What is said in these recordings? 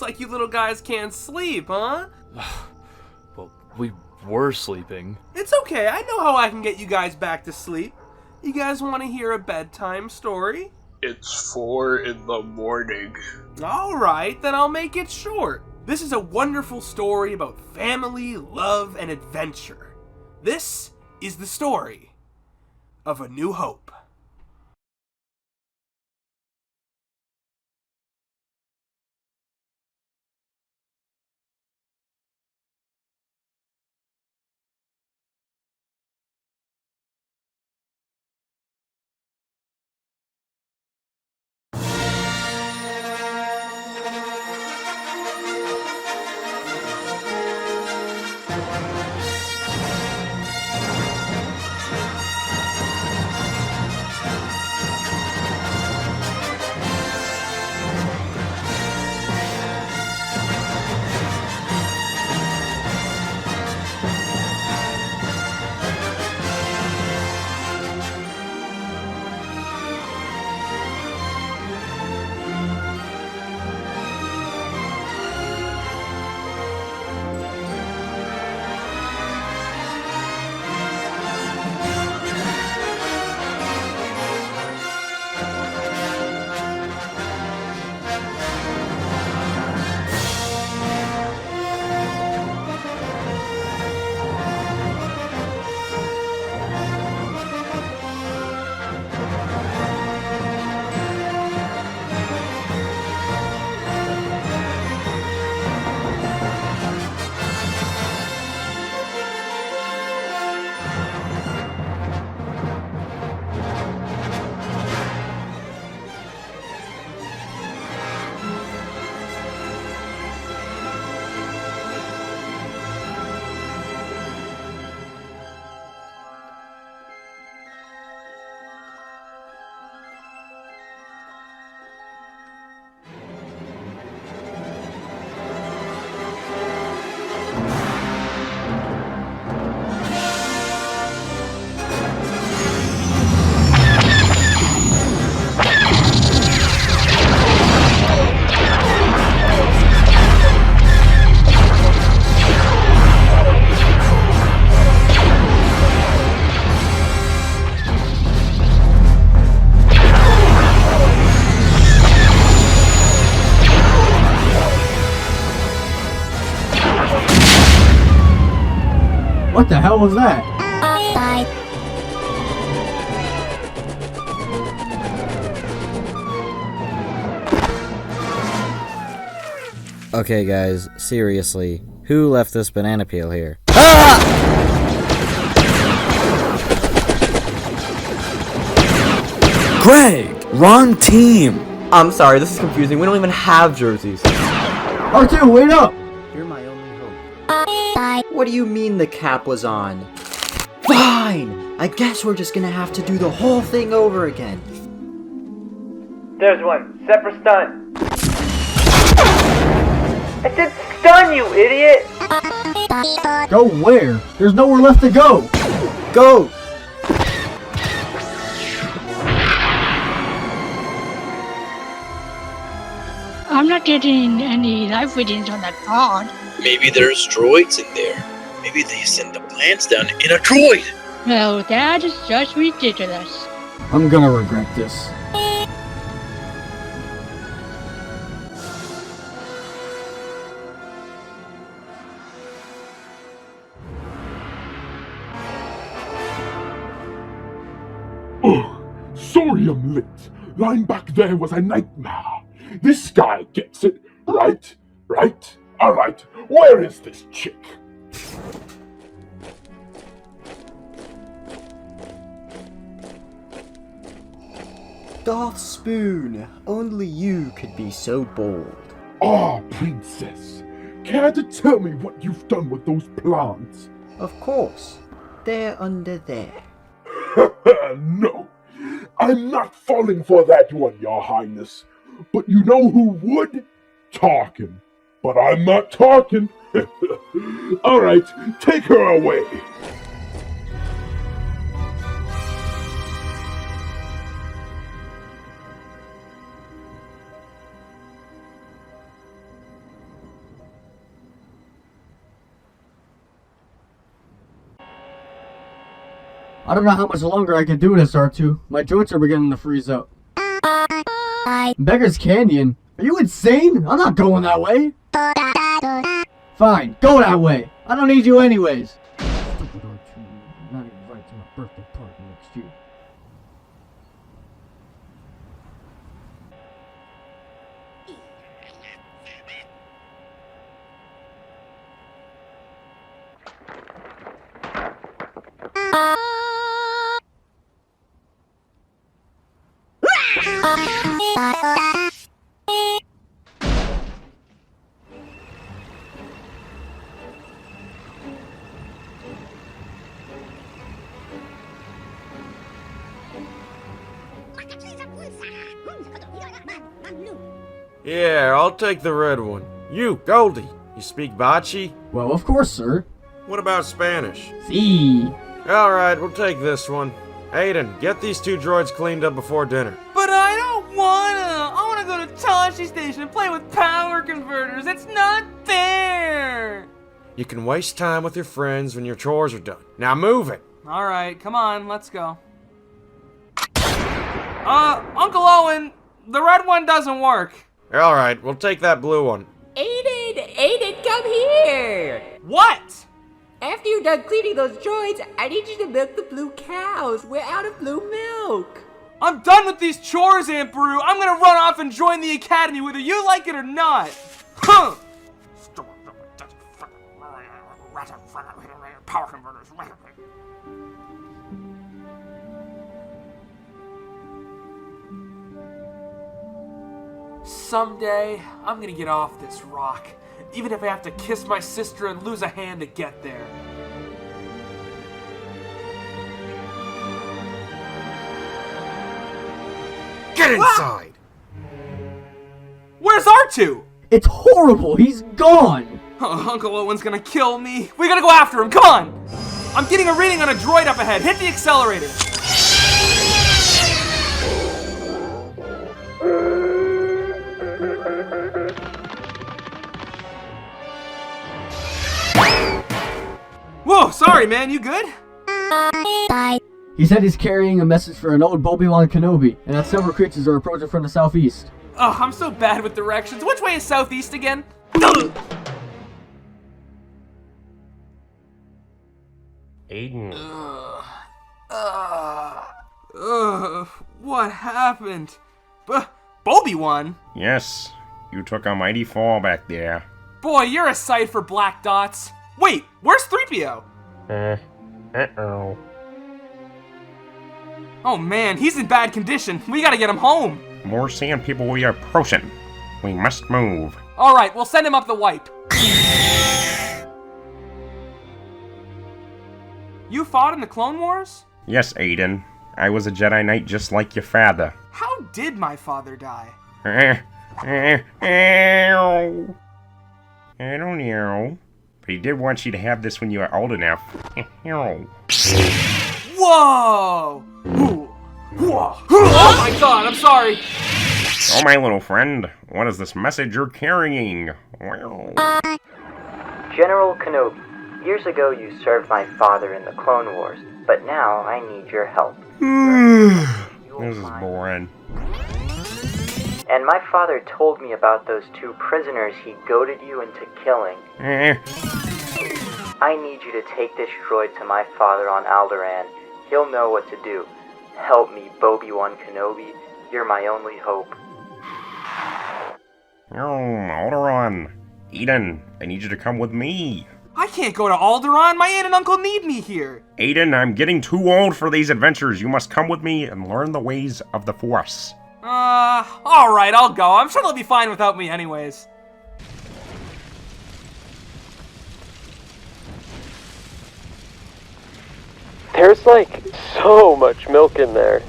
Looks like you little guys can't sleep, huh? Well, we were sleeping. It's okay, I know how I can get you guys back to sleep. You guys want to hear a bedtime story? It's 4 in the morning. Alright, then I'll make it short. This is a wonderful story about family, love, and adventure. This is the story of A New Hope. What the hell was that? Okay guys, seriously, who left this banana peel here? Ah! Greg! Wrong team! I'm sorry, this is confusing. We don't even have jerseys. R2, wait up! You're my only hope. What do you mean the cap was on? Fine! I guess we're just gonna have to do the whole thing over again. There's one. Set for stun. I said stun, you idiot! Go where? There's nowhere left to go! Go! I'm not getting any life readings on that pod. Maybe there's droids in there. Maybe they send the plants down in a droid. No, that is just ridiculous. I'm gonna regret this. Sorry I'm late. Line back there was a nightmare. This guy gets it. Right? Right? Alright, where is this chick? Darth Spoon, only you could be so bold. Ah, princess. Care to tell me what you've done with those plants? Of course. They're under there. No. I'm not falling for that one, your highness. But you know who would? Tarkin. But I'm not Tarkin. Alright, take her away. I don't know how much longer I can do this, R2. My joints are beginning to freeze up. Beggar's Canyon? Are you insane? I'm not going that way. Fine, go that way. I don't need you anyways. Stupid R2. I'm not invited to my birthday party next year. Yeah, I'll take the red one. You, Goldie, you speak Bachi? Well, of course, sir. What about Spanish? See. Alright, we'll take this one. Aiden, get these 2 droids cleaned up before dinner. But I don't wanna! I wanna go to Tashi Station and play with power converters! It's not fair! You can waste time with your friends when your chores are done. Now move it! Alright, come on, let's go. Uncle Owen, the red one doesn't work. Alright, we'll take that blue one. Aiden, come here! What? After you're done cleaning those droids, I need you to milk the blue cows. We're out of blue milk. I'm done with these chores, Aunt Brew. I'm gonna run off and join the academy whether you like it or not. Huh! Power converters. Someday, I'm gonna get off this rock, even if I have to kiss my sister and lose a hand to get there. Get inside! Where's R2? It's horrible. He's gone. Uncle Owen's gonna kill me. We gotta go after him. Come on! I'm getting a reading on a droid up ahead. Hit the accelerator. Whoa, sorry, man. You good? He said he's carrying a message for an old Obi-Wan Kenobi, and that several creatures are approaching from the southeast. Oh, I'm so bad with directions. Which way is southeast again? Aiden. What happened? Obi-Wan? Yes, you took a mighty fall back there. Boy, you're a sight for black dots. Wait, where's 3PO? Uh-oh. Oh man, he's in bad condition. We gotta get him home. More sand people we are approaching. We must move. Alright, we'll send him up the wipe. You fought in the Clone Wars? Yes, Aiden. I was a Jedi Knight just like your father. How did my father die? I don't know. But he did want you to have this when you are old enough. Whoa! Whoa! Oh my god, I'm sorry! Oh, my little friend. What is this message you're carrying? General Kenobi, years ago you served my father in the Clone Wars, but now I need your help. This is boring. And my father told me about those 2 prisoners he goaded you into killing. I need you to take this droid to my father on Alderaan. He'll know what to do. Help me, Obi-Wan Kenobi. You're my only hope. Alderaan. Aiden, I need you to come with me. I can't go to Alderaan. My aunt and uncle need me here. Aiden, I'm getting too old for these adventures. You must come with me and learn the ways of the Force. Alright, I'll go. I'm sure they'll be fine without me anyways. There's like so much milk in there.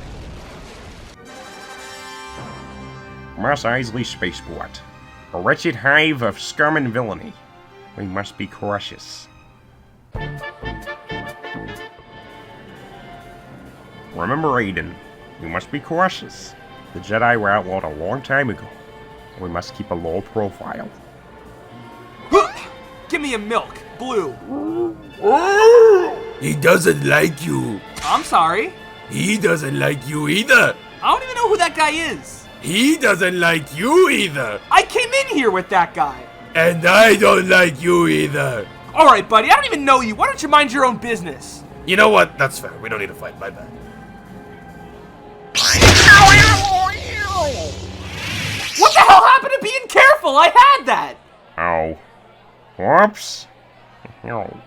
Mos Eisley Spaceport. A wretched hive of scum and villainy. We must be cautious. Remember, Aiden, we must be cautious. The Jedi were outlawed a long time ago. We must keep a low profile. Give me a milk, blue. He doesn't like you. I'm sorry. He doesn't like you either. I don't even know who that guy is. He doesn't like you either. I came in here with that guy. And I don't like you either. Alright, buddy, I don't even know you. Why don't you mind your own business? You know what? That's fair. We don't need to fight. My bad. What the hell happened to being careful? I had that. Oh. Whoops. No.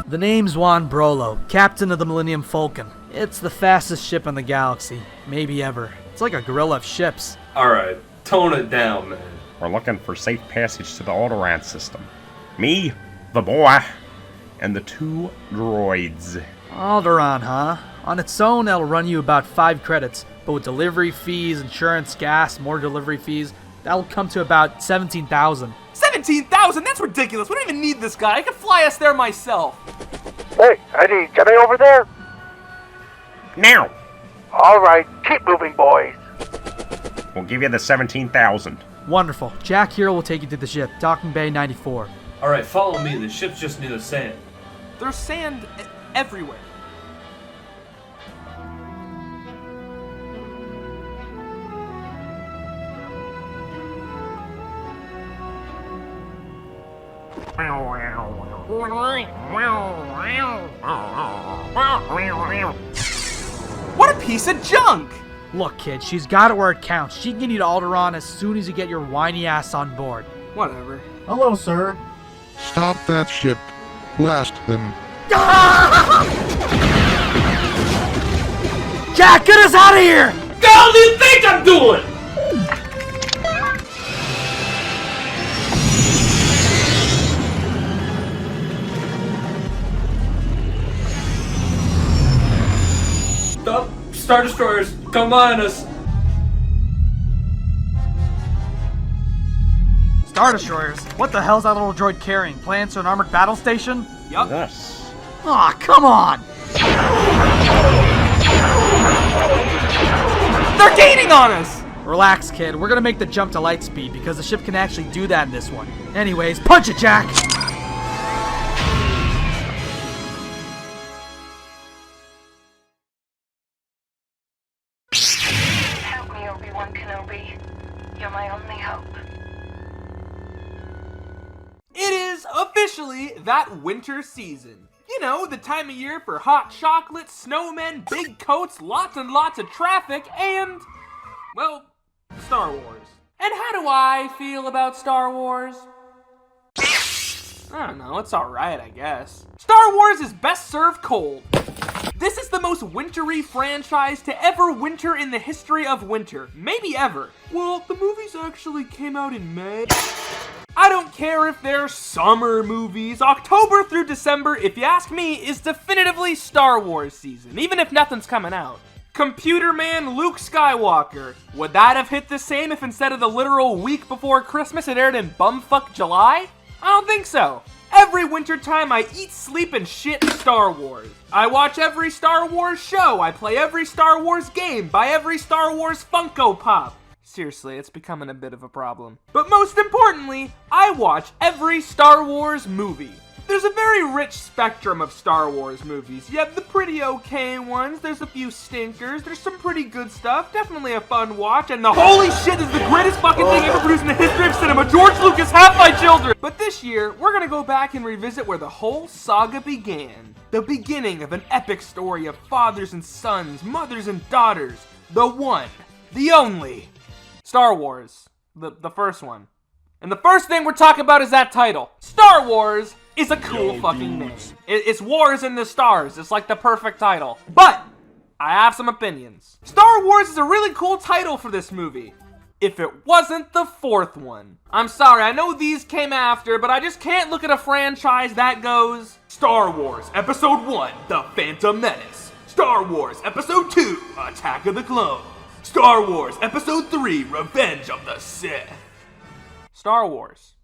The name's Juan Brolo, captain of the Millennium Falcon. It's the fastest ship in the galaxy, maybe ever. It's like a gorilla of ships. Alright, tone it down, man. We're looking for safe passage to the Alderaan system. Me, the boy, and the 2 droids. Alderaan, huh? On its own, that'll run you about 5 credits, but with delivery fees, insurance, gas, more delivery fees, that'll come to about 17,000. 17,000? That's ridiculous. We don't even need this guy. I could fly us there myself. Hey, any Jedi over there? Now! Alright, keep moving, boys. We'll give you the 17,000. Wonderful. Jack here will take you to the ship, Docking Bay 94. Alright, follow me. The ship's just near the sand. There's sand everywhere. What a piece of junk! Look, kid, she's got it where it counts. She can get you to Alderaan as soon as you get your whiny ass on board. Whatever. Hello, sir. Stop that ship. Blast them. Jack, get us out of here! What the hell do you think I'm doing? Stop! Star Destroyers, come on us! Star Destroyers? What the hell's that little droid carrying? Plans to an armored battle station? Yup. Yes. Aw, come on! They're gaining on us! Relax, kid. We're gonna make the jump to light speed because the ship can actually do that in this one. Anyways, punch it, Jack! Help me, Obi-Wan Kenobi. You're my only hope. It is officially that winter season. You know, the time of year for hot chocolate, snowmen, big coats, lots and lots of traffic, and, well, Star Wars. And how do I feel about Star Wars? I don't know, it's alright, I guess. Star Wars is best served cold. This is the most wintry franchise to ever winter in the history of winter. Maybe ever. Well, the movies actually came out in May. I don't care if they're summer movies. October through December, if you ask me, is definitively Star Wars season, even if nothing's coming out. Computer Man Luke Skywalker. Would that have hit the same if instead of the literal week before Christmas it aired in bumfuck July? I don't think so. Every wintertime I eat, sleep, and shit Star Wars. I watch every Star Wars show, I play every Star Wars game, buy every Star Wars Funko Pop. Seriously, it's becoming a bit of a problem. But most importantly, I watch every Star Wars movie. There's a very rich spectrum of Star Wars movies. You have the pretty okay ones, there's a few stinkers, there's some pretty good stuff, definitely a fun watch, and the holy shit is the greatest fucking thing ever produced in the history of cinema, George Lucas, have my children! But this year, we're gonna go back and revisit where the whole saga began. The beginning of an epic story of fathers and sons, mothers and daughters. The one, the only, Star Wars. The first one. And the first thing we're talking about is that title. Star Wars is a cool fucking name. It's Wars in the Stars. It's like the perfect title. But I have some opinions. Star Wars is a really cool title for this movie. If it wasn't the fourth one. I'm sorry, I know these came after, but I just can't look at a franchise that goes Star Wars Episode 1, The Phantom Menace. Star Wars Episode 2, Attack of the Clones. Star Wars Episode 3, Revenge of the Sith. Star Wars.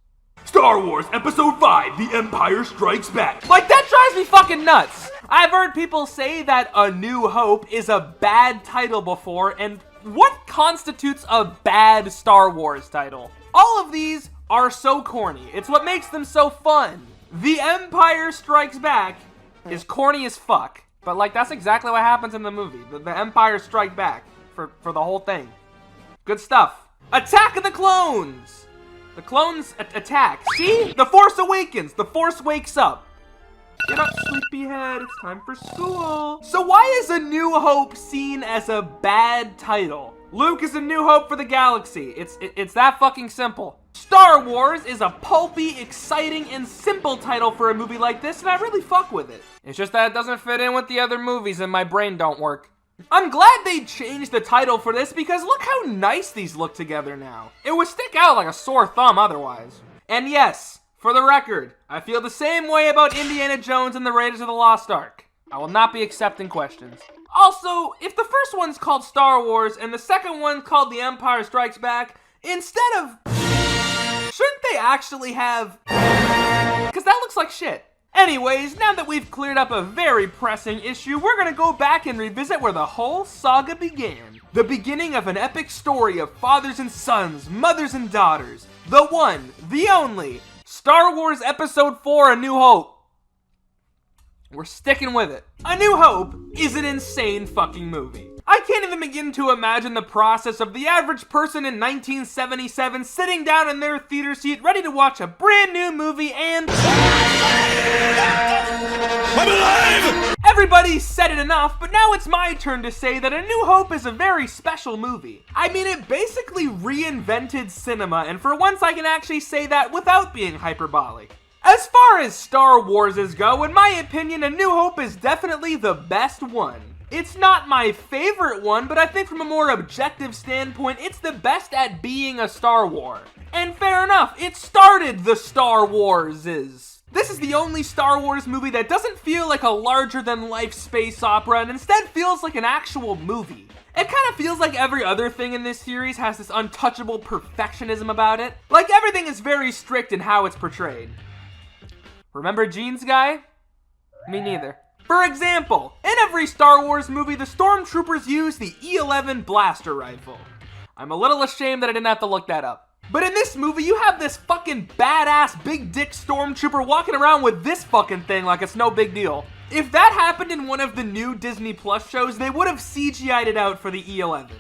Star Wars Episode 5, The Empire Strikes Back. Like, that drives me fucking nuts. I've heard people say that A New Hope is a bad title before, and what constitutes a bad Star Wars title? All of these are so corny. It's what makes them so fun. The Empire Strikes Back is corny as fuck. But, like, that's exactly what happens in the movie. The Empire Strike Back for the whole thing. Good stuff. Attack of the Clones! The clones attack. See? The Force awakens. The Force wakes up. Get up, sleepyhead. It's time for school. So why is A New Hope seen as a bad title? Luke is a new hope for the galaxy. It's that fucking simple. Star Wars is a pulpy, exciting, and simple title for a movie like this, and I really fuck with it. It's just that it doesn't fit in with the other movies and my brain don't work. I'm glad they changed the title for this because look how nice these look together now. It would stick out like a sore thumb otherwise. And yes, for the record, I feel the same way about Indiana Jones and the Raiders of the Lost Ark. I will not be accepting questions. Also, if the first one's called Star Wars and the second one called The Empire Strikes Back, instead of... shouldn't they actually have... because that looks like shit. Anyways, now that we've cleared up a very pressing issue, we're gonna go back and revisit where the whole saga began. The beginning of an epic story of fathers and sons, mothers and daughters. The one, the only, Star Wars Episode 4, A New Hope. We're sticking with it. A New Hope is an insane fucking movie. I can't even begin to imagine the process of the average person in 1977 sitting down in their theater seat ready to watch a brand new movie and... I'm alive! Everybody said it enough, but now it's my turn to say that A New Hope is a very special movie. I mean, it basically reinvented cinema, and for once I can actually say that without being hyperbolic. As far as Star Warses go, in my opinion, A New Hope is definitely the best one. It's not my favorite one, but I think from a more objective standpoint, it's the best at being a Star War. And fair enough, it started the Star Warses. This is the only Star Wars movie that doesn't feel like a larger-than-life space opera and instead feels like an actual movie. It kind of feels like every other thing in this series has this untouchable perfectionism about it. Like everything is very strict in how it's portrayed. Remember Jeans Guy? Me neither. For example, in every Star Wars movie, the stormtroopers use the E11 blaster rifle. I'm a little ashamed that I didn't have to look that up. But in this movie, you have this fucking badass big dick stormtrooper walking around with this fucking thing like it's no big deal. If that happened in one of the new Disney Plus shows, they would have CGI'd it out for the E11.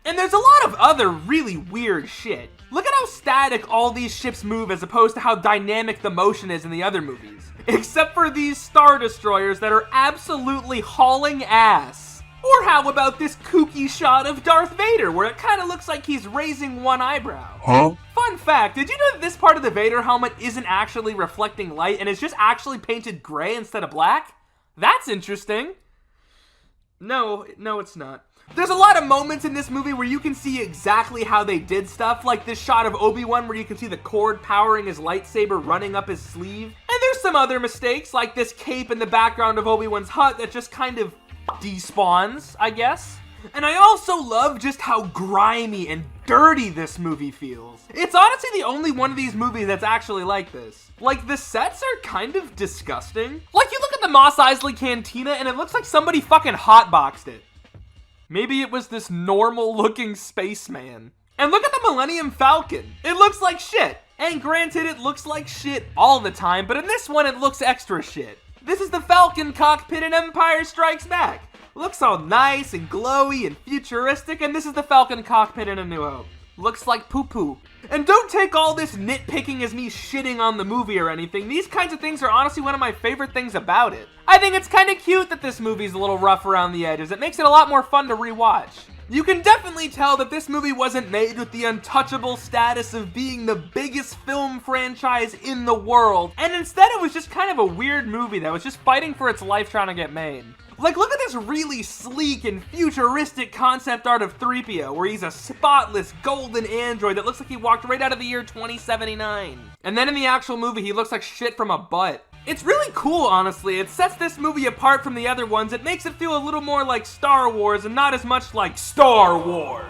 And there's a lot of other really weird shit. Look at how static all these ships move as opposed to how dynamic the motion is in the other movies. Except for these Star Destroyers that are absolutely hauling ass. Or how about this kooky shot of Darth Vader where it kind of looks like he's raising one eyebrow? Huh? Fun fact, did you know that this part of the Vader helmet isn't actually reflecting light and it's just actually painted gray instead of black? That's interesting. No, it's not. There's a lot of moments in this movie where you can see exactly how they did stuff, like this shot of Obi-Wan where you can see the cord powering his lightsaber running up his sleeve. And there's some other mistakes, like this cape in the background of Obi-Wan's hut that just kind of despawns, I guess. And I also love just how grimy and dirty this movie feels. It's honestly the only one of these movies that's actually like this. Like, the sets are kind of disgusting. Like, you look at the Mos Eisley Cantina and it looks like somebody fucking hotboxed it. Maybe it was this normal-looking spaceman. And look at the Millennium Falcon. It looks like shit. And granted, it looks like shit all the time, but in this one, it looks extra shit. This is the Falcon cockpit in Empire Strikes Back. Looks all nice and glowy and futuristic, and this is the Falcon cockpit in A New Hope. Looks like poo-poo. And don't take all this nitpicking as me shitting on the movie or anything. These kinds of things are honestly one of my favorite things about it. I think it's kind of cute that this movie's a little rough around the edges. It makes it a lot more fun to rewatch. You can definitely tell that this movie wasn't made with the untouchable status of being the biggest film franchise in the world, and instead it was just kind of a weird movie that was just fighting for its life trying to get made. Like, look at this really sleek and futuristic concept art of 3PO, where he's a spotless golden android that looks like he walked right out of the year 2079. And then in the actual movie, he looks like shit from a butt. It's really cool, honestly. It sets this movie apart from the other ones. It makes it feel a little more like Star Wars and not as much like Star Wars.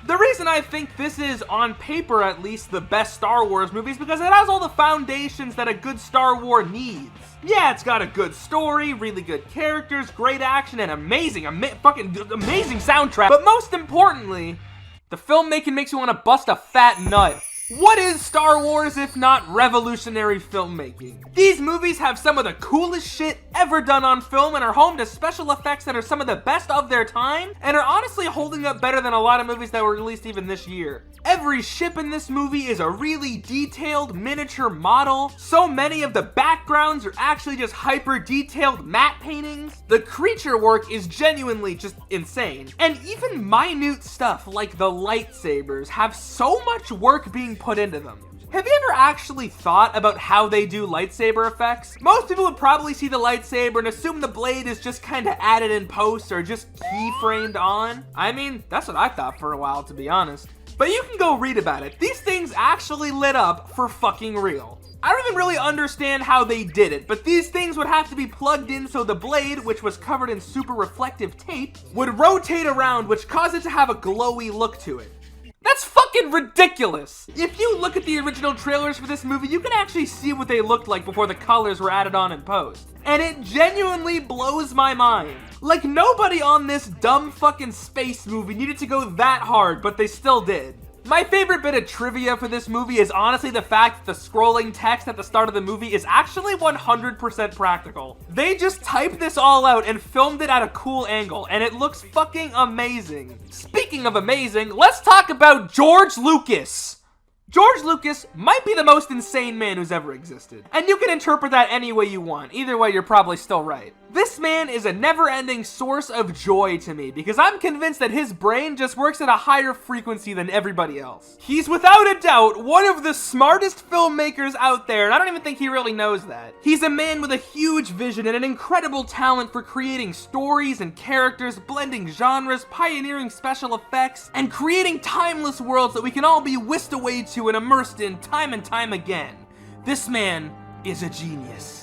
The reason I think this is, on paper at least, the best Star Wars movie is because it has all the foundations that a good Star Wars needs. Yeah, it's got a good story, really good characters, great action, and amazing soundtrack. But most importantly, the filmmaking makes you want to bust a fat nut. What is Star Wars if not revolutionary filmmaking? These movies have some of the coolest shit ever done on film and are home to special effects that are some of the best of their time and are honestly holding up better than a lot of movies that were released even this year. Every ship in this movie is a really detailed miniature model. So many of the backgrounds are actually just hyper detailed matte paintings. The creature work is genuinely just insane. And even minute stuff like the lightsabers have so much work being put into them. Have you ever actually thought about how they do lightsaber effects? Most people would probably see the lightsaber and assume the blade is just kind of added in post or just keyframed on. I mean, that's what I thought for a while, to be honest. But you can go read about it. These things actually lit up for fucking real. I don't even really understand how they did it, but these things would have to be plugged in so the blade, which was covered in super reflective tape, would rotate around, which caused it to have a glowy look to it. That's fucking ridiculous! If you look at the original trailers for this movie, you can actually see what they looked like before the colors were added on in post. And it genuinely blows my mind. Like, nobody on this dumb fucking space movie needed to go that hard, but they still did. My favorite bit of trivia for this movie is honestly the fact that the scrolling text at the start of the movie is actually 100% practical. They just typed this all out and filmed it at a cool angle, and it looks fucking amazing. Speaking of amazing, let's talk about George Lucas. George Lucas might be the most insane man who's ever existed. And you can interpret that any way you want. Either way, you're probably still right. This man is a never-ending source of joy to me because I'm convinced that his brain just works at a higher frequency than everybody else. He's without a doubt one of the smartest filmmakers out there, and I don't even think he really knows that. He's a man with a huge vision and an incredible talent for creating stories and characters, blending genres, pioneering special effects, and creating timeless worlds that we can all be whisked away to and immersed in time and time again. This man is a genius.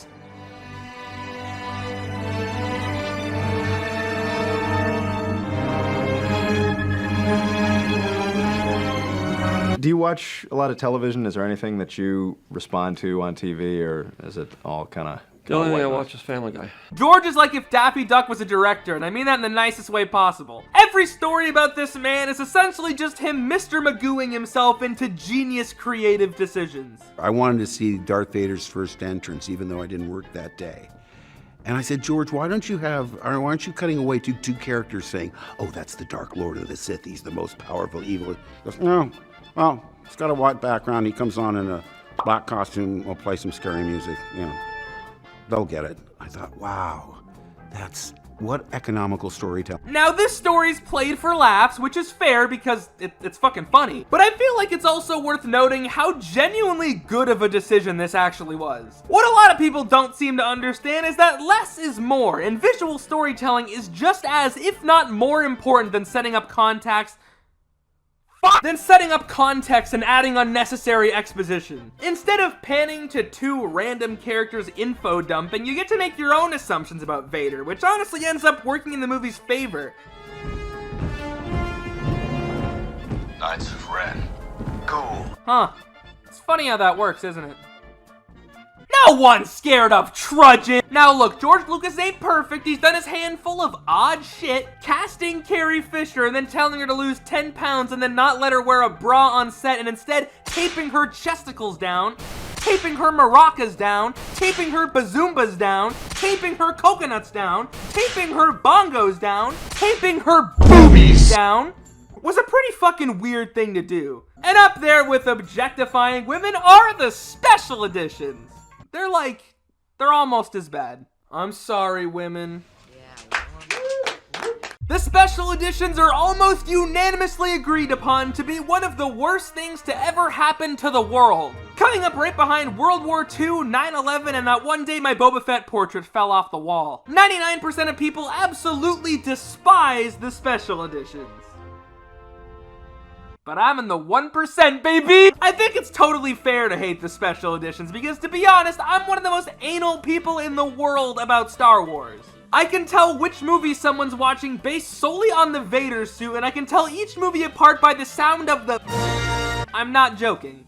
Do you watch a lot of television? Is there anything that you respond to on TV, or is it all kind of... The only thing I watch is Family Guy. George is like if Daffy Duck was a director, and I mean that in the nicest way possible. Every story about this man is essentially just him Mr. Magooing himself into genius creative decisions. I wanted to see Darth Vader's first entrance, even though I didn't work that day. And I said, George, why aren't you cutting away to two characters saying, oh, that's the Dark Lord of the Sith, he's the most powerful evil. He goes, no, well, he's got a white background, he comes on in a black costume, we'll play some scary music, you know. They'll get it. I thought, wow, that's what economical storytelling. Now this story's played for laughs, which is fair because it's fucking funny. But I feel like it's also worth noting how genuinely good of a decision this actually was. What a lot of people don't seem to understand is that less is more, and visual storytelling is just as, if not more important than setting up context and adding unnecessary exposition. Instead of panning to two random characters info dumping, you get to make your own assumptions about Vader, which honestly ends up working in the movie's favor. Knights of Ren. Cool. Huh. It's funny how that works, isn't it? No one's scared of trudging! Now look, George Lucas ain't perfect. He's done his handful of odd shit, casting Carrie Fisher and then telling her to lose 10 pounds and then not let her wear a bra on set and instead taping her chesticles down, taping her maracas down, taping her bazoombas down, taping her coconuts down, taping her bongos down, taping her boobies down. Was a pretty fucking weird thing to do. And up there with objectifying women are the special editions. They're almost as bad. I'm sorry, women. The special editions are almost unanimously agreed upon to be one of the worst things to ever happen to the world. Coming up right behind World War II, 9/11, and that one day my Boba Fett portrait fell off the wall. 99% of people absolutely despise the special editions. But I'm in the 1%, baby! I think it's totally fair to hate the special editions because, to be honest, I'm one of the most anal people in the world about Star Wars. I can tell which movie someone's watching based solely on the Vader suit, and I can tell each movie apart by the sound of the... I'm not joking.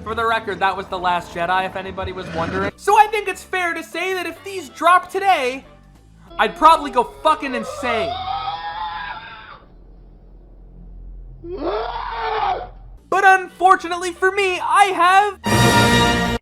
For the record, that was The Last Jedi, if anybody was wondering. So I think it's fair to say that if these dropped today, I'd probably go fucking insane. But unfortunately for me, I have...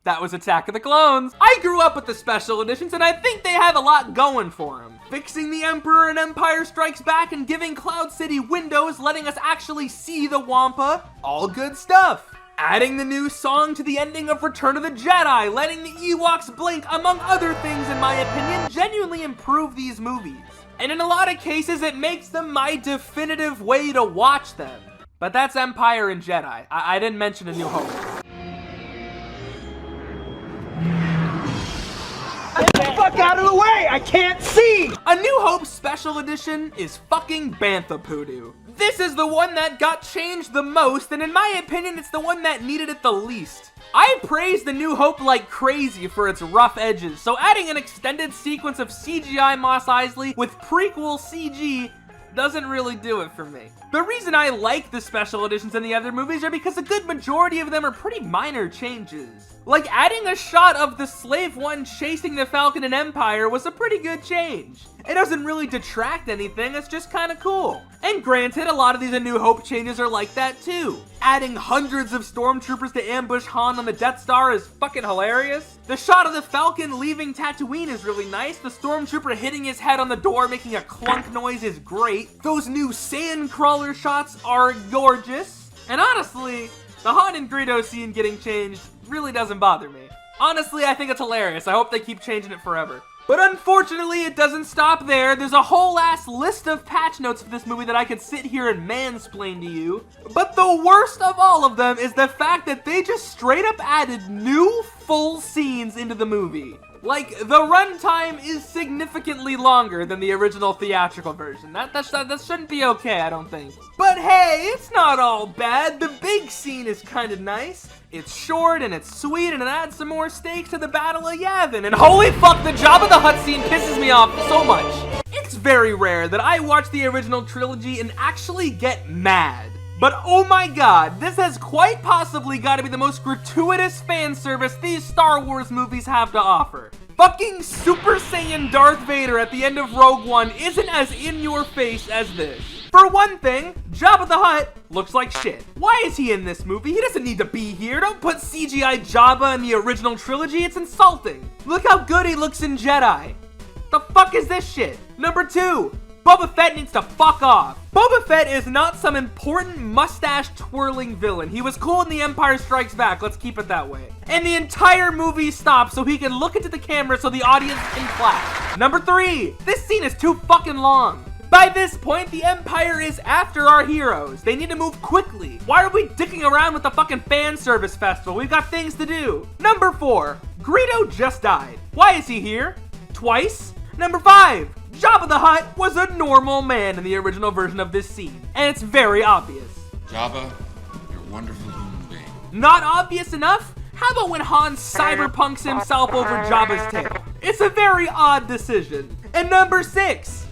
That was Attack of the Clones. I grew up with the special editions, and I think they have a lot going for them. Fixing the Emperor and Empire Strikes Back and giving Cloud City windows, letting us actually see the Wampa. All good stuff. Adding the new song to the ending of Return of the Jedi, letting the Ewoks blink, among other things, in my opinion, genuinely improve these movies. And in a lot of cases, it makes them my definitive way to watch them. But that's Empire and Jedi. I didn't mention A New Hope. Get the fuck out of the way! I can't see! A New Hope Special Edition is fucking Bantha Poodoo. This is the one that got changed the most, and in my opinion, it's the one that needed it the least. I praised The New Hope like crazy for its rough edges, so adding an extended sequence of CGI Mos Eisley with prequel CG doesn't really do it for me. The reason I like the special editions in the other movies are because a good majority of them are pretty minor changes. Like adding a shot of the Slave One chasing the Falcon in Empire was a pretty good change. It doesn't really detract anything, it's just kinda cool. And granted, a lot of these A New Hope changes are like that too. Adding hundreds of stormtroopers to ambush Han on the Death Star is fucking hilarious. The shot of the Falcon leaving Tatooine is really nice. The stormtrooper hitting his head on the door making a clunk noise is great. Those new sand crawler shots are gorgeous. And honestly, the Han and Greedo scene getting changed really doesn't bother me. Honestly, I think it's hilarious. I hope they keep changing it forever. But unfortunately, it doesn't stop there. There's a whole ass list of patch notes for this movie that I could sit here and mansplain to you. But the worst of all of them is the fact that they just straight up added new full scenes into the movie. Like, the runtime is significantly longer than the original theatrical version. That shouldn't be okay, I don't think. But hey, it's not all bad. The big scene is kind of nice. It's short and it's sweet and it adds some more stakes to the Battle of Yavin. And holy fuck, the Jabba the Hutt scene pisses me off so much. It's very rare that I watch the original trilogy and actually get mad. But oh my god, this has quite possibly got to be the most gratuitous fan service these Star Wars movies have to offer. Fucking Super Saiyan Darth Vader at the end of Rogue One isn't as in your face as this. For one thing, Jabba the Hutt looks like shit. Why is he in this movie? He doesn't need to be here. Don't put CGI Jabba in the original trilogy, it's insulting. Look how good he looks in Jedi. The fuck is this shit? Number 2, Boba Fett needs to fuck off. Boba Fett is not some important mustache-twirling villain. He was cool in The Empire Strikes Back, let's keep it that way. And the entire movie stops so he can look into the camera so the audience can clap. Number 3, this scene is too fucking long. By this point, the Empire is after our heroes. They need to move quickly. Why are we dicking around with the fucking fan service festival? We've got things to do. Number 4, Greedo just died. Why is he here? Twice? Number 5, Jabba the Hutt was a normal man in the original version of this scene, and it's very obvious. Jabba, you're a wonderful human being. Not obvious enough? How about when Han cyberpunks himself over Jabba's tail? It's a very odd decision. And number 6,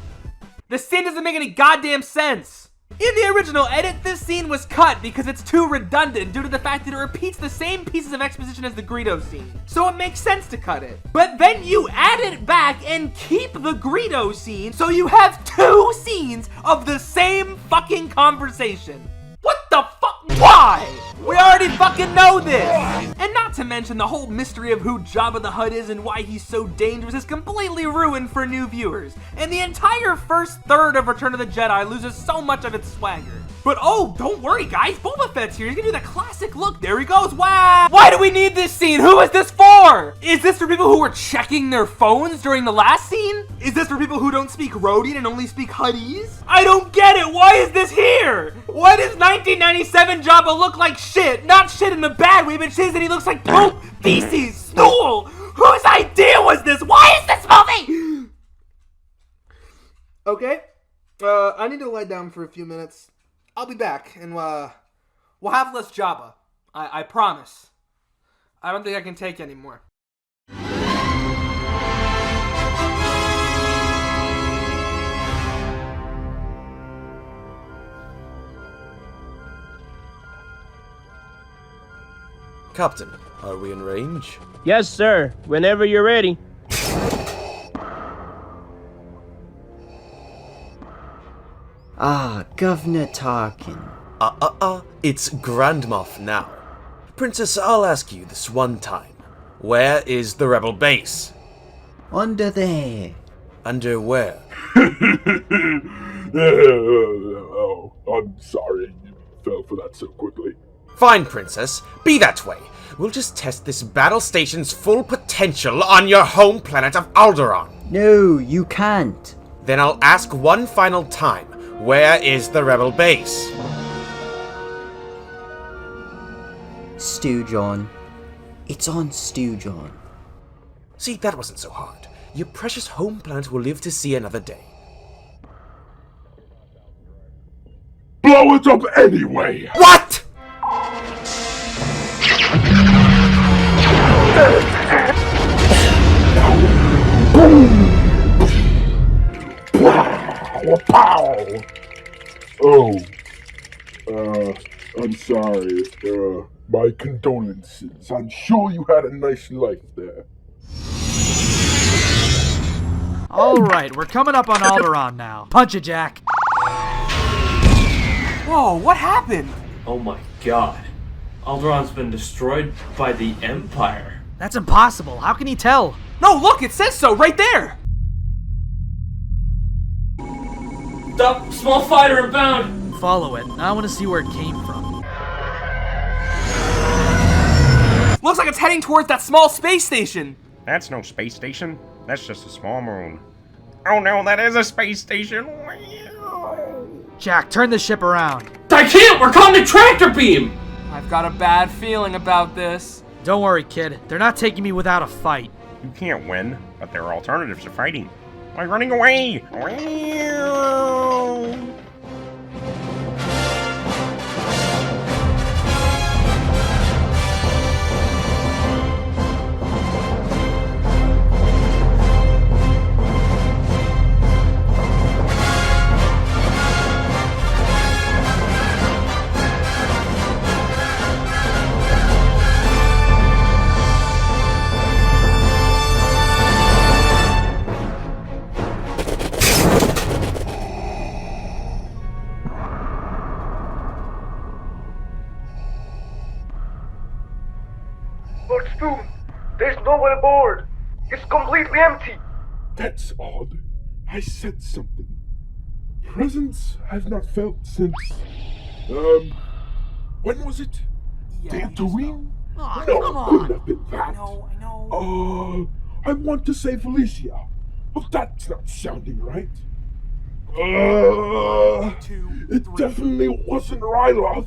the scene doesn't make any goddamn sense. In the original edit, this scene was cut because it's too redundant due to the fact that it repeats the same pieces of exposition as the Greedo scene. So it makes sense to cut it. But then you add it back and keep the Greedo scene, so you have 2 scenes of the same fucking conversation. What the fuck? Why? We already fucking know this! And not to mention the whole mystery of who Jabba the Hutt is and why he's so dangerous is completely ruined for new viewers. And the entire first third of Return of the Jedi loses so much of its swagger. But oh, don't worry guys, Boba Fett's here. He's gonna do the classic look. There he goes. Wow! Why do we need this scene? Who is this for? Is this for people who were checking their phones during the last scene? Is this for people who don't speak Rhodian and only speak Huttese? I don't get it. Why is this here? Why does 1997 Jabba look like shit? Not shit in a bad way, but shit that he looks like poop, feces, stool. Whose idea was this? Why is this movie? Okay. I need to lie down for a few minutes. I'll be back, and we'll have less Jabba. I promise. I don't think I can take anymore. Captain, are we in range? Yes, sir. Whenever you're ready. Ah, Governor Tarkin. It's Grand Moff now. Princess, I'll ask you this one time. Where is the rebel base? Under there. Under where? Oh, I'm sorry you fell for that so quickly. Fine, Princess. Be that way. We'll just test this battle station's full potential on your home planet of Alderaan. No, you can't. Then I'll ask one final time. Where is the rebel base? Stew John. It's on Stew John. See, that wasn't so hard. Your precious home planet will live to see another day. Blow it up anyway! What?! Oh, I'm sorry. My condolences. I'm sure you had a nice life there. Alright, we're coming up on Alderaan now. Punch it, Jack. Whoa, what happened? Oh my god. Alderaan's been destroyed by the Empire. That's impossible. How can he tell? No, look, it says so right there! Stop! Small fighter inbound! Follow it. Now I want to see where it came from. Looks like it's heading towards that small space station. That's no space station. That's just a small moon. Oh no, that is a space station. Jack, turn the ship around. I can't! We're caught in a tractor beam! I've got a bad feeling about this. Don't worry, kid. They're not taking me without a fight. You can't win, but there are alternatives to fighting. Like running away! Lord Spoon, there's no one aboard. It's completely empty. That's odd. I said something. Presence I've not felt since... when was it? Tatooine? Oh, No, come on. couldn't have been that. I know. I want to say Felicia. But that's not sounding right. It definitely wasn't Ryloth.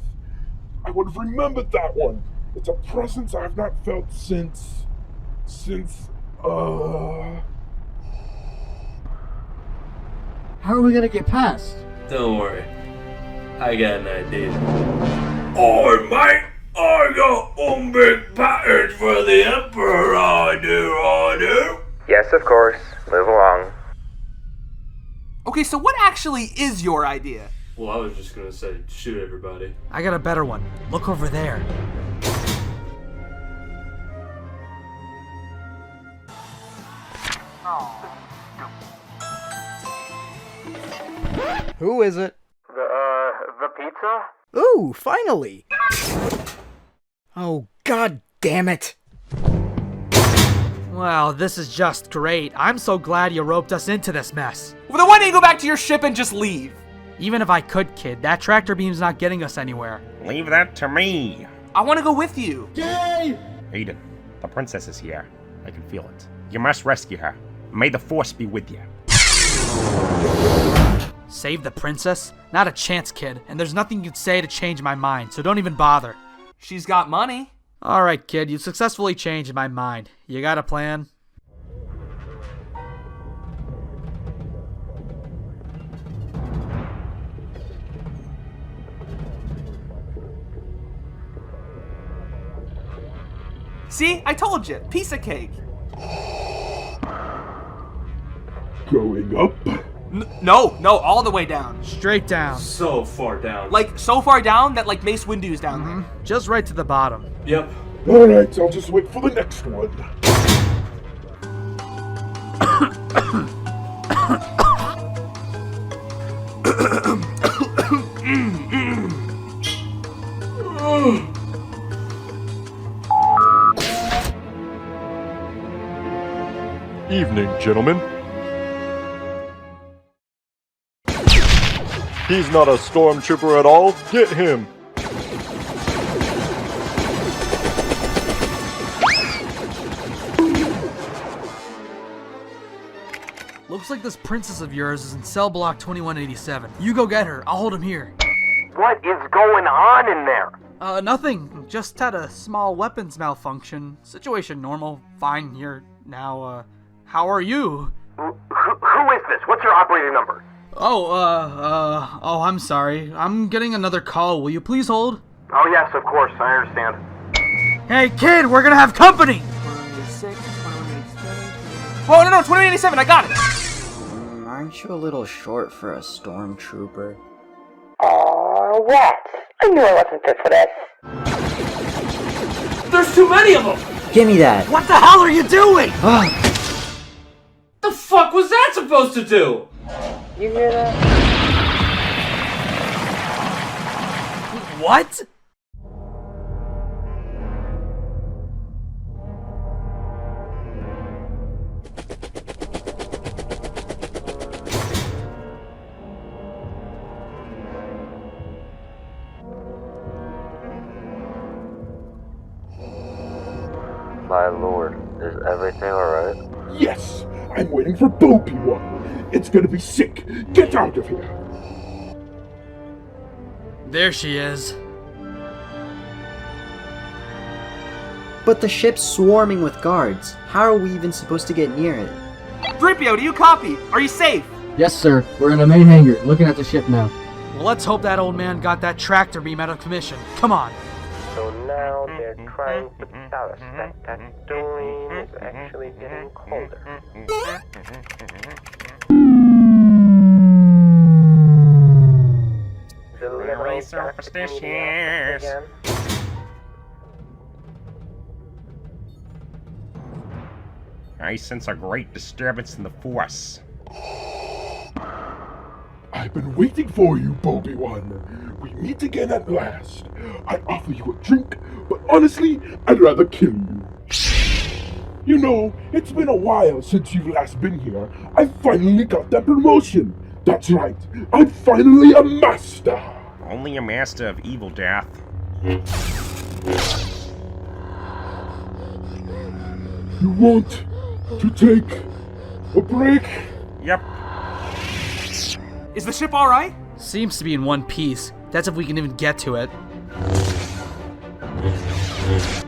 I would have remembered that one. It's a presence I've not felt since... How are we gonna get past? Don't worry. I got an idea. Alright, mate! I got one big package for the Emperor, I do. Yes, of course. Move along. Okay, so what actually is your idea? Well, I was just gonna say, shoot everybody. I got a better one. Look over there. Who is it? The pizza? Ooh, finally! Oh, god damn it! Wow, this is just great. I'm so glad you roped us into this mess. Well, then why don't you go back to your ship and just leave? Even if I could, kid, that tractor beam's not getting us anywhere. Leave that to me. I want to go with you. Yay! Aiden, the princess is here. I can feel it. You must rescue her. May the force be with you. Save the princess? Not a chance, kid. And there's nothing you can say to change my mind, so don't even bother. She's got money. Alright, kid, you successfully changed my mind. You got a plan? See? I told you. Piece of cake. Going up? No, all the way down. Straight down. So far down. Like, so far down that, like, Mace Windu's down there. Just right to the bottom. Yep. Alright, I'll just wait for the next one. evening, gentlemen. He's not a stormtrooper at all. Get him! Looks like this princess of yours is in cell block 2187. You go get her. I'll hold him here. What is going on in there? Nothing. Just had a small weapons malfunction. Situation normal. Fine here now. How are you? Who is this? What's your operating number? Oh, I'm sorry. I'm getting another call. Will you please hold? Oh, yes, of course. I understand. Hey, kid, we're gonna have company! 2186, 2187. Whoa, no, 2187, I got it! Aren't you a little short for a stormtrooper? Aw, rats. I knew I wasn't fit for this. There's too many of them! Give me that. What the hell are you doing? The fuck was that supposed to do? You hear that? What? My lord, is everything alright? Yes! I'm waiting for Obi-Wan! It's gonna be sick! Get out of here! There she is. But the ship's swarming with guards. How are we even supposed to get near it? 3PO, do you copy? Are you safe? Yes, sir. We're in the main hangar, looking at the ship now. Well, let's hope that old man got that tractor beam out of commission. Come on. So now they're trying to tell us that Tatooine is actually getting colder. Really superstitious. I sense a great disturbance in the Force. I've been waiting for you, Obi-Wan. We meet again at last. I offer you a drink, but honestly, I'd rather kill you. You know, it's been a while since you've last been here. I finally got that promotion. That's right, I'm finally a master. Only a master of evil death. You want to take a break? Yep. Is the ship alright? Seems to be in one piece. That's if we can even get to it.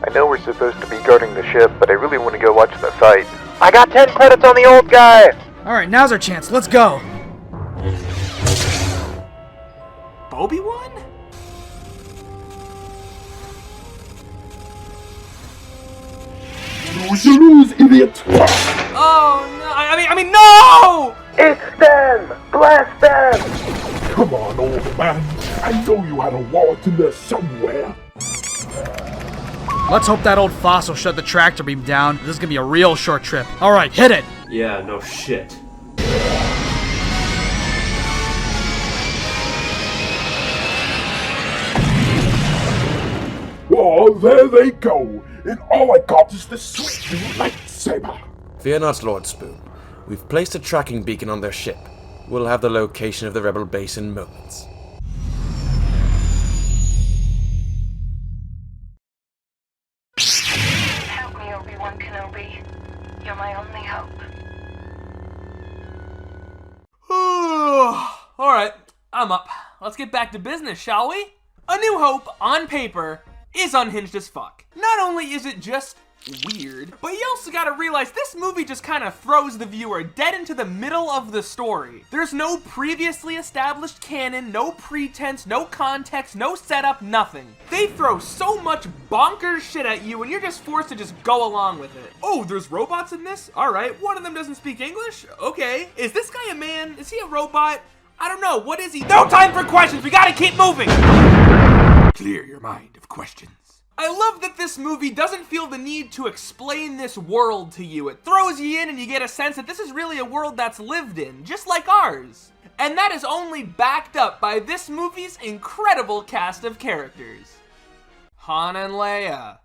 I know we're supposed to be guarding the ship, but I really want to go watch the fight. I got 10 credits on the old guy! Alright, now's our chance. Let's go! Obi-Wan? Lose, idiot! Oh, no. I mean, no! It's them! Blast them! Come on, old man. I know you had a wallet in there somewhere. Let's hope that old fossil shut the tractor beam down. This is gonna be a real short trip. Alright, hit it! Yeah, no shit. Oh, there they go. And all I got is the sweet new lightsaber. Fear not, Lord Spoon. We've placed a tracking beacon on their ship. We'll have the location of the rebel base in moments. Help me, Obi-Wan Kenobi. You're my only hope. Alright, I'm up. Let's get back to business, shall we? A New Hope, on paper, is unhinged as fuck. Not only is it just weird, but you also gotta realize this movie just kind of throws the viewer dead into the middle of the story. There's no previously established canon, no pretense, no context, no setup, nothing. They throw so much bonkers shit at you and you're just forced to just go along with it. Oh, there's robots in this? Alright, one of them doesn't speak English? Okay. Is this guy a man? Is he a robot? I don't know, what is he? No time for questions, we gotta keep moving! Clear your mind of questions. I love that this movie doesn't feel the need to explain this world to you. It throws you in and you get a sense that this is really a world that's lived in, just like ours. And that is only backed up by this movie's incredible cast of characters. Han and Leia,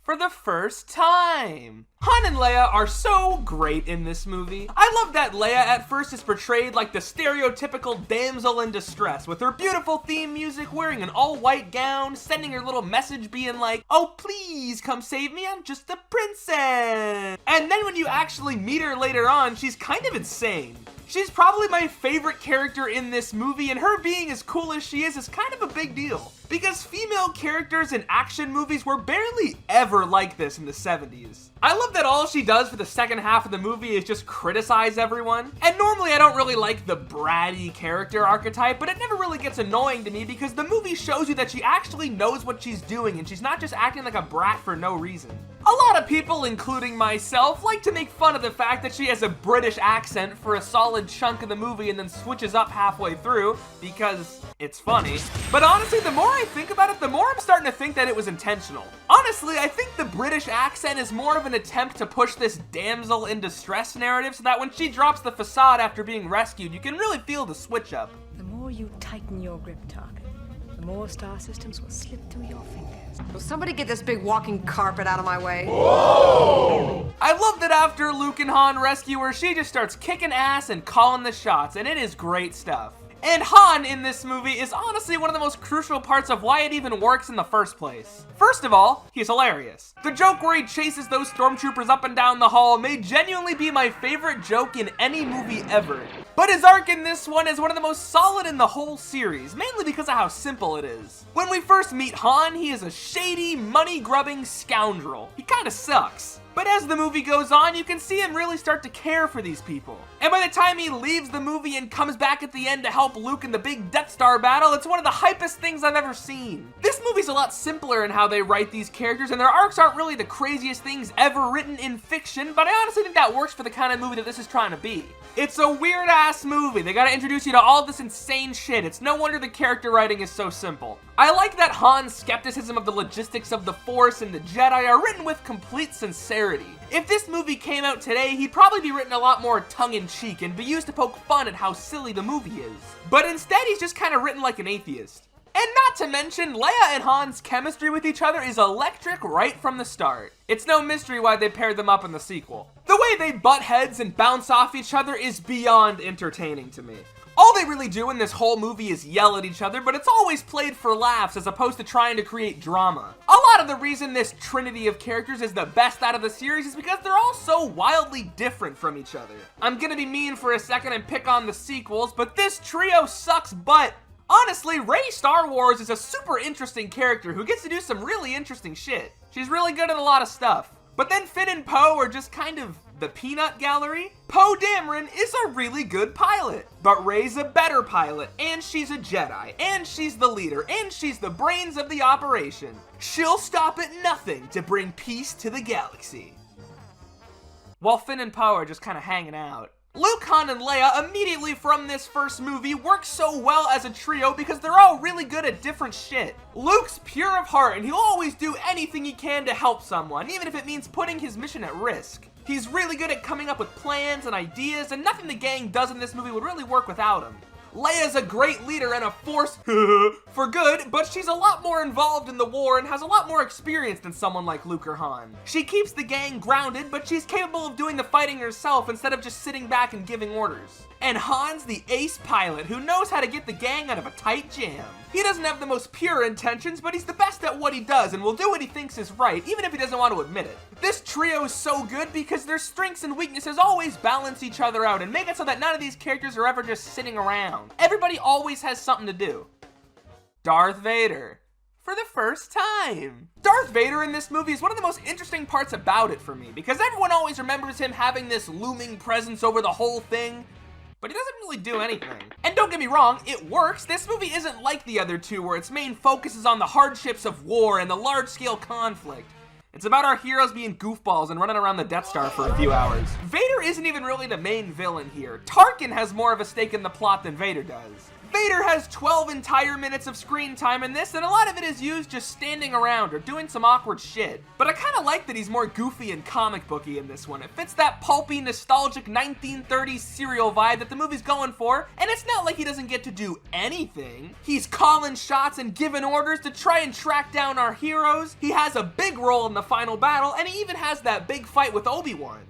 for the first time. Han and Leia are so great in this movie. I love that Leia at first is portrayed like the stereotypical damsel in distress, with her beautiful theme music, wearing an all-white gown, sending her little message being like, "Oh, please come save me, I'm just a princess." And then when you actually meet her later on, she's kind of insane. She's probably my favorite character in this movie, and her being as cool as she is kind of a big deal. Because female characters in action movies were barely ever like this in the 70s. I love that all she does for the second half of the movie is just criticize everyone. And normally I don't really like the bratty character archetype, but it never really gets annoying to me because the movie shows you that she actually knows what she's doing and she's not just acting like a brat for no reason. A lot of people, including myself, like to make fun of the fact that she has a British accent for a solid chunk of the movie and then switches up halfway through because it's funny. But honestly, the more I think about it, the more I'm starting to think that it was intentional. Honestly, I think the British accent is more of an attempt to push this damsel in distress narrative so that when she drops the facade after being rescued, you can really feel the switch up. The more you tighten your grip, Tarkin, the more star systems will slip through your fingers. Will somebody get this big walking carpet out of my way? Whoa! I love that after Luke and Han rescue her, she just starts kicking ass and calling the shots, and it is great stuff. And Han in this movie is honestly one of the most crucial parts of why it even works in the first place. First of all, he's hilarious. The joke where he chases those stormtroopers up and down the hall may genuinely be my favorite joke in any movie ever. But his arc in this one is one of the most solid in the whole series, mainly because of how simple it is. When we first meet Han, he is a shady, money-grubbing scoundrel. He kinda sucks. But as the movie goes on, you can see him really start to care for these people. And by the time he leaves the movie and comes back at the end to help Luke in the big Death Star battle, it's one of the hypest things I've ever seen. This movie's a lot simpler in how they write these characters, and their arcs aren't really the craziest things ever written in fiction, but I honestly think that works for the kind of movie that this is trying to be. It's a weird-ass movie. They gotta introduce you to all this insane shit. It's no wonder the character writing is so simple. I like that Han's skepticism of the logistics of the Force and the Jedi are written with complete sincerity. If this movie came out today, he'd probably be written a lot more tongue-in-cheek and be used to poke fun at how silly the movie is. But instead, he's just kind of written like an atheist. And not to mention, Leia and Han's chemistry with each other is electric right from the start. It's no mystery why they paired them up in the sequel. The way they butt heads and bounce off each other is beyond entertaining to me. All they really do in this whole movie is yell at each other, but it's always played for laughs as opposed to trying to create drama. A lot of the reason this trinity of characters is the best out of the series is because they're all so wildly different from each other. I'm gonna be mean for a second and pick on the sequels, but this trio sucks butt. Honestly, Rey Star Wars is a super interesting character who gets to do some really interesting shit. She's really good at a lot of stuff. But then Finn and Poe are just kind of the peanut gallery. Poe Dameron is a really good pilot, but Rey's a better pilot, and she's a Jedi, and she's the leader, and she's the brains of the operation. She'll stop at nothing to bring peace to the galaxy. While Finn and Poe are just kind of hanging out. Luke, Han, and Leia immediately from this first movie work so well as a trio because they're all really good at different shit. Luke's pure of heart and he'll always do anything he can to help someone, even if it means putting his mission at risk. He's really good at coming up with plans and ideas, and nothing the gang does in this movie would really work without him. Leia's a great leader and a force for good, but she's a lot more involved in the war and has a lot more experience than someone like Luke or Han. She keeps the gang grounded, but she's capable of doing the fighting herself instead of just sitting back and giving orders. And Han's the ace pilot who knows how to get the gang out of a tight jam. He doesn't have the most pure intentions, but he's the best at what he does and will do what he thinks is right, even if he doesn't want to admit it. This trio is so good because their strengths and weaknesses always balance each other out and make it so that none of these characters are ever just sitting around. Everybody always has something to do. Darth Vader. For the first time. Darth Vader in this movie is one of the most interesting parts about it for me, because everyone always remembers him having this looming presence over the whole thing, but he doesn't really do anything. And don't get me wrong, it works. This movie isn't like the other two where its main focus is on the hardships of war and the large-scale conflict. It's about our heroes being goofballs and running around the Death Star for a few hours. Vader isn't even really the main villain here. Tarkin has more of a stake in the plot than Vader does. Vader has 12 entire minutes of screen time in this, and a lot of it is used just standing around or doing some awkward shit. But I kinda like that he's more goofy and comic booky in this one. It fits that pulpy, nostalgic 1930s serial vibe that the movie's going for, and it's not like he doesn't get to do anything. He's calling shots and giving orders to try and track down our heroes. He has a big role in the final battle, and he even has that big fight with Obi-Wan.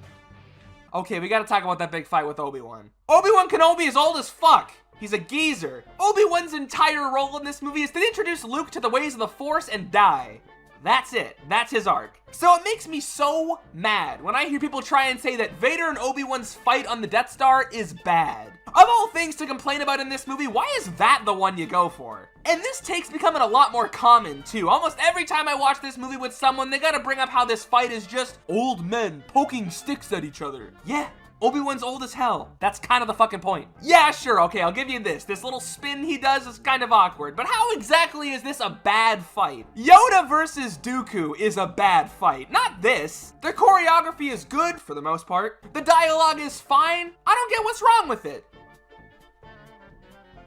Okay, we gotta talk about that big fight with Obi-Wan. Obi-Wan Kenobi is old as fuck. He's a geezer. Obi-Wan's entire role in this movie is to introduce Luke to the ways of the Force and die. That's it. That's his arc. So it makes me so mad when I hear people try and say that Vader and Obi-Wan's fight on the Death Star is bad. Of all things to complain about in this movie, why is that the one you go for? And this take's becoming a lot more common too. Almost every time I watch this movie with someone, they gotta bring up how this fight is just old men poking sticks at each other. Yeah. Obi-Wan's old as hell. That's kind of the fucking point. Yeah, sure, okay, I'll give you this. This little spin he does is kind of awkward, but how exactly is this a bad fight? Yoda versus Dooku is a bad fight, not this. The choreography is good, for the most part. The dialogue is fine. I don't get what's wrong with it.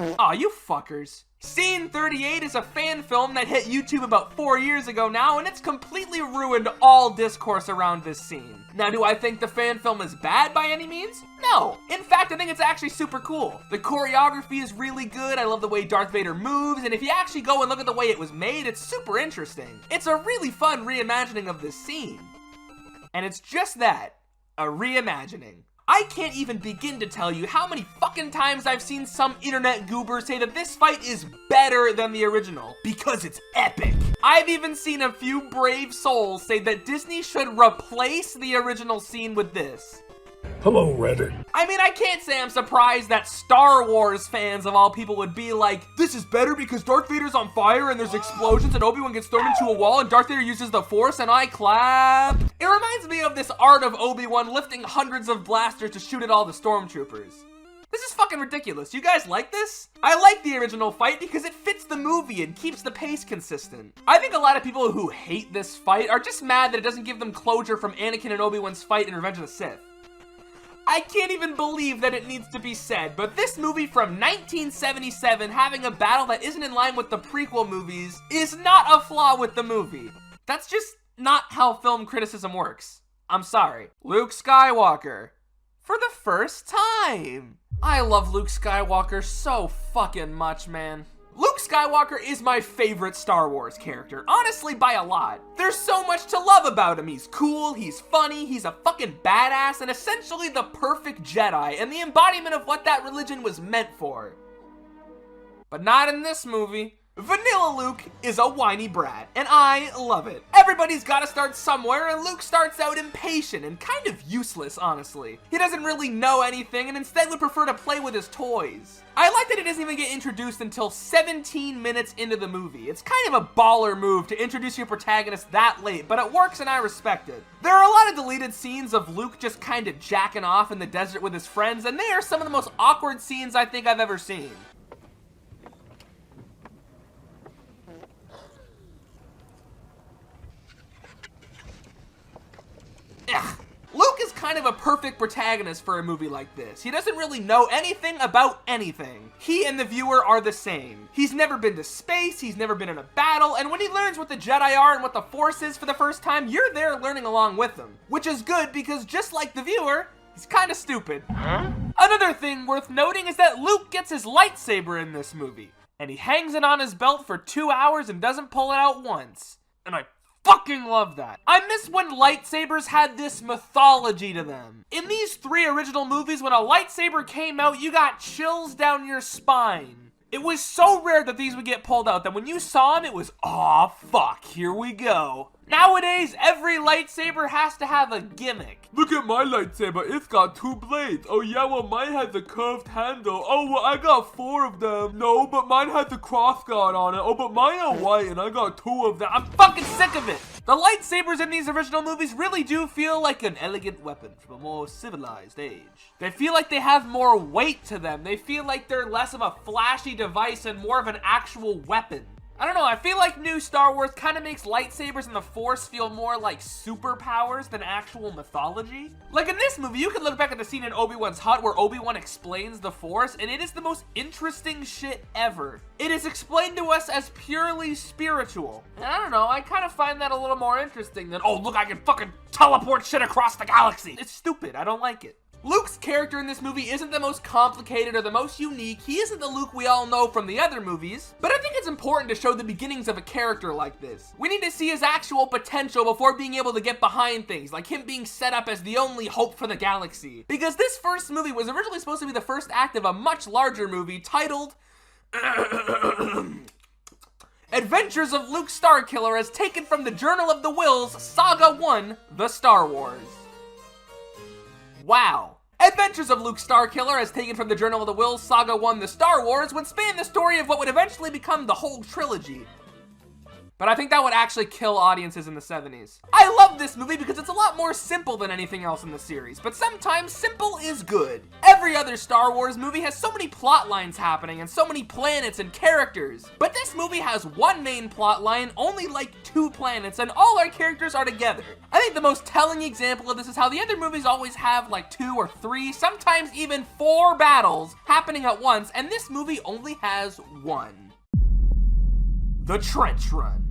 Aw, you fuckers. Scene 38 is a fan film that hit YouTube about 4 years ago now, and it's completely ruined all discourse around this scene. Now, do I think the fan film is bad by any means? No. In fact, I think it's actually super cool. The choreography is really good. I love the way Darth Vader moves, and if you actually go and look at the way it was made, it's super interesting. It's a really fun reimagining of this scene. And it's just that, a reimagining. I can't even begin to tell you how many fucking times I've seen some internet goober say that this fight is better than the original, because it's epic. I've even seen a few brave souls say that Disney should replace the original scene with this. Hello, Reddit. I mean, I can't say I'm surprised that Star Wars fans of all people would be like, this is better because Darth Vader's on fire and there's explosions and Obi-Wan gets thrown into a wall and Darth Vader uses the Force and I clap. It reminds me of this art of Obi-Wan lifting hundreds of blasters to shoot at all the stormtroopers. This is fucking ridiculous. You guys like this? I like the original fight because it fits the movie and keeps the pace consistent. I think a lot of people who hate this fight are just mad that it doesn't give them closure from Anakin and Obi-Wan's fight in Revenge of the Sith. I can't even believe that it needs to be said, but this movie from 1977 having a battle that isn't in line with the prequel movies is not a flaw with the movie. That's just not how film criticism works. I'm sorry. Luke Skywalker. For the first time. I love Luke Skywalker so fucking much, man. Luke Skywalker is my favorite Star Wars character, honestly by a lot. There's so much to love about him. He's cool, he's funny, he's a fucking badass, and essentially the perfect Jedi, and the embodiment of what that religion was meant for. But not in this movie. Vanilla Luke is a whiny brat, and I love it. Everybody's gotta start somewhere, and Luke starts out impatient and kind of useless, honestly. He doesn't really know anything, and instead would prefer to play with his toys. I like that he doesn't even get introduced until 17 minutes into the movie. It's kind of a baller move to introduce your protagonist that late, but it works and I respect it. There are a lot of deleted scenes of Luke just kind of jacking off in the desert with his friends, and they are some of the most awkward scenes I think I've ever seen. Ugh. Luke is kind of a perfect protagonist for a movie like this. He doesn't really know anything about anything. He and the viewer are the same. He's never been to space, he's never been in a battle, and when he learns what the Jedi are and what the Force is for the first time, you're there learning along with him. Which is good because just like the viewer, he's kind of stupid. Another thing worth noting is that Luke gets his lightsaber in this movie, and he hangs it on his belt for 2 hours and doesn't pull it out once. And I fucking love that. I miss when lightsabers had this mythology to them. In these 3 original movies, when a lightsaber came out, you got chills down your spine. It was so rare that these would get pulled out that when you saw them, it was, aw, fuck, here we go. Nowadays, every lightsaber has to have a gimmick. Look at my lightsaber, it's got 2 blades. Oh yeah, well mine has a curved handle. Oh, well I got 4 of them. No, but mine has a cross guard on it. Oh, but mine are white and I got 2 of them. I'm fucking sick of it. The lightsabers in these original movies really do feel like an elegant weapon from a more civilized age. They feel like they have more weight to them. They feel like they're less of a flashy device and more of an actual weapon. I don't know, I feel like new Star Wars kind of makes lightsabers and the Force feel more like superpowers than actual mythology. Like in this movie, you can look back at the scene in Obi-Wan's hut where Obi-Wan explains the Force, and it is the most interesting shit ever. It is explained to us as purely spiritual. And I don't know, I kind of find that a little more interesting than, oh look, I can fucking teleport shit across the galaxy. It's stupid, I don't like it. Luke's character in this movie isn't the most complicated or the most unique. He isn't the Luke we all know from the other movies, but I think it's important to show the beginnings of a character like this. We need to see his actual potential before being able to get behind things, like him being set up as the only hope for the galaxy. Because this first movie was originally supposed to be the first act of a much larger movie titled Adventures of Luke Starkiller as taken from the Journal of the Whills, Saga 1, The Star Wars. Wow. Adventures of Luke Starkiller as taken from the Journal of the Whills, Saga 1, The Star Wars would span the story of what would eventually become the whole trilogy. But I think that would actually kill audiences in the 70s. I love this movie because it's a lot more simple than anything else in the series, but sometimes simple is good. Every other Star Wars movie has so many plot lines happening and so many planets and characters, but this movie has one main plot line, only like 2 planets, and all our characters are together. I think the most telling example of this is how the other movies always have like 2 or 3, sometimes even 4 battles happening at once, and this movie only has 1. The Trench Run.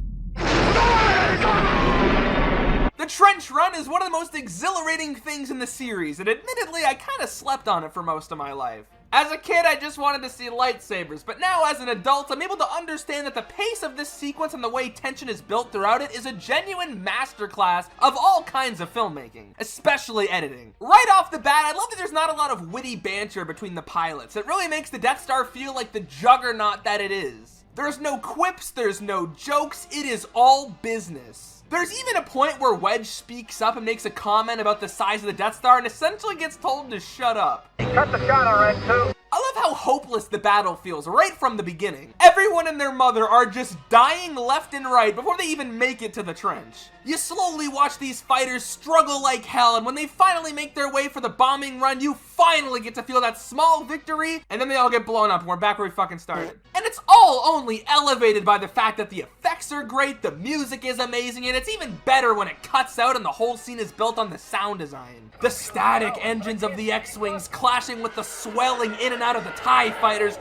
The Trench Run is one of the most exhilarating things in the series, and admittedly, I kind of slept on it for most of my life. As a kid, I just wanted to see lightsabers, but now as an adult, I'm able to understand that the pace of this sequence and the way tension is built throughout it is a genuine masterclass of all kinds of filmmaking, especially editing. Right off the bat, I love that there's not a lot of witty banter between the pilots. It really makes the Death Star feel like the juggernaut that it is. There's no quips, there's no jokes, it is all business. There's even a point where Wedge speaks up and makes a comment about the size of the Death Star and essentially gets told to shut up. Cut the shot already, too. I love how hopeless the battle feels right from the beginning. Everyone and their mother are just dying left and right before they even make it to the trench. You slowly watch these fighters struggle like hell, and when they finally make their way for the bombing run, you finally get to feel that small victory, and then they all get blown up and we're back where we fucking started. And it's all only elevated by the fact that the effects are great, the music is amazing, and it's even better when it cuts out and the whole scene is built on the sound design. The static engines of the X-Wings clashing with the swelling in and out of the TIE fighters.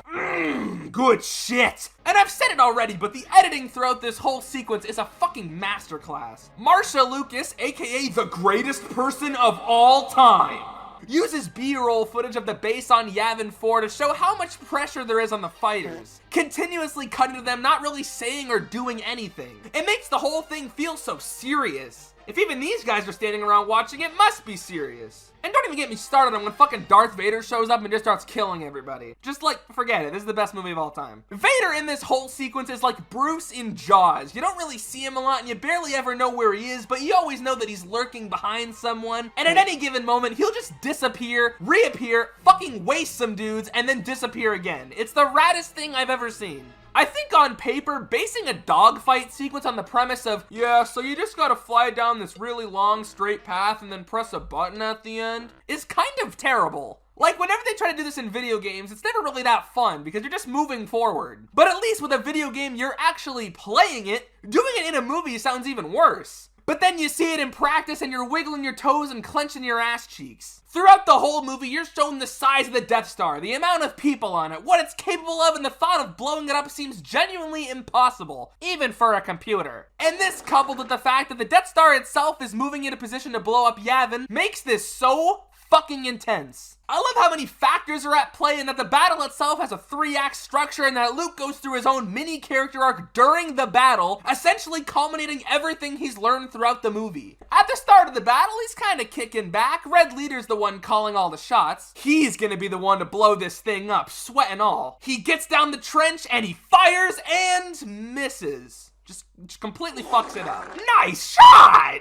Good shit. And I've said it already, but the editing throughout this whole sequence is a fucking masterclass. Marsha Lucas, aka the greatest person of all time, uses B-roll footage of the base on Yavin 4 to show how much pressure there is on the fighters, continuously cutting to them not really saying or doing anything. It makes the whole thing feel so serious. If even these guys are standing around watching, it must be serious. And don't even get me started on when fucking Darth Vader shows up and just starts killing everybody. Just like, forget it, this is the best movie of all time. Vader in this whole sequence is like Bruce in Jaws. You don't really see him a lot and you barely ever know where he is, but you always know that he's lurking behind someone. And at any given moment, he'll just disappear, reappear, fucking waste some dudes, and then disappear again. It's the raddest thing I've ever seen. I think on paper, basing a dogfight sequence on the premise of, yeah, so you just gotta fly down this really long straight path and then press a button at the end, is kind of terrible. Like, whenever they try to do this in video games, it's never really that fun because you're just moving forward. But at least with a video game, you're actually playing it. Doing it in a movie sounds even worse. But then you see it in practice and you're wiggling your toes and clenching your ass cheeks. Throughout the whole movie, you're shown the size of the Death Star, the amount of people on it, what it's capable of, and the thought of blowing it up seems genuinely impossible, even for a computer. And this, coupled with the fact that the Death Star itself is moving into position to blow up Yavin, makes this so fucking intense. I love how many factors are at play and that the battle itself has a 3-act structure and that Luke goes through his own mini character arc during the battle, essentially culminating everything he's learned throughout the movie. At the start of the battle, he's kind of kicking back. Red Leader's the one calling all the shots. He's gonna be the one to blow this thing up, sweat and all. He gets down the trench and he fires and misses. Just completely fucks it up. Nice shot!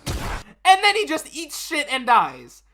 And then he just eats shit and dies.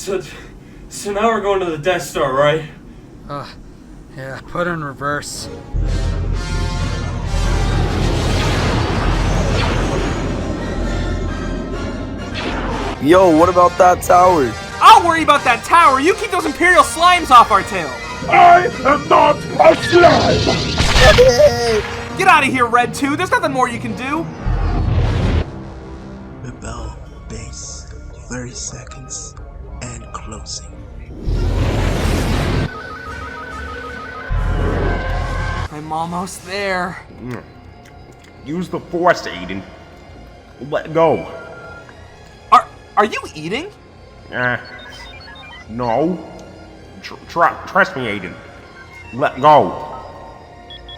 So now we're going to the Death Star, right? Yeah, put her in reverse. Yo, what about that tower? I'll worry about that tower. You keep those Imperial slimes off our tail. I am not a slime! Get out of here, Red 2. There's nothing more you can do. Rebel base, 30 seconds, and closing. I'm almost there. Use the Force, Aiden. Let go. Are you eating? No. Trust me, Aiden. Let go.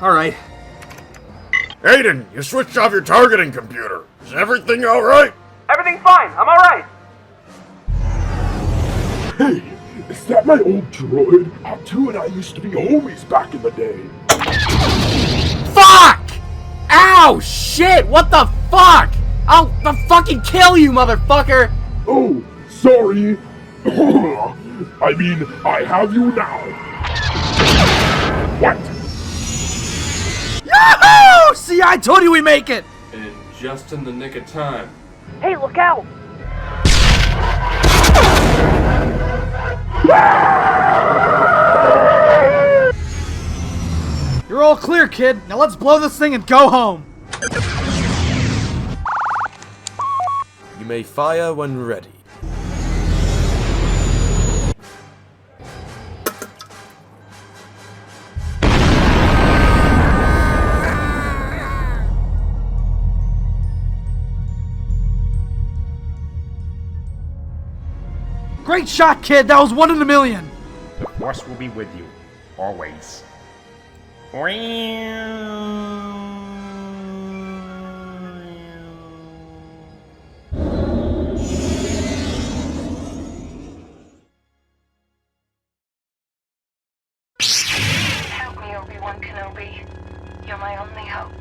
Alright. Aiden, you switched off your targeting computer. Is everything alright? Everything's fine. I'm alright. Hey, is that my old droid? Hatu and I used to be homies back in the day. Fuck! Ow! Shit! What the fuck? I'll fucking kill you, motherfucker! Oh, sorry. I mean, I have you now. What? Yahoo! See, I told you we make it! And just in the nick of time. Hey, look out! You're all clear, kid. Now let's blow this thing and go home. You may fire when ready. Great shot, kid. That was 1 in a million. The Force will be with you. Always. Help me, Obi-Wan Kenobi. You're my only hope.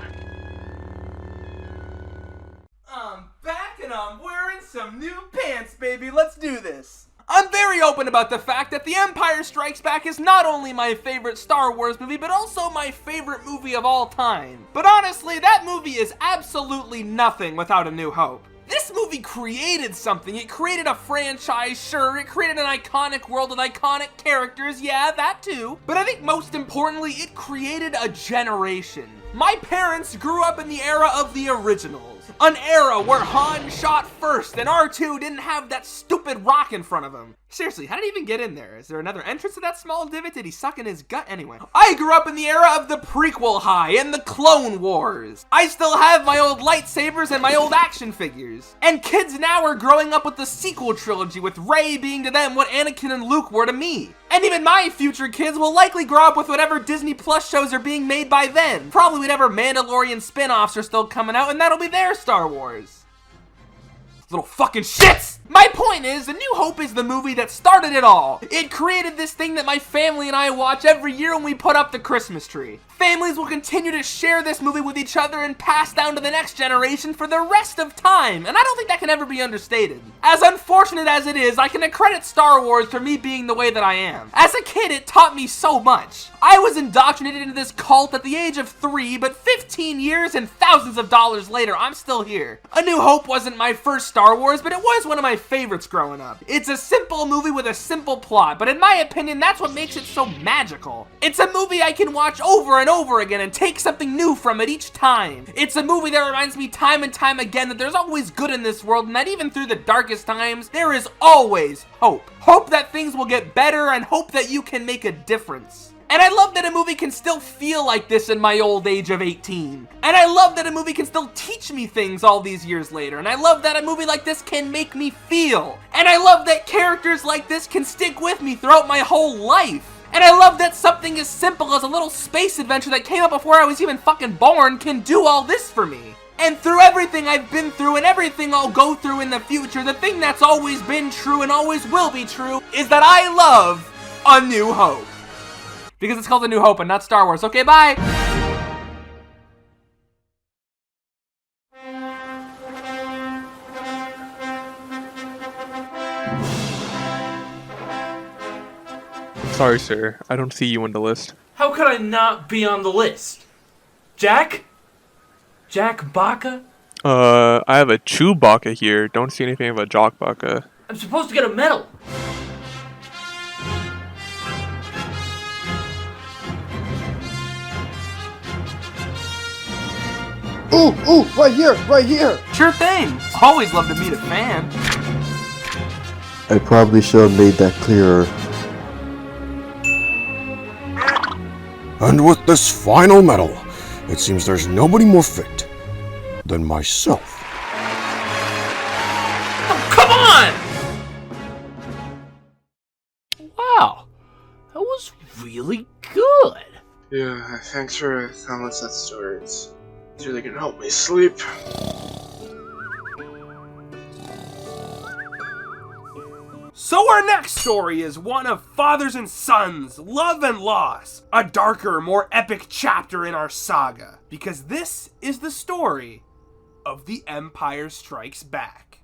I'm back and I'm wearing some new pants, baby. Let's do this. I'm very open about the fact that The Empire Strikes Back is not only my favorite Star Wars movie, but also my favorite movie of all time. But honestly, that movie is absolutely nothing without A New Hope. This movie created something. It created a franchise, sure. It created an iconic world with iconic characters, yeah, that too. But I think most importantly, it created a generation. My parents grew up in the era of the originals. An era where Han shot first and R2 didn't have that stupid rock in front of him. Seriously, how did he even get in there? Is there another entrance to that small divot? Did he suck in his gut? Anyway. I grew up in the era of the prequel high and the Clone Wars. I still have my old lightsabers and my old action figures. And kids now are growing up with the sequel trilogy, with Rey being to them what Anakin and Luke were to me. And even my future kids will likely grow up with whatever Disney Plus shows are being made by then. Probably whatever Mandalorian spin-offs are still coming out, and that'll be their Star Wars. Little fucking shits! My point is, A New Hope is the movie that started it all. It created this thing that my family and I watch every year when we put up the Christmas tree. Families will continue to share this movie with each other and pass down to the next generation for the rest of time, and I don't think that can ever be understated. As unfortunate as it is, I can accredit Star Wars for me being the way that I am. As a kid, it taught me so much. I was indoctrinated into this cult at the age of 3, but 15 years and thousands of dollars later, I'm still here. A New Hope wasn't my first Star Wars, but it was one of my favorites growing up. It's a simple movie with a simple plot, but in my opinion, that's what makes it so magical. It's a movie I can watch over and over again and take something new from it each time. It's a movie that reminds me time and time again that there's always good in this world, and that even through the darkest times, there is always hope. Hope that things will get better, and hope that you can make a difference. And I love that a movie can still feel like this in my old age of 18. And I love that a movie can still teach me things all these years later. And I love that a movie like this can make me feel. And I love that characters like this can stick with me throughout my whole life. And I love that something as simple as a little space adventure that came up before I was even fucking born can do all this for me. And through everything I've been through and everything I'll go through in the future, the thing that's always been true and always will be true is that I love A New Hope. Because it's called A New Hope and not Star Wars. Okay, bye! Sorry, sir. I don't see you on the list. How could I not be on the list? Jack? Jack Baca? I have a Chewbacca here. Don't see anything of a Jock Baca. I'm supposed to get a medal. Ooh, right here, right here! Sure thing. Always love to meet a fan. I probably should have made that clearer. And with this final medal, it seems there's nobody more fit than myself. Oh, come on! Wow, that was really good. Yeah, thanks for telling us that story. It's really gonna help me sleep. So our next story is one of fathers and sons, love and loss. A darker, more epic chapter in our saga. Because this is the story of The Empire Strikes Back.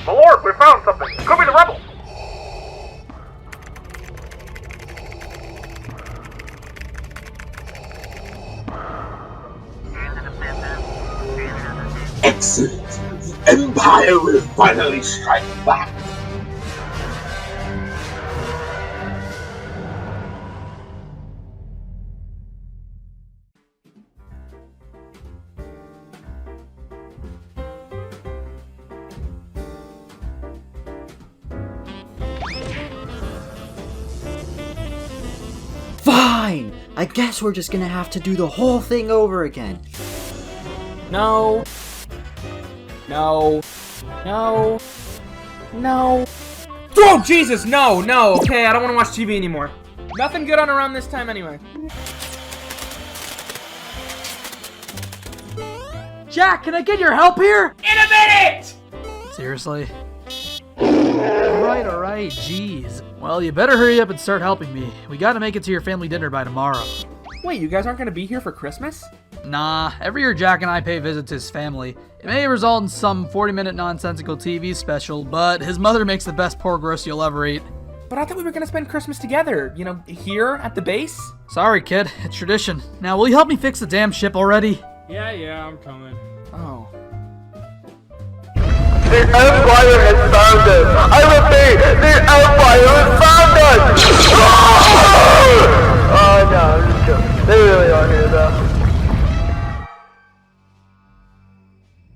My lord, we found something. It could be the rebels. Excellent. The Empire will finally strike back. Fine! I guess we're just gonna have to do the whole thing over again. No. No. No. No. Oh, Jesus, no, no. Okay, I don't want to watch TV anymore. Nothing good on around this time anyway. Jack, can I get your help here? In a minute! Seriously? Alright, jeez. Well, you better hurry up and start helping me. We gotta make it to your family dinner by tomorrow. Wait, you guys aren't gonna be here for Christmas? Nah, every year Jack and I pay visits to his family. It may result in some 40-minute nonsensical TV special, but his mother makes the best pork roast you'll ever eat. But I thought we were gonna spend Christmas together, you know, here at the base? Sorry, kid. It's tradition. Now, will you help me fix the damn ship already? Yeah, I'm coming. Oh. The Empire has found us! I repeat, the Empire has found us! Oh no, I'm just joking. They really are here though.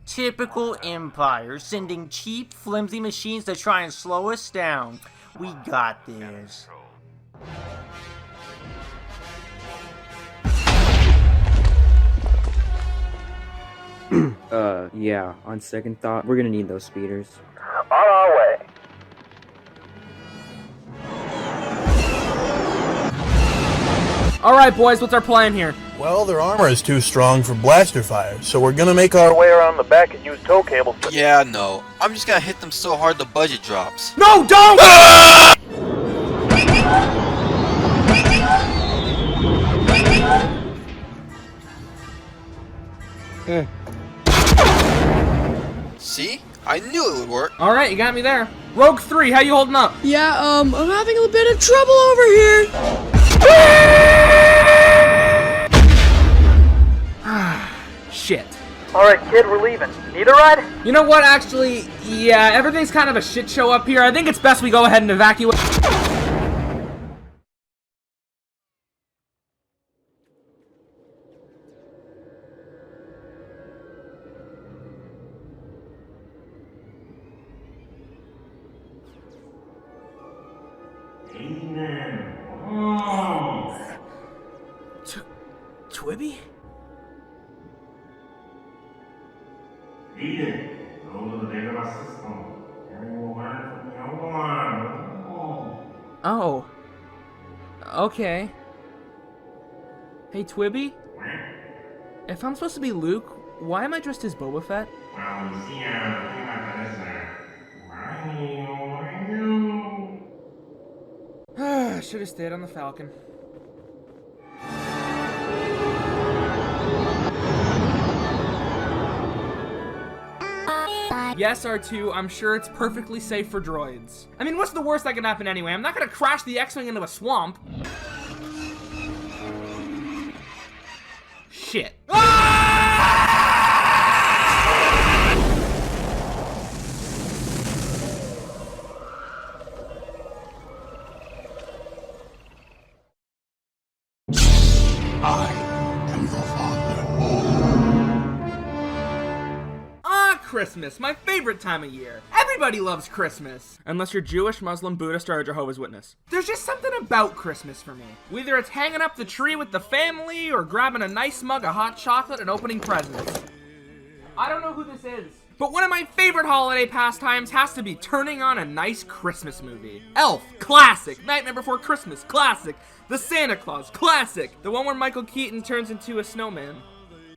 Typical Empire, sending cheap, flimsy machines to try and slow us down. We got this. Yeah, on second thought, we're gonna need those speeders. On our way. Alright, boys, what's our plan here? Well, their armor is too strong for blaster fire, so we're gonna make our way around the back and use tow cables. Yeah, no. I'm just gonna hit them so hard the budget drops. No, don't! See? I knew it would work. Alright, you got me there. Rogue 3, how you holding up? Yeah, I'm having a bit of trouble over here. Shit. Alright, kid, we're leaving. Need a ride? You know what, actually, yeah, everything's kind of a shit show up here. I think it's best we go ahead and evacuate. Twibby? Aiden, go to the data system. Everyone will learn from the old one. Oh. Okay. Hey, Twibby? If I'm supposed to be Luke, why am I dressed as Boba Fett? Well, you see, the thing about that is I should have stayed on the Falcon. Yes, R2, I'm sure it's perfectly safe for droids. I mean, what's the worst that can happen anyway? I'm not gonna crash the X-Wing into a swamp. Shit. Christmas, my favorite time of year. Everybody loves Christmas. Unless you're Jewish, Muslim, Buddhist, or a Jehovah's Witness. There's just something about Christmas for me. Whether it's hanging up the tree with the family, or grabbing a nice mug of hot chocolate and opening presents. I don't know who this is, but one of my favorite holiday pastimes has to be turning on a nice Christmas movie. Elf, classic. Nightmare Before Christmas, classic. The Santa Claus, classic. The one where Michael Keaton turns into a snowman.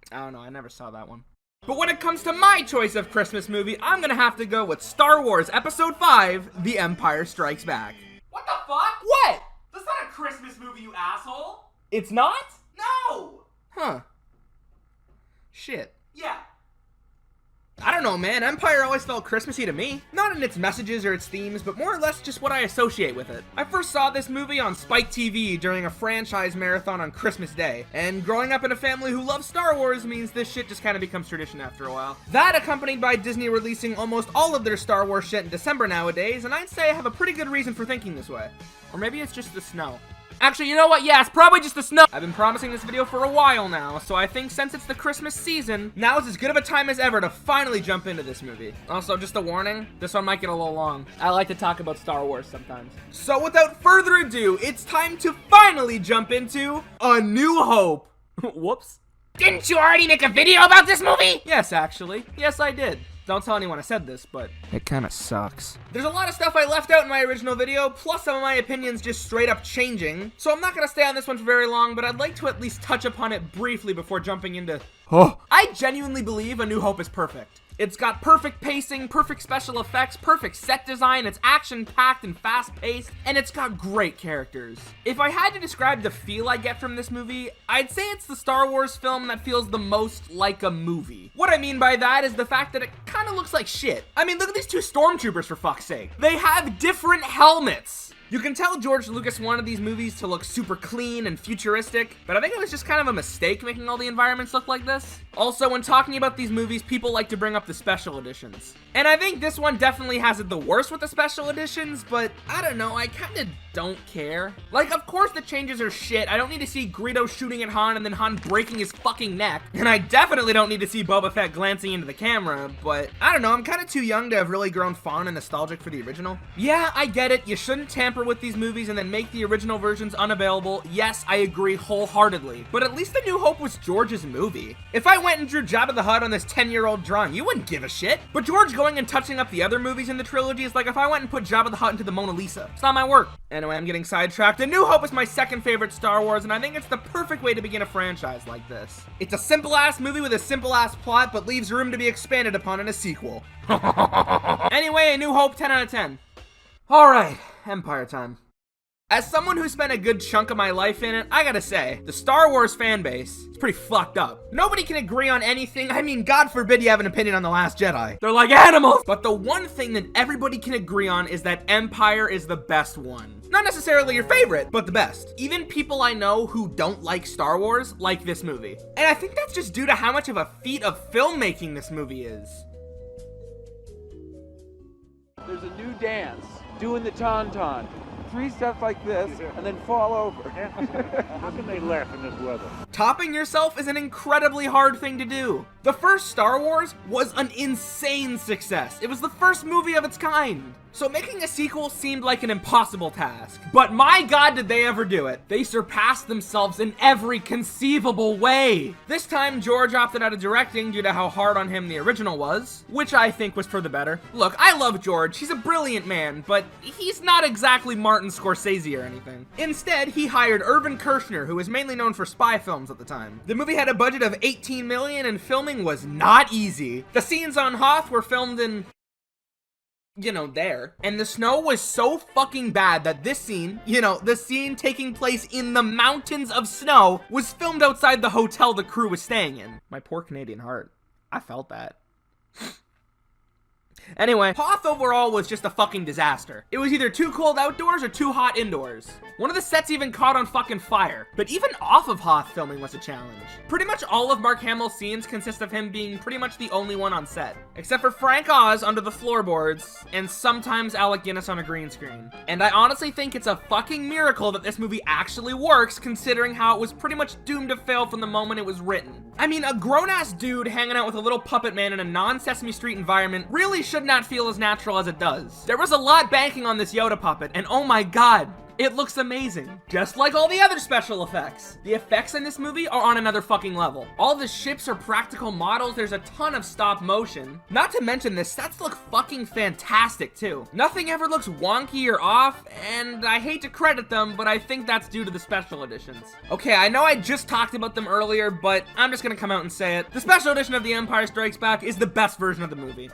I don't know, I never saw that one. But when it comes to my choice of Christmas movie, I'm gonna have to go with Star Wars Episode 5, The Empire Strikes Back. What the fuck? What? That's not a Christmas movie, you asshole. It's not? No! Huh. Shit. Yeah. I don't know, man. Empire always felt Christmassy to me. Not in its messages or its themes, but more or less just what I associate with it. I first saw this movie on Spike TV during a franchise marathon on Christmas Day, and growing up in a family who loves Star Wars means this shit just kind of becomes tradition after a while. That accompanied by Disney releasing almost all of their Star Wars shit in December nowadays, and I'd say I have a pretty good reason for thinking this way. Or maybe it's just the snow. Actually, you know what? Yeah, it's probably just the snow. I've been promising this video for a while now, so I think since it's the Christmas season, now is as good of a time as ever to finally jump into this movie. Also, just a warning, this one might get a little long. I like to talk about Star Wars sometimes. So without further ado, it's time to finally jump into A New Hope. Whoops. Didn't you already make a video about this movie? Yes, actually. Yes, I did. Don't tell anyone I said this, but it kind of sucks. There's a lot of stuff I left out in my original video, plus some of my opinions just straight up changing. So I'm not gonna stay on this one for very long, but I'd like to at least touch upon it briefly before jumping into... I genuinely believe A New Hope is perfect. It's got perfect pacing, perfect special effects, perfect set design, it's action-packed and fast-paced, and it's got great characters. If I had to describe the feel I get from this movie, I'd say it's the Star Wars film that feels the most like a movie. What I mean by that is the fact that it kind of looks like shit. I mean, look at these two stormtroopers, for fuck's sake. They have different helmets. You can tell George Lucas wanted these movies to look super clean and futuristic, but I think it was just kind of a mistake making all the environments look like this. Also, when talking about these movies, people like to bring up the special editions. And I think this one definitely has it the worst with the special editions, but I don't know, I kinda don't care. Like, of course the changes are shit. I don't need to see Greedo shooting at Han and then Han breaking his fucking neck. And I definitely don't need to see Boba Fett glancing into the camera, but I don't know, I'm kinda too young to have really grown fond and nostalgic for the original. Yeah, I get it, you shouldn't tamper with these movies and then make the original versions unavailable. Yes, I agree wholeheartedly, but at least A New Hope was George's movie. If I went and drew Jabba the Hutt on this 10-year-old drawing, you wouldn't give a shit. But George going and touching up the other movies in the trilogy is like if I went and put Jabba the Hutt into the Mona Lisa. It's not my work. Anyway, I'm getting sidetracked. A New Hope is my second favorite Star Wars, and I think it's the perfect way to begin a franchise like this. It's a simple-ass movie with a simple-ass plot, but leaves room to be expanded upon in a sequel. Anyway, A New Hope, 10 out of 10. Alright, Empire time. As someone who spent a good chunk of my life in it, I gotta say, the Star Wars fan base is pretty fucked up. Nobody can agree on anything. I mean, God forbid you have an opinion on The Last Jedi. They're like animals! But the one thing that everybody can agree on is that Empire is the best one. Not necessarily your favorite, but the best. Even people I know who don't like Star Wars like this movie. And I think that's just due to how much of a feat of filmmaking this movie is. There's a new dance, doing the tauntaun. 3 steps like this, and then fall over. How can they laugh in this weather? Topping yourself is an incredibly hard thing to do. The first Star Wars was an insane success. It was the first movie of its kind. So making a sequel seemed like an impossible task. But my God, did they ever do it. They surpassed themselves in every conceivable way. This time, George opted out of directing due to how hard on him the original was, which I think was for the better. Look, I love George. He's a brilliant man, but he's not exactly Martin Scorsese or anything. Instead, he hired Irvin Kershner, who was mainly known for spy films at the time. The movie had a budget of $18 million and filming was not easy. The scenes on Hoth were filmed in, you know, there. And the snow was so fucking bad that this scene, you know, the scene taking place in the mountains of snow, was filmed outside the hotel the crew was staying in. My poor Canadian heart. I felt that. Anyway, Hoth overall was just a fucking disaster. It was either too cold outdoors or too hot indoors. One of the sets even caught on fucking fire. But even off of Hoth, filming was a challenge. Pretty much all of Mark Hamill's scenes consist of him being pretty much the only one on set. Except for Frank Oz under the floorboards, and sometimes Alec Guinness on a green screen. And I honestly think it's a fucking miracle that this movie actually works, considering how it was pretty much doomed to fail from the moment it was written. I mean, a grown-ass dude hanging out with a little puppet man in a non-Sesame Street environment really should not feel as natural as it does. There was a lot banking on this Yoda puppet, and oh my God, it looks amazing. Just like all the other special effects. The effects in this movie are on another fucking level. All the ships are practical models, there's a ton of stop motion. Not to mention the sets look fucking fantastic too. Nothing ever looks wonky or off, and I hate to credit them, but I think that's due to the special editions. Okay, I know I just talked about them earlier, but I'm just gonna come out and say it. The special edition of The Empire Strikes Back is the best version of the movie.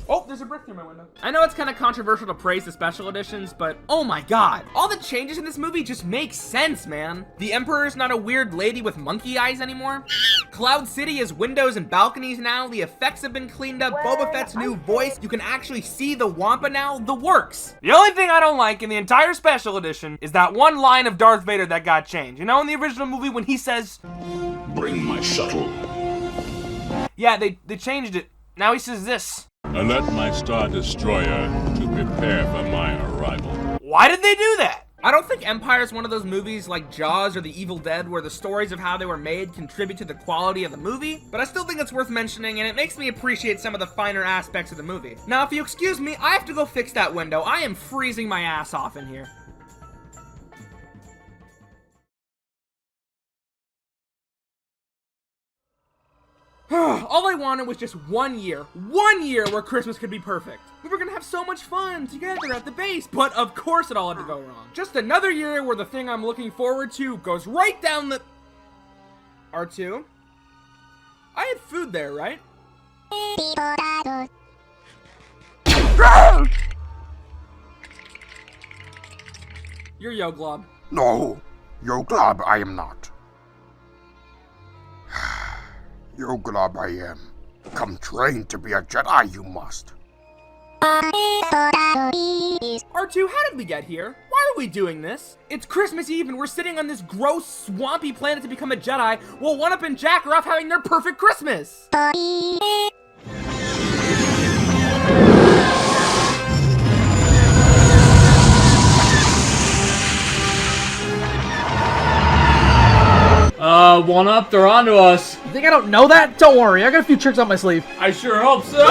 Oh, there's a brick through my window. I know it's kind of controversial to praise the special editions, but oh my God. All the changes in this movie just make sense, man. The Emperor's not a weird lady with monkey eyes anymore. Cloud City is windows and balconies now. The effects have been cleaned up. Boba Fett's new voice. You can actually see the Wampa now. The works. The only thing I don't like in the entire special edition is that one line of Darth Vader that got changed. You know, in the original movie when he says, "Bring my shuttle." Yeah, they changed it. Now he says this. "Alert my Star Destroyer to prepare for my arrival." Why did they do that? I don't think Empire is one of those movies like Jaws or The Evil Dead where the stories of how they were made contribute to the quality of the movie, but I still think it's worth mentioning and it makes me appreciate some of the finer aspects of the movie. Now, if you excuse me, I have to go fix that window. I am freezing my ass off in here. All I wanted was just 1 year. 1 year where Christmas could be perfect. We were gonna have so much fun together at the base, but of course it all had to go wrong. Just another year where the thing I'm looking forward to goes right down the... R2? I had food there, right? You're Yo-Glob. No, Yo-Glob I am not. Yo-Glob I am. Come train to be a Jedi you must. R2, how did we get here? Why are we doing this? It's Christmas Eve and we're sitting on this gross, swampy planet to become a Jedi while 1-Up and Jack are off having their perfect Christmas! One up, they're onto us. You think I don't know that? Don't worry, I got a few tricks up my sleeve. I sure hope so.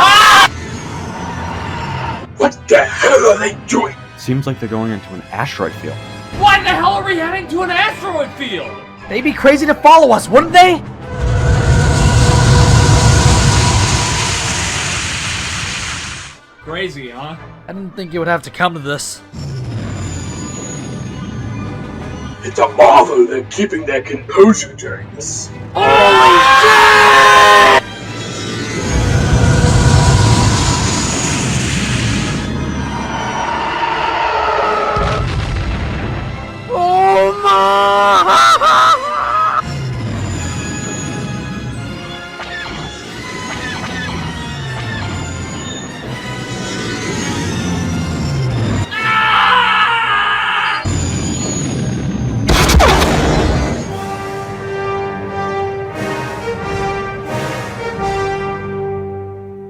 What the hell are they doing? Seems like they're going into an asteroid field. Why the hell are we heading to an asteroid field? They'd be crazy to follow us, wouldn't they? Crazy, huh? I didn't think it would have to come to this. It's a marvel they're keeping their composure during this.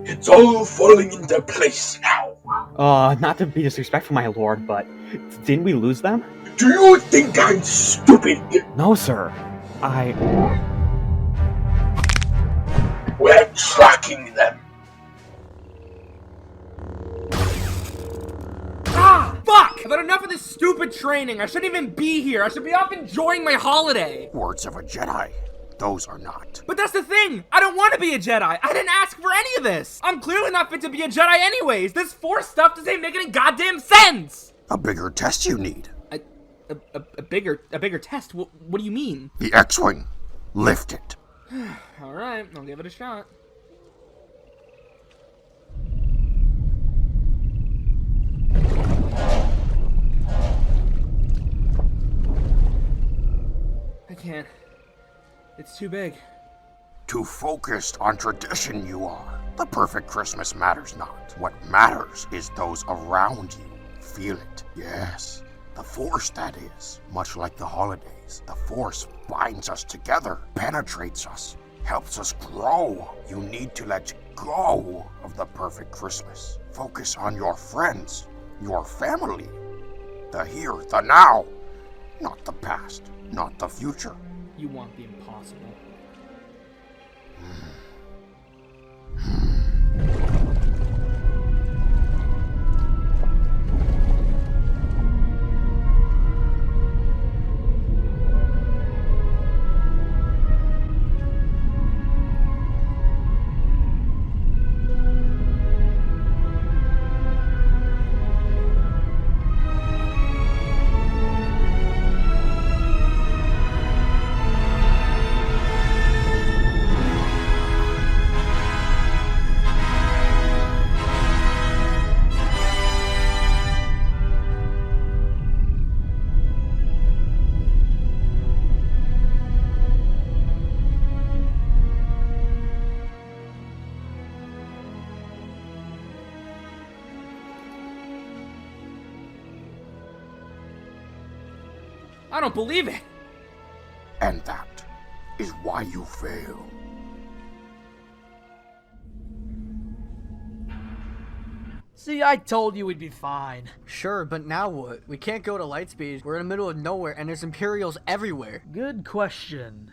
It's all falling into place now. Not to be disrespectful, my lord, but didn't we lose them? Do you think I'm stupid? No, sir. We're tracking them. Ah! Fuck! I've had enough of this stupid training. I shouldn't even be here. I should be off enjoying my holiday. Words of a Jedi. Those are not. But that's the thing! I don't want to be a Jedi! I didn't ask for any of this! I'm clearly not fit to be a Jedi anyways! This Force stuff doesn't make any goddamn sense! A bigger test you need. A bigger test? What do you mean? The X-Wing. Lift it. Alright, I'll give it a shot. I can't. It's too big. Too focused on tradition you are. The perfect Christmas matters not. What matters is those around you. Feel it. Yes. The Force, that is. Much like the holidays, the Force binds us together, penetrates us, helps us grow. You need to let go of the perfect Christmas. Focus on your friends, your family. The here, the now. Not the past, not the future. You want the impossible. I don't believe it! And that is why you fail. See, I told you we'd be fine. Sure, but now what? We can't go to Lightspeed. We're in the middle of nowhere and there's Imperials everywhere. Good question.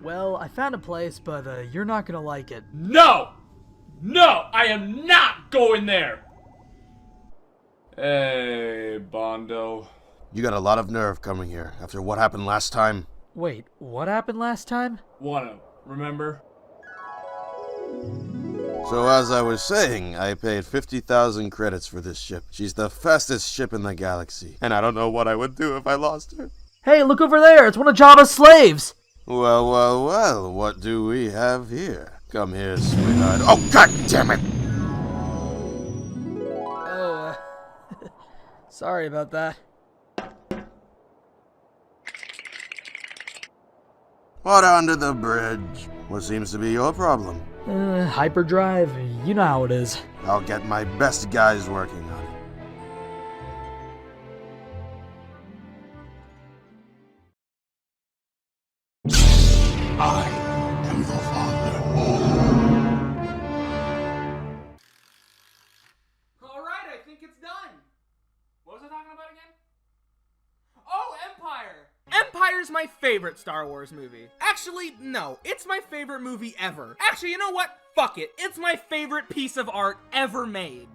Well, I found a place, but you're not gonna like it. No! No! I am not going there! Hey, Bondo. You got a lot of nerve coming here after what happened last time. Wait, what happened last time? 1-Up, remember? So as I was saying, I paid 50,000 credits for this ship. She's the fastest ship in the galaxy, and I don't know what I would do if I lost her. Hey, look over there! It's one of Jabba's slaves! Well, well, well, what do we have here? Come here, sweetheart. Oh, god damn it! Oh, sorry about that. Water under the bridge. What seems to be your problem? Hyperdrive, you know how it is. I'll get my best guys working on it. I am your father. Alright, I think it's done. What was I talking about again? Oh, Empire! Empire's my favorite Star Wars movie. Actually, no, it's my favorite movie ever. Actually, you know what? Fuck it. It's my favorite piece of art ever made.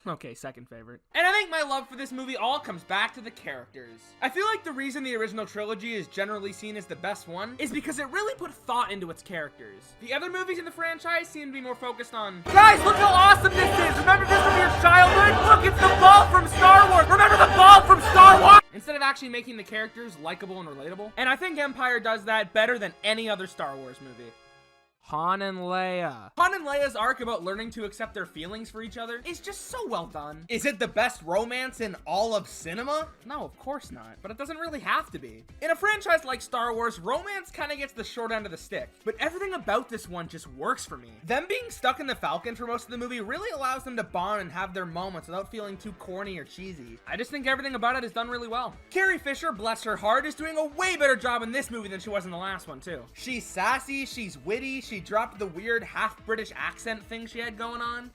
Okay, second favorite. And I think my love for this movie all comes back to the characters. I feel like the reason the original trilogy is generally seen as the best one is because it really put thought into its characters. The other movies in the franchise seem to be more focused on, guys, look how awesome this is! Remember this from your childhood? Look, it's the ball from Star Wars! Remember the ball from Star Wars! Instead of actually making the characters likable and relatable. And I think Empire does that better than any other Star Wars movie. Han and Leia. Han and Leia's arc about learning to accept their feelings for each other is just so well done. Is it the best romance in all of cinema? No, of course not, but it doesn't really have to be. In a franchise like Star Wars, romance kind of gets the short end of the stick, but everything about this one just works for me. Them being stuck in the Falcon for most of the movie really allows them to bond and have their moments without feeling too corny or cheesy. I just think everything about it is done really well. Carrie Fisher, bless her heart, is doing a way better job in this movie than she was in the last one too. She's sassy, she's witty, she dropped the weird half-British accent thing she had going on.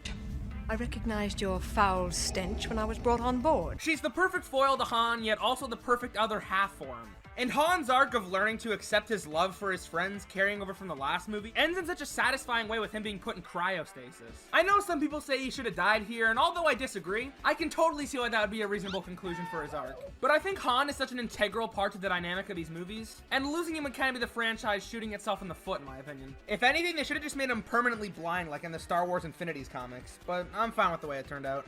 I recognized your foul stench when I was brought on board. She's the perfect foil to Han, yet also the perfect other half for him. And Han's arc of learning to accept his love for his friends carrying over from the last movie ends in such a satisfying way with him being put in cryostasis. I know some people say he should have died here, and although I disagree, I can totally see why that would be a reasonable conclusion for his arc. But I think Han is such an integral part to the dynamic of these movies, and losing him would kind of be the franchise shooting itself in the foot in my opinion. If anything, they should have just made him permanently blind like in the Star Wars Infinities comics, but I'm fine with the way it turned out.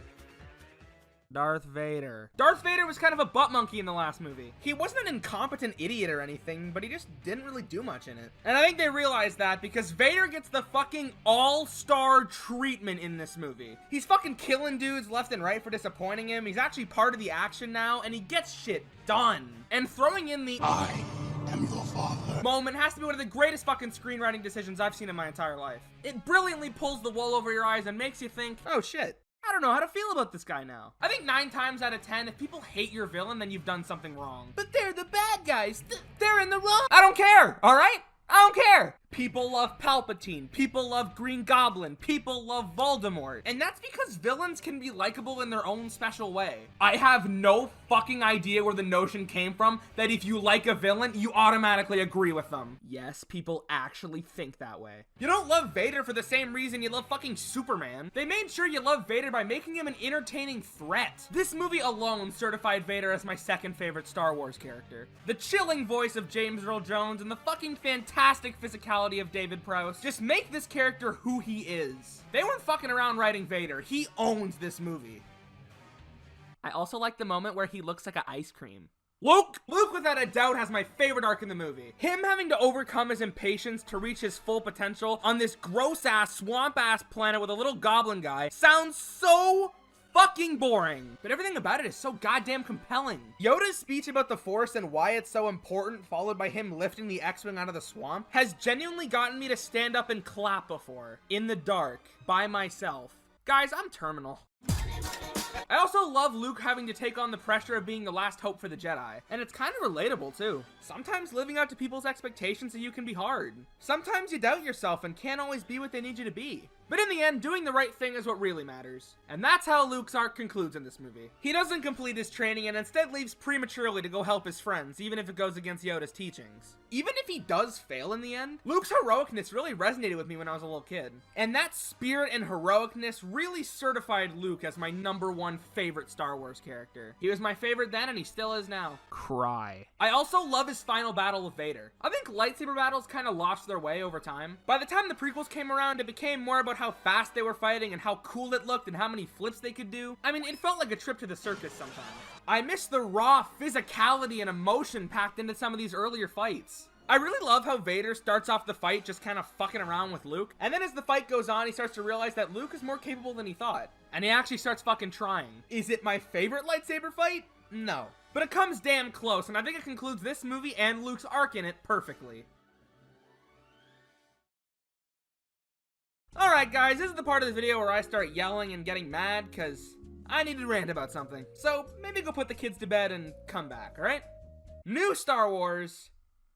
Darth Vader. Darth Vader was kind of a butt monkey in the last movie. He wasn't an incompetent idiot or anything, but he just didn't really do much in it. And I think they realized that because Vader gets the fucking all-star treatment in this movie. He's fucking killing dudes left and right for disappointing him. He's actually part of the action now, and he gets shit done. And throwing in the I am your father moment has to be one of the greatest fucking screenwriting decisions I've seen in my entire life. It brilliantly pulls the wool over your eyes and makes you think, oh shit, I don't know how to feel about this guy now. I think 9 times out of 10, if people hate your villain, then you've done something wrong. But they're the bad guys. They're in the wrong. I don't care, all right? I don't care. People love Palpatine. People love Green Goblin. People love Voldemort. And that's because villains can be likable in their own special way. I have no fucking idea where the notion came from that if you like a villain, you automatically agree with them. Yes, people actually think that way. You don't love Vader for the same reason you love fucking Superman. They made sure you love Vader by making him an entertaining threat. This movie alone certified Vader as my second favorite Star Wars character. The chilling voice of James Earl Jones and the fucking fantastic physicality of David Prowse just make this character who he is. They weren't fucking around writing Vader. He owns this movie. I also like the moment where he looks like an ice cream. Luke without a doubt has my favorite arc in the movie. Him having to overcome his impatience to reach his full potential on this gross ass swamp ass planet with a little goblin guy sounds so fucking boring, but everything about it is so goddamn compelling. Yoda's speech about the Force and why it's so important, followed by him lifting the X-Wing out of the swamp, has genuinely gotten me to stand up and clap before, in the dark, by myself. Guys, I'm terminal. I also love Luke having to take on the pressure of being the last hope for the Jedi, and it's kind of relatable too. Sometimes living up to people's expectations of you can be hard. Sometimes you doubt yourself and can't always be what they need you to be. But in the end, doing the right thing is what really matters. And that's how Luke's arc concludes in this movie. He doesn't complete his training and instead leaves prematurely to go help his friends, even if it goes against Yoda's teachings. Even if he does fail in the end, Luke's heroicness really resonated with me when I was a little kid. And that spirit and heroicness really certified Luke as my #1 favorite Star Wars character. He was my favorite then and he still is now. Cry. I also love his final battle with Vader. I think lightsaber battles kind of lost their way over time. By the time the prequels came around, it became more about how fast they were fighting and how cool it looked and how many flips they could do. I mean, it felt like a trip to the circus sometimes. I miss the raw physicality and emotion packed into some of these earlier fights. I really love how Vader starts off the fight just kind of fucking around with Luke, and then as the fight goes on, he starts to realize that Luke is more capable than he thought, and he actually starts fucking trying. Is it my favorite lightsaber fight? No. But it comes damn close, and I think it concludes this movie and Luke's arc in it perfectly. Alright guys, this is the part of the video where I start yelling and getting mad, cause I need to rant about something. So maybe go put the kids to bed and come back, alright? New Star Wars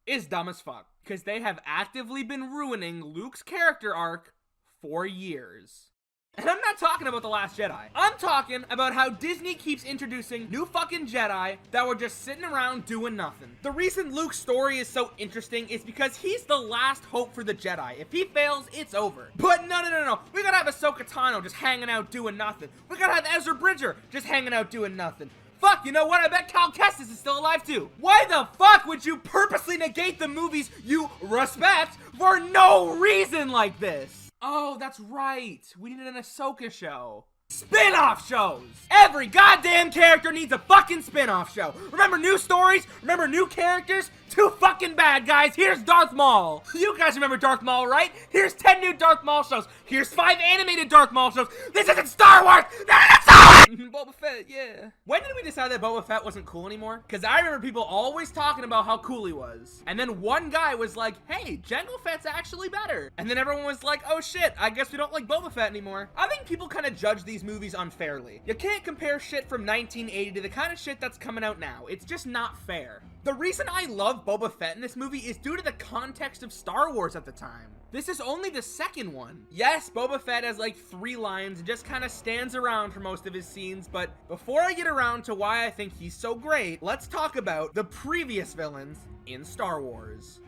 is dumb as fuck, because they have actively been ruining Luke's character arc for years. And I'm not talking about The Last Jedi. I'm talking about how Disney keeps introducing new fucking Jedi that were just sitting around doing nothing. The reason Luke's story is so interesting is because he's the last hope for the Jedi. If he fails, it's over. But no. We gotta have Ahsoka Tano just hanging out doing nothing. We gotta have Ezra Bridger just hanging out doing nothing. Fuck, you know what? I bet Cal Kestis is still alive too. Why the fuck would you purposely negate the movies you respect for no reason like this? Oh, that's right. We needed an Ahsoka show. Spin-off shows! Every goddamn character needs a fucking spin-off show. Remember new stories? Remember new characters? Too fucking bad, guys. Here's Darth Maul. You guys remember Darth Maul, right? Here's 10 new Darth Maul shows. Here's 5 animated Darth Maul shows. This isn't Star Wars! This isn't Star Wars! Boba Fett, yeah. When did we decide that Boba Fett wasn't cool anymore? Because I remember people always talking about how cool he was. And then one guy was like, hey, Jango Fett's actually better. And then everyone was like, oh shit, I guess we don't like Boba Fett anymore. I think people kind of judge these movies unfairly. You can't compare shit from 1980 to the kind of shit that's coming out now. It's just not fair. The reason I love Boba Fett in this movie is due to the context of Star Wars at the time. This is only the second one. Yes, Boba Fett has like 3 lines and just kind of stands around for most of his scenes, but before I get around to why I think he's so great, let's talk about the previous villains in Star Wars.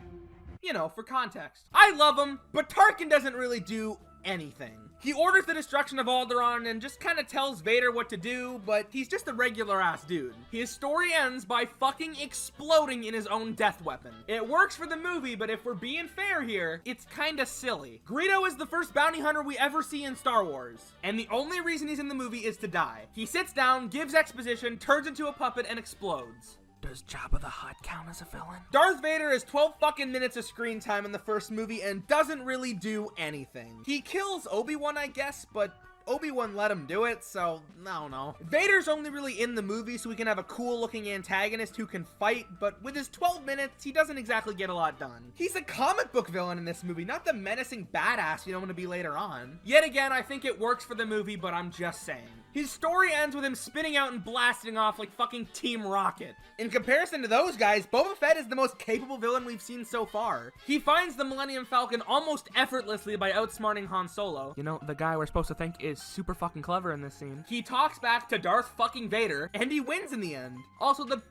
You know, for context. I love him, but Tarkin doesn't really do anything. He orders the destruction of Alderaan and just kind of tells Vader what to do, but he's just a regular ass dude. His story ends by fucking exploding in his own death weapon. It works for the movie, but if we're being fair here, it's kind of silly. Greedo is the first bounty hunter we ever see in Star Wars, and the only reason he's in the movie is to die. He sits down, gives exposition, turns into a puppet, and explodes. Does Jabba the Hutt count as a villain? Darth Vader has 12 fucking minutes of screen time in the first movie and doesn't really do anything. He kills Obi-Wan, I guess, but Obi-Wan let him do it, so I don't know. Vader's only really in the movie so we can have a cool looking antagonist who can fight, but with his 12 minutes, he doesn't exactly get a lot done. He's a comic book villain in this movie, not the menacing badass you don't want to be later on. Yet again, I think it works for the movie, but I'm just saying. His story ends with him spinning out and blasting off like fucking Team Rocket. In comparison to those guys, Boba Fett is the most capable villain we've seen so far. He finds the Millennium Falcon almost effortlessly by outsmarting Han Solo. You know, the guy we're supposed to think is super fucking clever in this scene. He talks back to Darth fucking Vader, and he wins in the end. Also, the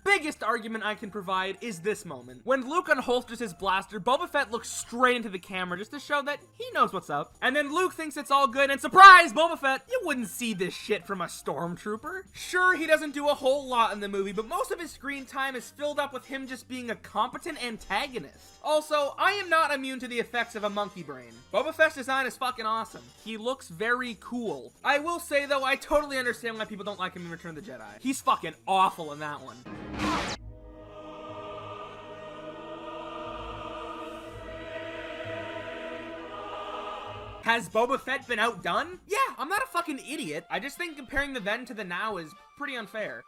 biggest argument I can provide is this moment. When Luke unholsters his blaster, Boba Fett looks straight into the camera just to show that he knows what's up. And then Luke thinks it's all good, and surprise, Boba Fett, you wouldn't see this shit from a stormtrooper. Sure, he doesn't do a whole lot in the movie, but most of his screen time is filled up with him just being a competent antagonist. Also, I am not immune to the effects of a monkey brain. Boba Fett's design is fucking awesome. He looks very cool. I will say though, I totally understand why people don't like him in Return of the Jedi. He's fucking awful in that one. Has Boba Fett been outdone? Yeah, I'm not a fucking idiot. I just think comparing the then to the now is pretty unfair.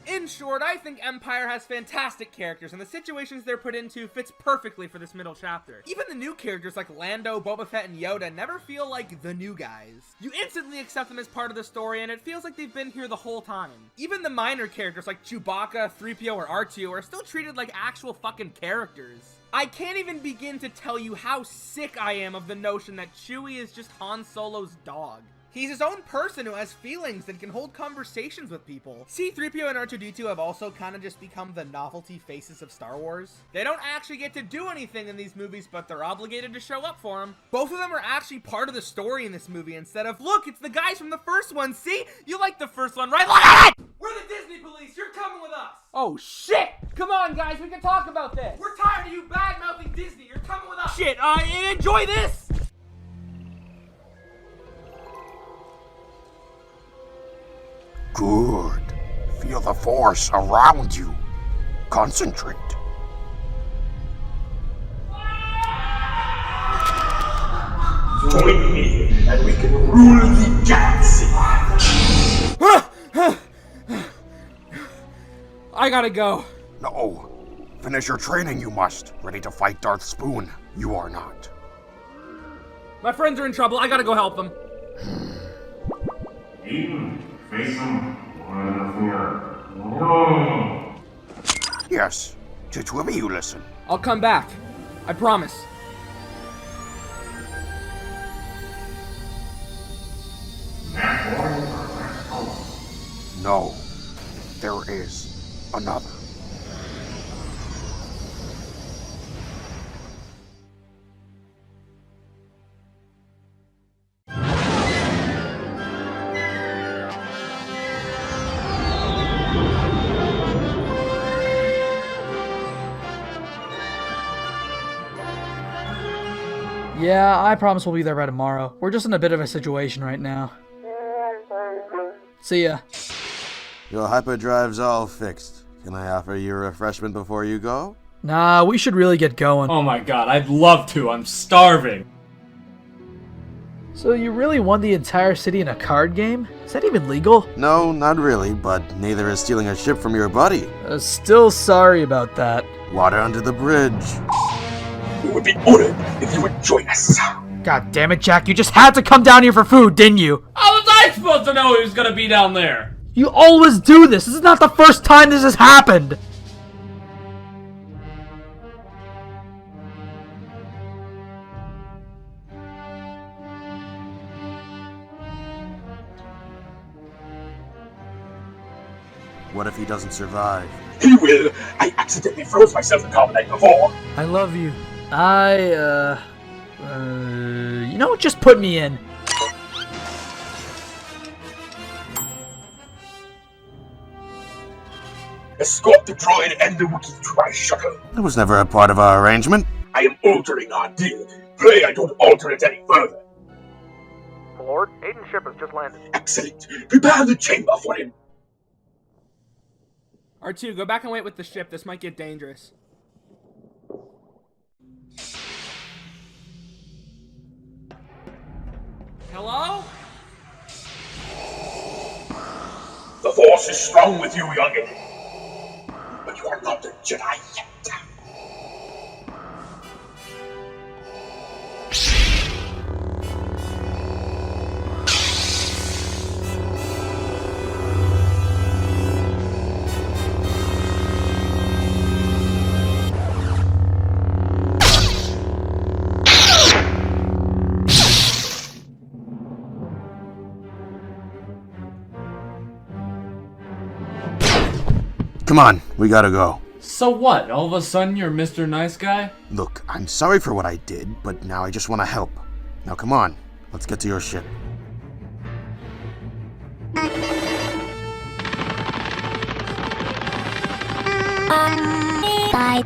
In short, I think Empire has fantastic characters, and the situations they're put into fits perfectly for this middle chapter. Even the new characters like Lando, Boba Fett, and Yoda never feel like the new guys. You instantly accept them as part of the story, and it feels like they've been here the whole time. Even the minor characters like Chewbacca, 3PO, or R2 are still treated like actual fucking characters. I can't even begin to tell you how sick I am of the notion that Chewie is just Han Solo's dog. He's his own person who has feelings and can hold conversations with people. C-3PO and R2-D2 have also kind of just become the novelty faces of Star Wars. They don't actually get to do anything in these movies, but they're obligated to show up for them. Both of them are actually part of the story in this movie instead of, look, it's the guys from the first one, see? You like the first one, right? Look at it! We're the Disney police, you're coming with us! Oh shit! Come on guys, we can talk about this! We're tired of you bad-mouthing Disney, you're coming with us! Shit, enjoy this! Good. Feel the force around you. Concentrate. Join me, and we can rule the galaxy. I gotta go. No. Finish your training, you must. Ready to fight Darth Spoon. You are not. My friends are in trouble, I gotta go help them. Aiden, face him. One interfere. No. Yes. To two of you listen. I'll come back. I promise. No. There is another. Yeah, I promise we'll be there by tomorrow. We're just in a bit of a situation right now. See ya. Your hyperdrive's all fixed. Can I offer you a refreshment before you go? Nah, we should really get going. Oh my god, I'd love to. I'm starving. So you really won the entire city in a card game? Is that even legal? No, not really, but neither is stealing a ship from your buddy. Still sorry about that. Water under the bridge. We would be honored if you would join us. God damn it, Jack, you just had to come down here for food, didn't you? How was I supposed to know he was gonna be down there? You always do this. This is not the first time this has happened. What if he doesn't survive? He will. I accidentally froze myself in carbonite before. I love you. You know what? Just put me in. Escort the droid and the Wookiee to my shuttle. That was never a part of our arrangement. I am altering our deal. Pray I don't alter it any further. Lord, Aiden's ship has just landed. Excellent. Prepare the chamber for him. R2, go back and wait with the ship. This might get dangerous. Hello? The Force is strong with you, youngin. But you are not a Jedi yet. Come on, we gotta go. So what? All of a sudden you're Mr. Nice Guy? Look, I'm sorry for what I did, but now I just want to help. Now come on, let's get to your ship. Bye.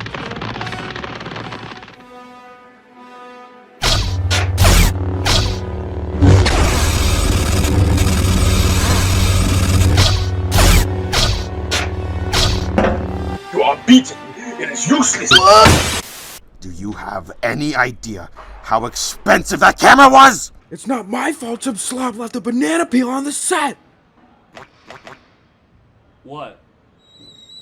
You are beaten. It is useless. Do you have any idea how expensive that camera was? It's not my fault some slob left a banana peel on the set. What?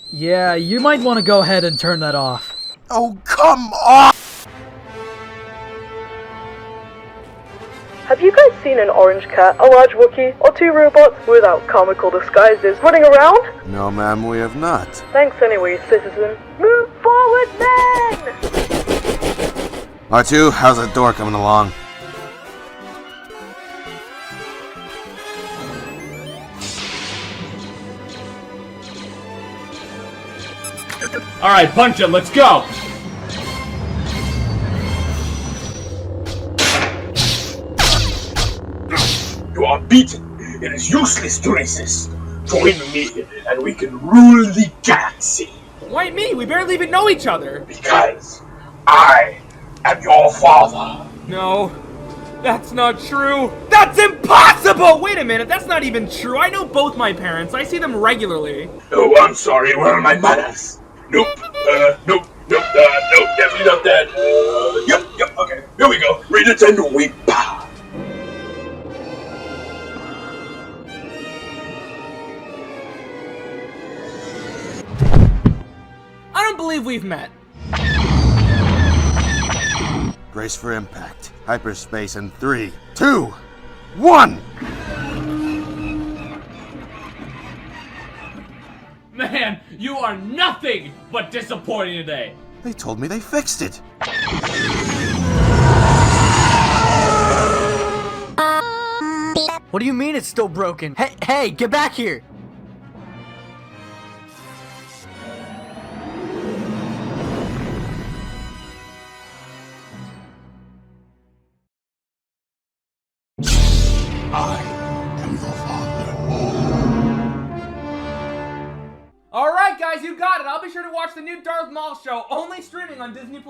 Yeah, you might want to go ahead and turn that off. Oh, come on! Have you guys seen an orange cat, a large Wookiee, or two robots without comical disguises running around? No, ma'am, we have not. Thanks anyway, citizen. Move forward, men! R2, how's that door coming along? Alright, punch it, let's go! You are beaten. It is useless to resist. Join me, and we can rule the galaxy. Why me? We barely even know each other. Because I am your father. No, that's not true. That's impossible! Wait a minute, that's not even true. I know both my parents. I see them regularly. Oh, I'm sorry. Where are my manners? Nope. Nope, definitely not that. Yep, okay. Here we go. Read it and weep. I don't believe we've met. Brace for impact. Hyperspace in 3, 2, 1! Man, you are nothing but disappointing today. They told me they fixed it. What do you mean it's still broken? Hey, get back here! Alright guys, you got it. I'll be sure to watch the new Darth Maul show, only streaming on Disney+.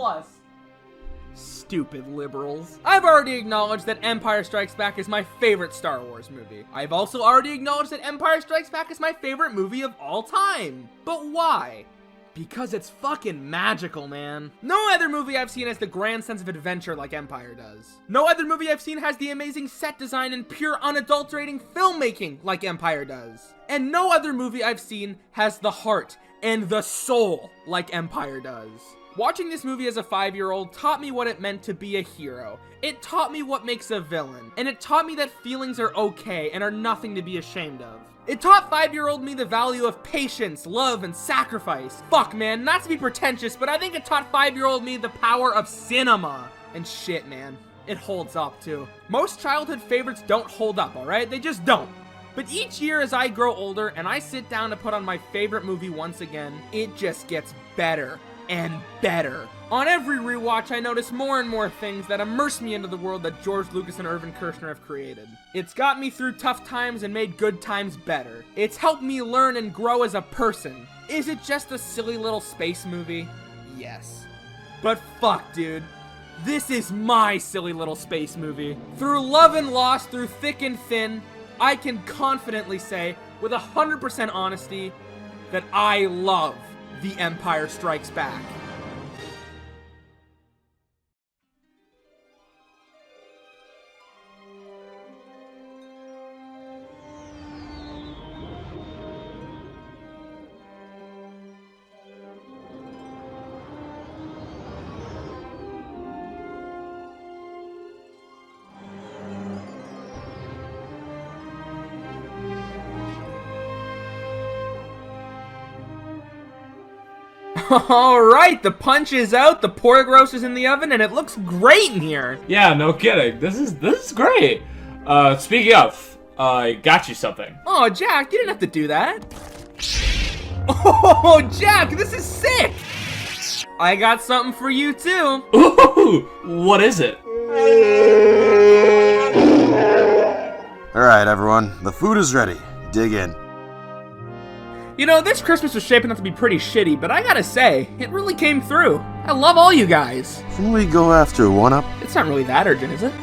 Stupid liberals. I've already acknowledged that Empire Strikes Back is my favorite Star Wars movie. I've also already acknowledged that Empire Strikes Back is my favorite movie of all time. But why? Because it's fucking magical, man. No other movie I've seen has the grand sense of adventure like Empire does. No other movie I've seen has the amazing set design and pure unadulterating filmmaking like Empire does. And no other movie I've seen has the heart and the soul like Empire does. Watching this movie as a 5-year-old taught me what it meant to be a hero. It taught me what makes a villain. And it taught me that feelings are okay and are nothing to be ashamed of. It taught 5-year-old me the value of patience, love, and sacrifice. Fuck, man, not to be pretentious, but I think it taught 5-year-old me the power of cinema. And shit, man, it holds up, too. Most childhood favorites don't hold up, alright? They just don't. But each year as I grow older and I sit down to put on my favorite movie once again, it just gets better and better. On every rewatch, I notice more and more things that immerse me into the world that George Lucas and Irvin Kershner have created. It's got me through tough times and made good times better. It's helped me learn and grow as a person. Is it just a silly little space movie? Yes. But fuck, dude. This is my silly little space movie. Through love and loss, through thick and thin, I can confidently say, with 100% honesty, that I love The Empire Strikes Back. Alright, the punch is out, the pork roast is in the oven, and it looks great in here. Yeah, no kidding. This is great. Speaking of, I got you something. Oh, Jack, you didn't have to do that. Oh, Jack, this is sick. I got something for you, too. Ooh, what is it? Alright, everyone, the food is ready. Dig in. You know, this Christmas was shaping up to be pretty shitty, but I gotta say, it really came through. I love all you guys. Shouldn't we go after one-up? It's not really that urgent, is it?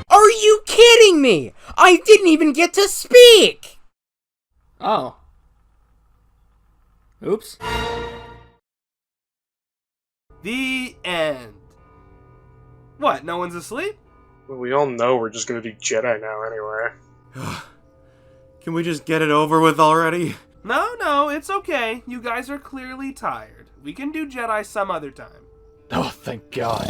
Are you kidding me? I didn't even get to speak! Oh. Oops. The end. What, no one's asleep? We all know we're just gonna do Jedi now anyway. Can we just get it over with already? No, it's okay. You guys are clearly tired. We can do Jedi some other time. Oh, thank God.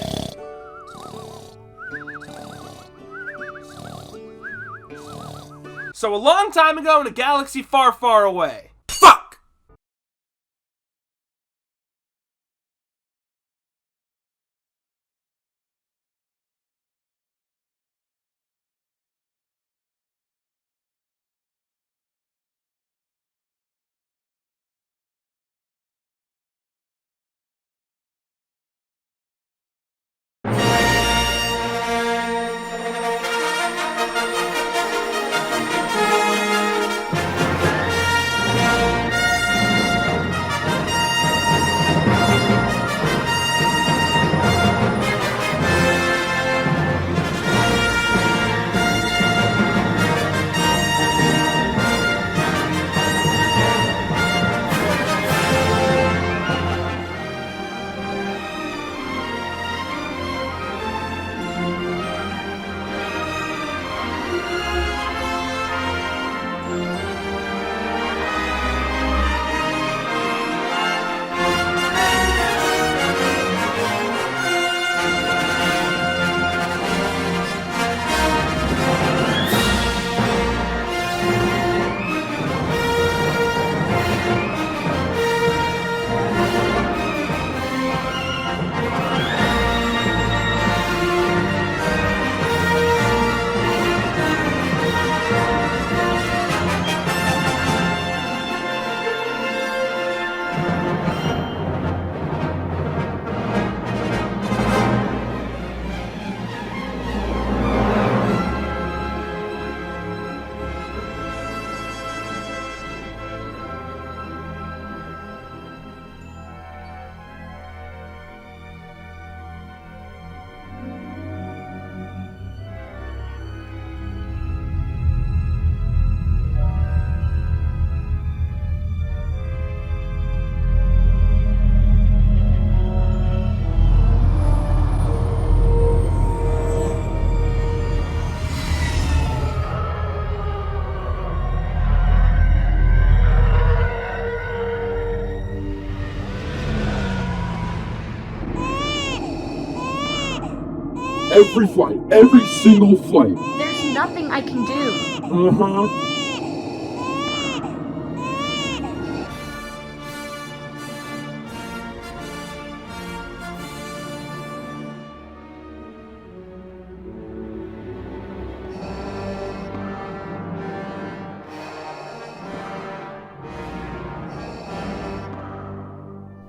So a long time ago in a galaxy far, far away. Every flight, every single flight. There's nothing I can do. Uh-huh.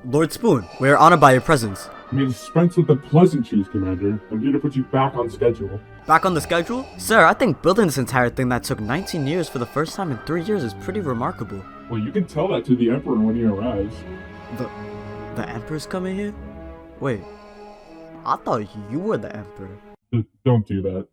Lord Spoon, we are honored by your presence. May dispense with the pleasantries, Commander. I'm here to put you back on schedule. Back on the schedule? Sir, I think building this entire thing that took 19 years for the first time in 3 years is pretty remarkable. Well, you can tell that to the Emperor when he arrives. The Emperor's coming here? Wait, I thought you were the Emperor. Don't do that.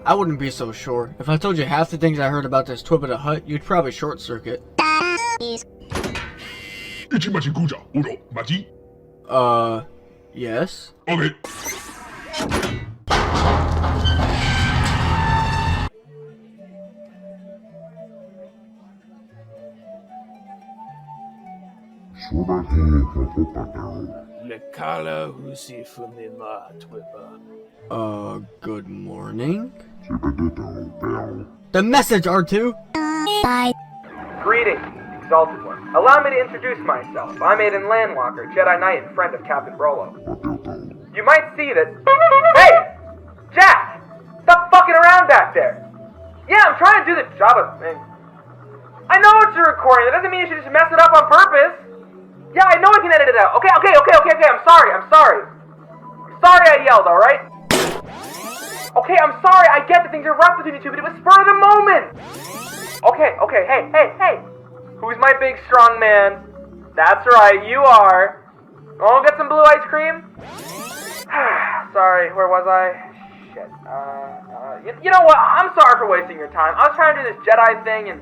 I wouldn't be so sure. If I told you half the things I heard about this Twibba the Hut, you'd probably short circuit. Yes? Okay. Good morning? The message, R2! Greetings, Exalted One. Allow me to introduce myself. I'm Aiden Landwalker, Jedi Knight and friend of Captain Brolo. You might see that... Hey! Jack! Stop fucking around back there! Yeah, I'm trying to do the Jabba thing. I know it's a recording. That doesn't mean you should just mess it up on purpose. Yeah, I know I can edit it out. Okay, I'm sorry. I'm sorry I yelled, alright? Okay, I'm sorry, I get that things are rough between you two, but it was spur of the moment! Okay, hey. Who's my big strong man? That's right, you are. Wanna get some blue ice cream? Sorry, where was I? shit. You know what? I'm sorry for wasting your time. I was trying to do this Jedi thing and...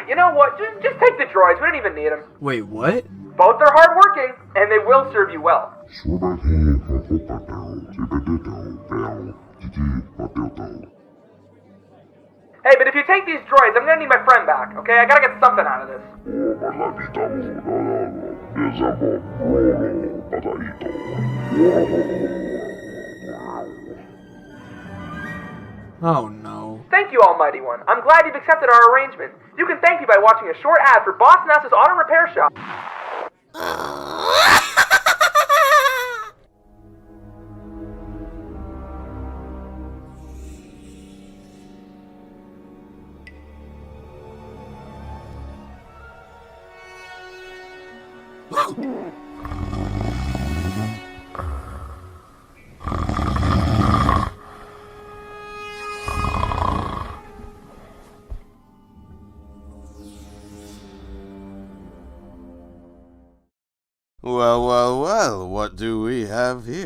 You know what? Just take the droids. We don't even need them. Wait, what? Both are hardworking, and they will serve you well. Hey, but if you take these droids, I'm gonna need my friend back, okay? I gotta get something out of this. Oh no. Thank you, Almighty One. I'm glad you've accepted our arrangement. You can thank me by watching a short ad for Boss Nass's Auto Repair Shop. Well, what do we have here?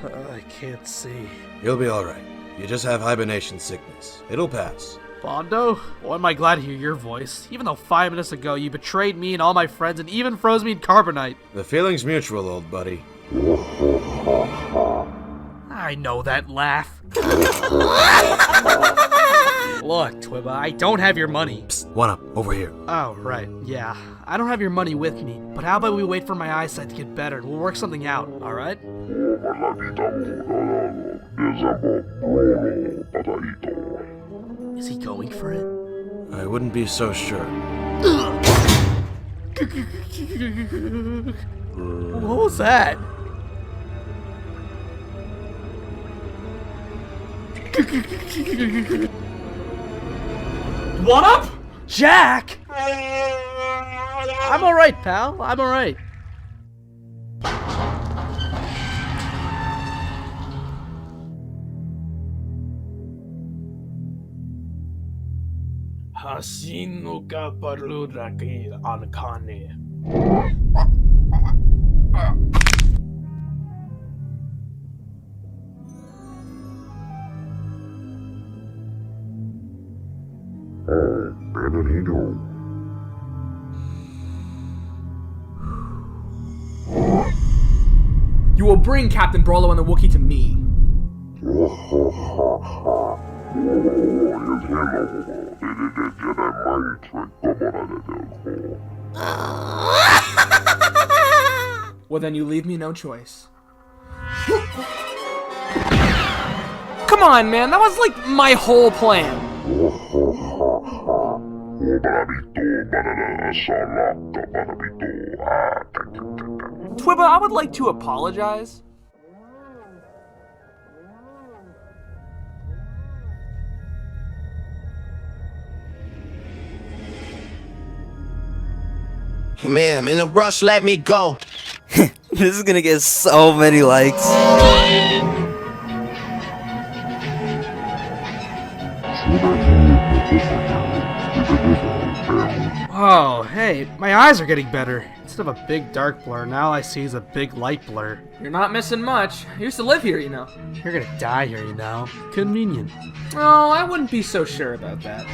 I can't see. You'll be alright. You just have hibernation sickness. It'll pass. Bondo? Boy, am I glad to hear your voice. Even though 5 minutes ago you betrayed me and all my friends and even froze me in carbonite. The feeling's mutual, old buddy. I know that laugh. Look, Twibba, I don't have your money. Psst, one up, over here. Oh, right, yeah. I don't have your money with me, but how about we wait for my eyesight to get better and we'll work something out, alright? Is he going for it? I wouldn't be so sure. What was that? What up? Jack! I'm alright, pal. I'm alright. Hasino ka parudaki ankane. You will bring Captain Brolo and the Wookiee to me. Well, then you leave me no choice. Come on, man, that was like my whole plan. Twibba, I would like to apologize. Man, I'm in a rush, let me go. This is gonna get so many likes. Oh, hey, my eyes are getting better. Instead of a big dark blur, now I see is a big light blur. You're not missing much. I used to live here, you know. You're gonna die here, you know. Convenient. Oh, I wouldn't be so sure about that.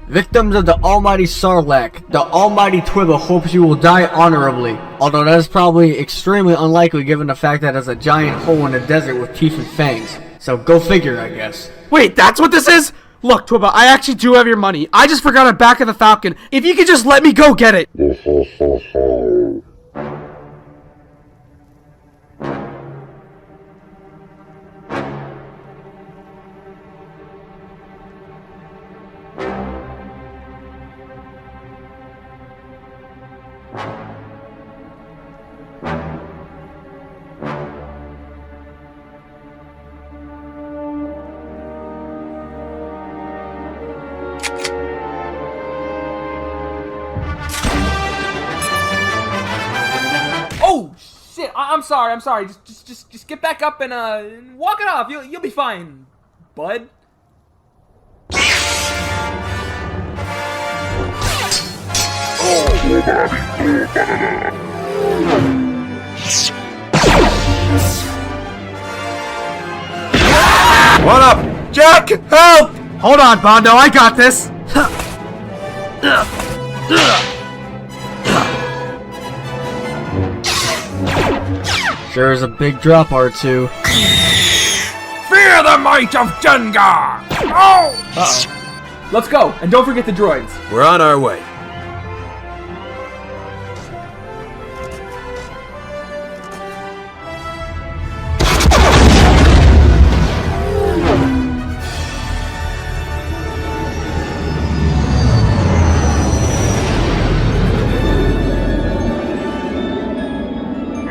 Victims of the almighty Sarlacc, the almighty Twibba hopes you will die honorably. Although that is probably extremely unlikely given the fact that it's a giant hole in the desert with teeth and fangs. So go figure, I guess. Wait, that's what this is? Look, Twibba, I actually do have your money. I just forgot it back of the Falcon. If you could just let me go get it. I'm sorry. Just get back up and walk it off. You'll be fine, bud. What up? Jack, help! Hold on, Bondo, I got this. Sure is a big drop, R2. Fear the might of Dengar! Oh! Uh-oh. Let's go, and don't forget the droids. We're on our way.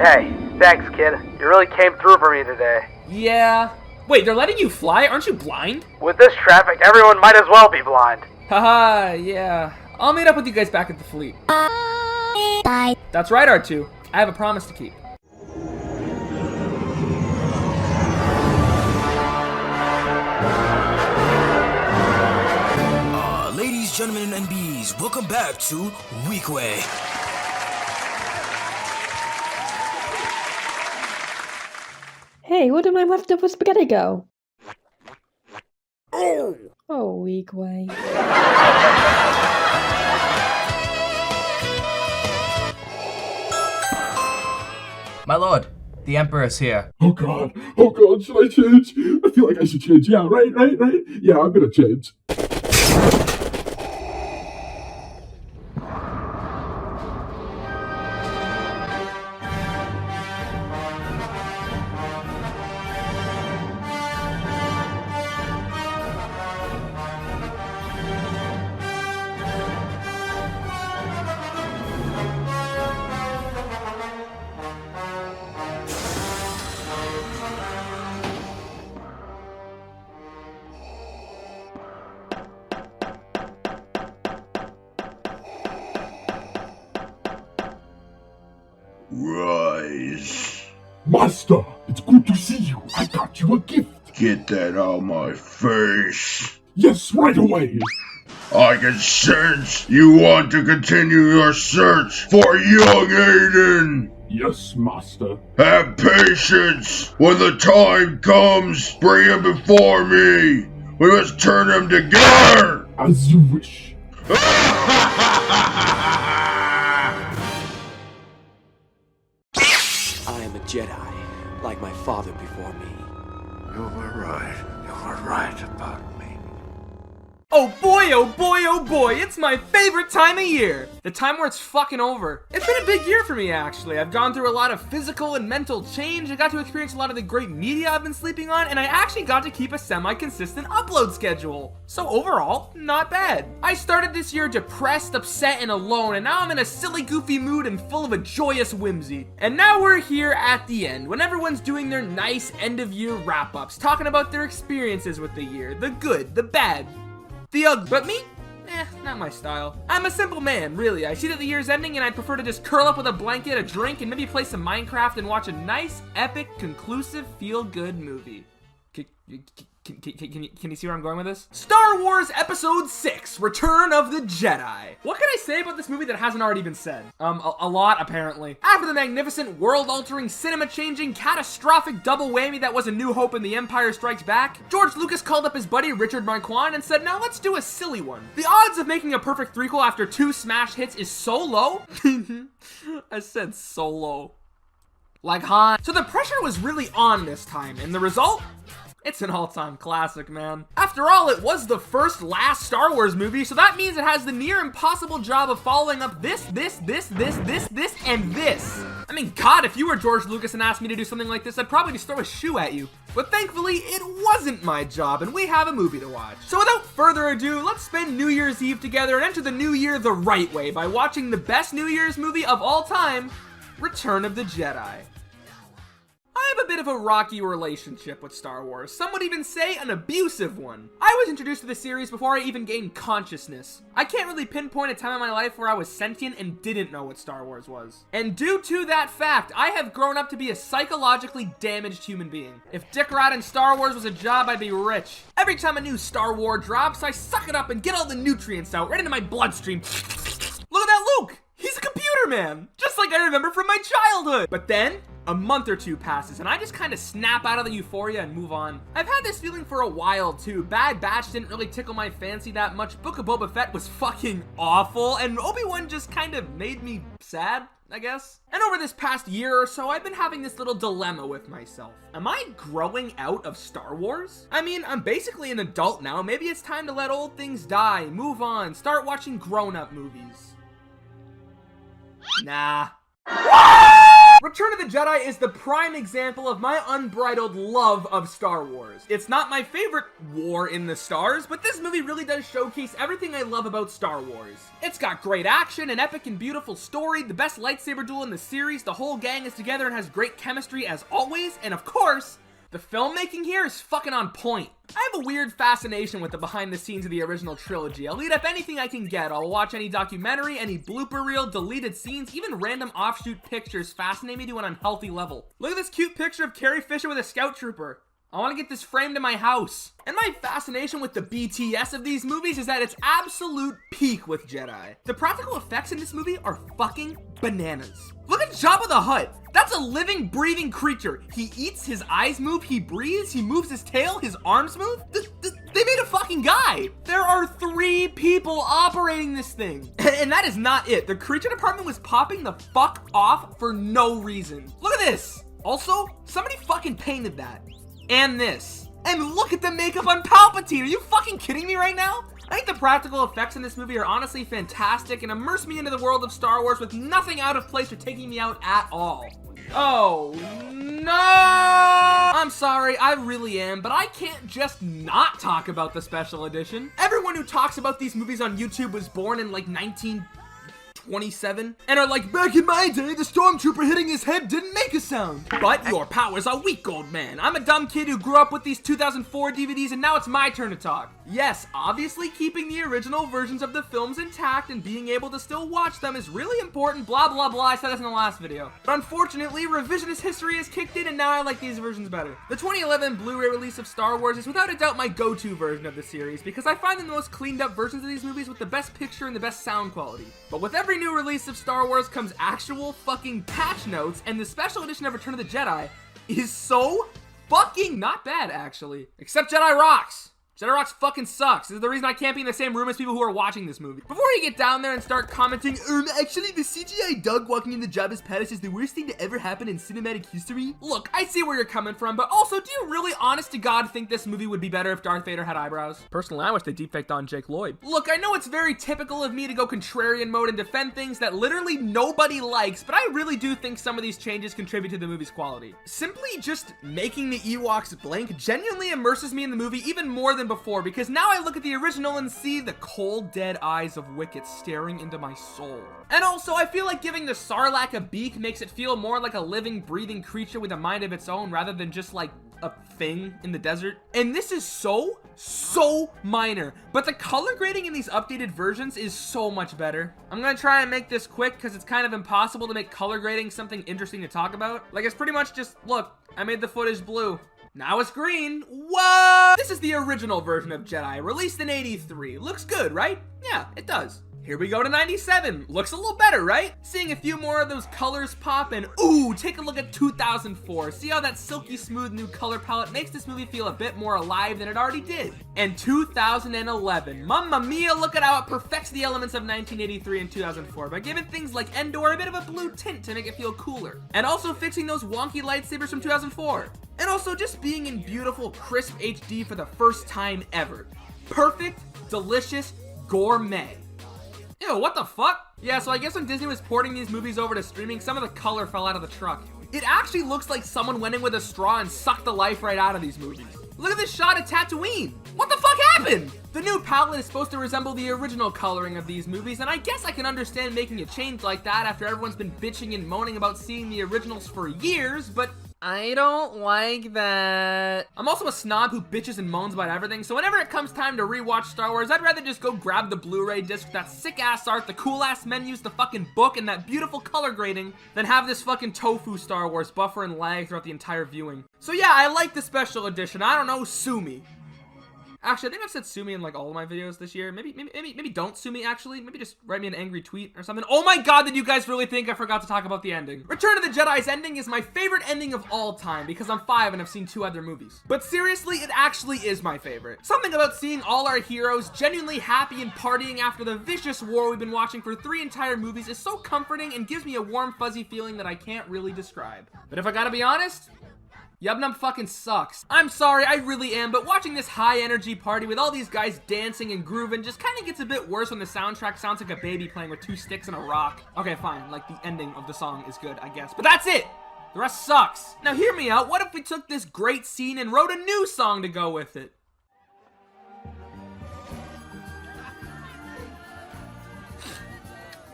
Hey, thanks, kid. You really came through for me today. Yeah. Wait, they're letting you fly? Aren't you blind? With this traffic, everyone might as well be blind. Haha, yeah. I'll meet up with you guys back at the fleet. Bye. That's right, R2. I have a promise to keep. Ladies, gentlemen, and bees, welcome back to Weekway. Hey, where did my leftover spaghetti go? Oh, weak way. My lord, the Emperor is here. Oh god, should I change? I feel like I should change. Yeah, right. Yeah, I'm gonna change. Rise. Master, it's good to see you. I got you a gift. Get that out my face. Yes, right away. I can sense you want to continue your search for young Aiden. Yes, Master. Have patience. When the time comes, bring him before me. We must turn him together. As you wish. I am a Jedi, like my father before me. You were right. You were right about me. Oh boy, oh boy, oh boy, it's my favorite time of year! The time where it's fucking over. It's been a big year for me, actually. I've gone through a lot of physical and mental change. I got to experience a lot of the great media I've been sleeping on, and I actually got to keep a semi-consistent upload schedule. So overall, not bad. I started this year depressed, upset, and alone, and now I'm in a silly, goofy mood and full of a joyous whimsy. And now we're here at the end, when everyone's doing their nice end-of-year wrap-ups, talking about their experiences with the year, the good, the bad, the ugly. But me? Not my style. I'm a simple man, really. I see that the year's ending and I'd prefer to just curl up with a blanket, a drink, and maybe play some Minecraft and watch a nice, epic, conclusive, feel-good movie. Can you see where I'm going with this? Star Wars Episode 6, Return of the Jedi. What can I say about this movie that hasn't already been said? A lot, apparently. After the magnificent, world-altering, cinema-changing, catastrophic double whammy that was A New Hope and The Empire Strikes Back, George Lucas called up his buddy Richard Marquand and said, now let's do a silly one. The odds of making a perfect threequel after 2 smash hits is so low. I said so low. Like Han. So the pressure was really on this time, and the result? It's an all-time classic, man. After all, it was the last Star Wars movie, so that means it has the near impossible job of following up this, and this. I mean, God, if you were George Lucas and asked me to do something like this, I'd probably just throw a shoe at you. But thankfully, it wasn't my job, and we have a movie to watch. So without further ado, let's spend New Year's Eve together and enter the new year the right way by watching the best New Year's movie of all time, Return of the Jedi. I have a bit of a rocky relationship with Star Wars. Some would even say an abusive one. I was introduced to the series before I even gained consciousness. I can't really pinpoint a time in my life where I was sentient and didn't know what Star Wars was. And due to that fact, I have grown up to be a psychologically damaged human being. If dick riding Star Wars was a job, I'd be rich. Every time a new Star Wars drops, I suck it up and get all the nutrients out right into my bloodstream. Look at that Luke! He's a computer man! Just like I remember from my childhood! But then, a month or two passes, and I just kind of snap out of the euphoria and move on. I've had this feeling for a while, too. Bad Batch didn't really tickle my fancy that much. Book of Boba Fett was fucking awful, and Obi-Wan just kind of made me sad, I guess. And over this past year or so, I've been having this little dilemma with myself. Am I growing out of Star Wars? I mean, I'm basically an adult now. Maybe it's time to let old things die, move on, start watching grown-up movies. Nah. Return of the Jedi is the prime example of my unbridled love of Star Wars. It's not my favorite war in the stars, but this movie really does showcase everything I love about Star Wars. It's got great action, an epic and beautiful story, the best lightsaber duel in the series, the whole gang is together and has great chemistry as always, and of course, the filmmaking here is fucking on point. I have a weird fascination with the behind the scenes of the original trilogy. I'll eat up anything I can get. I'll watch any documentary, any blooper reel, deleted scenes, even random offshoot pictures fascinate me to an unhealthy level. Look at this cute picture of Carrie Fisher with a scout trooper. I want to get this framed in my house. And my fascination with the BTS of these movies is at its absolute peak with Jedi. The practical effects in this movie are fucking bananas. Look at Jabba the Hutt. That's a living, breathing creature. He eats, his eyes move, he breathes, he moves his tail, his arms move. They made a fucking guy. There are 3 people operating this thing. And that is not it. The creature department was popping the fuck off for no reason. Look at this. Also, somebody fucking painted that. And this. And look at the makeup on Palpatine. Are you fucking kidding me right now? I think the practical effects in this movie are honestly fantastic and immerse me into the world of Star Wars with nothing out of place or taking me out at all. Oh, no! I'm sorry, I really am, but I can't just not talk about the special edition. Everyone who talks about these movies on YouTube was born in like 1927 and are like, back in my day, the stormtrooper hitting his head didn't make a sound. But your powers are weak, old man. I'm a dumb kid who grew up with these 2004 DVDs and now it's my turn to talk. Yes, obviously keeping the original versions of the films intact and being able to still watch them is really important, blah blah blah, I said this in the last video. But unfortunately, revisionist history has kicked in and now I like these versions better. The 2011 Blu-ray release of Star Wars is without a doubt my go-to version of the series because I find them the most cleaned up versions of these movies with the best picture and the best sound quality. But with every new release of Star Wars comes actual fucking patch notes, and the special edition of Return of the Jedi is so fucking not bad, actually. Except Jedi rocks. Jedi rocks fucking sucks. This is the reason I can't be in the same room as people who are watching this movie. Before you get down there and start commenting, actually the CGI Doug walking into Jabba's palace is the worst thing to ever happen in cinematic history. Look, I see where you're coming from, but also, do you really, honest to God, think this movie would be better if Darth Vader had eyebrows? Personally, I wish they deepfaked on Jake Lloyd. Look, I know it's very typical of me to go contrarian mode and defend things that literally nobody likes, but I really do think some of these changes contribute to the movie's quality. Simply just making the Ewoks blank genuinely immerses me in the movie even more than before, because now I look at the original and see the cold, dead eyes of Wicket staring into my soul. And also, I feel like giving the Sarlacc a beak makes it feel more like a living, breathing creature with a mind of its own rather than just like a thing in the desert. And this is so minor, but the color grading in these updated versions is so much better. I'm gonna try and make this quick because it's kind of impossible to make color grading something interesting to talk about. Like, it's pretty much just, look, I made the footage blue. Now it's green. What? This is the original version of Jedi, released in '83. Looks good, right? Yeah, it does. Here we go to 97. Looks a little better, right? Seeing a few more of those colors pop, and ooh, take a look at 2004. See how that silky smooth new color palette makes this movie feel a bit more alive than it already did. And 2011. Mamma mia, look at how it perfects the elements of 1983 and 2004 by giving things like Endor a bit of a blue tint to make it feel cooler. And also fixing those wonky lightsabers from 2004. And also just being in beautiful, crisp HD for the first time ever. Perfect, delicious, gourmet. Ew, what the fuck? Yeah, so I guess when Disney was porting these movies over to streaming, some of the color fell out of the truck. It actually looks like someone went in with a straw and sucked the life right out of these movies. Look at this shot of Tatooine. What the fuck happened? The new palette is supposed to resemble the original coloring of these movies, and I guess I can understand making a change like that after everyone's been bitching and moaning about seeing the originals for years, but I don't like that. I'm also a snob who bitches and moans about everything, so whenever it comes time to rewatch Star Wars, I'd rather just go grab the Blu-ray disc with that sick-ass art, the cool-ass menus, the fucking book, and that beautiful color grading, than have this fucking tofu Star Wars buffer and lag throughout the entire viewing. So yeah, I like the special edition. I don't know, sue me. Actually, I think I've said sue me in like all of my videos this year. Maybe don't sue me, actually. Maybe just write me an angry tweet or something. Oh my god, did you guys really think I forgot to talk about the ending? Return of the Jedi's ending is my favorite ending of all time because I'm 5 and I've seen 2 other movies. But seriously, it actually is my favorite. Something about seeing all our heroes genuinely happy and partying after the vicious war we've been watching for 3 entire movies is so comforting and gives me a warm, fuzzy feeling that I can't really describe. But if I gotta be honest, Yub Nub fucking sucks. I'm sorry, I really am, but watching this high energy party with all these guys dancing and grooving just kind of gets a bit worse when the soundtrack sounds like a baby playing with 2 sticks and a rock. Okay, fine, like the ending of the song is good, I guess, but that's it! The rest sucks. Now hear me out, what if we took this great scene and wrote a new song to go with it?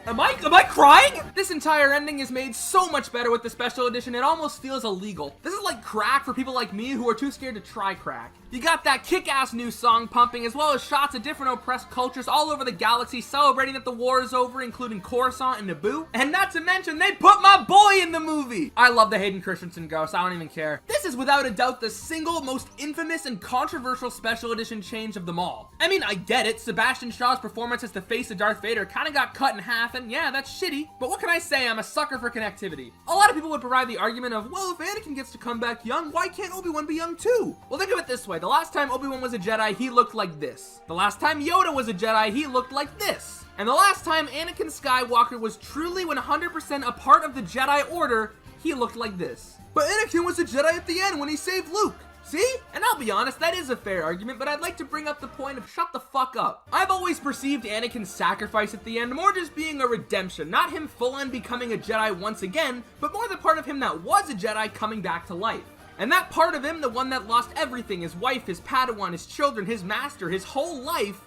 Am I crying? This entire ending is made so much better with the special edition, it almost feels illegal. This is like crack for people like me who are too scared to try crack. You got that kick-ass new song pumping, as well as shots of different oppressed cultures all over the galaxy celebrating that the war is over, including Coruscant and Naboo. And not to mention, they put my boy in the movie! I love the Hayden Christensen ghost, I don't even care. This is without a doubt the single most infamous and controversial special edition change of them all. I mean, I get it, Sebastian Shaw's performance as the face of Darth Vader kinda got cut in half, and yeah, that's shitty, but what can I say? I'm a sucker for connectivity. A lot of people would provide the argument of, well, if Anakin gets to come back young, why can't Obi-Wan be young too? Well, think of it this way. The last time Obi-Wan was a Jedi, he looked like this. The last time Yoda was a Jedi, he looked like this. And the last time Anakin Skywalker was truly 100% a part of the Jedi Order, he looked like this. But Anakin was a Jedi at the end when he saved Luke. See? And I'll be honest, that is a fair argument, but I'd like to bring up the point of shut the fuck up. I've always perceived Anakin's sacrifice at the end more just being a redemption, not him full-on becoming a Jedi once again, but more the part of him that was a Jedi coming back to life. And that part of him, the one that lost everything, his wife, his Padawan, his children, his master, his whole life,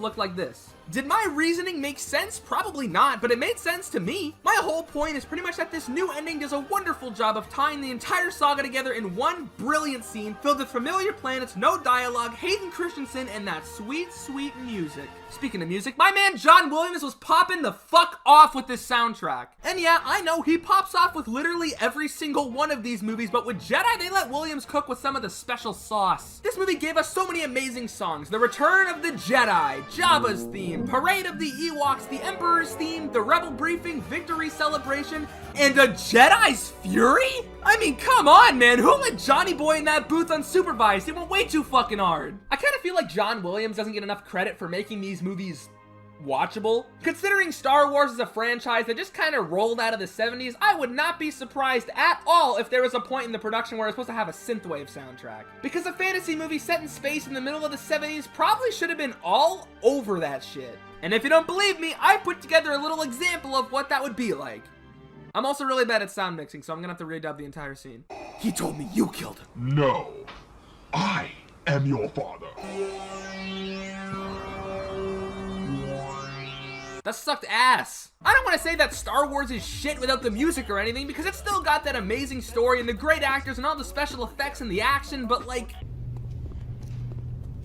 looked like this. Did my reasoning make sense? Probably not, but it made sense to me. My whole point is pretty much that this new ending does a wonderful job of tying the entire saga together in one brilliant scene filled with familiar planets, no dialogue, Hayden Christensen, and that sweet, sweet music. Speaking of music, my man John Williams was popping the fuck off with this soundtrack. And yeah, I know he pops off with literally every single one of these movies, but with Jedi, they let Williams cook with some of the special sauce. This movie gave us so many amazing songs. The Return of the Jedi, Jabba's theme, Parade of the Ewoks, the Emperor's theme, the Rebel Briefing, Victory Celebration, and a Jedi's Fury? I mean, come on, man. Who let Johnny Boy in that booth unsupervised? He went way too fucking hard. I kind of feel like John Williams doesn't get enough credit for making these movies watchable. Considering Star Wars is a franchise that just kind of rolled out of the 70s, I would not be surprised at all if there was a point in the production where it's supposed to have a synthwave soundtrack. Because a fantasy movie set in space in the middle of the 70s probably should have been all over that shit. And if you don't believe me, I put together a little example of what that would be like. I'm also really bad at sound mixing, so I'm gonna have to redub the entire scene. He told me you killed him. No, I am your father. That sucked ass. I don't want to say that Star Wars is shit without the music or anything, because it's still got that amazing story and the great actors and all the special effects and the action, but like,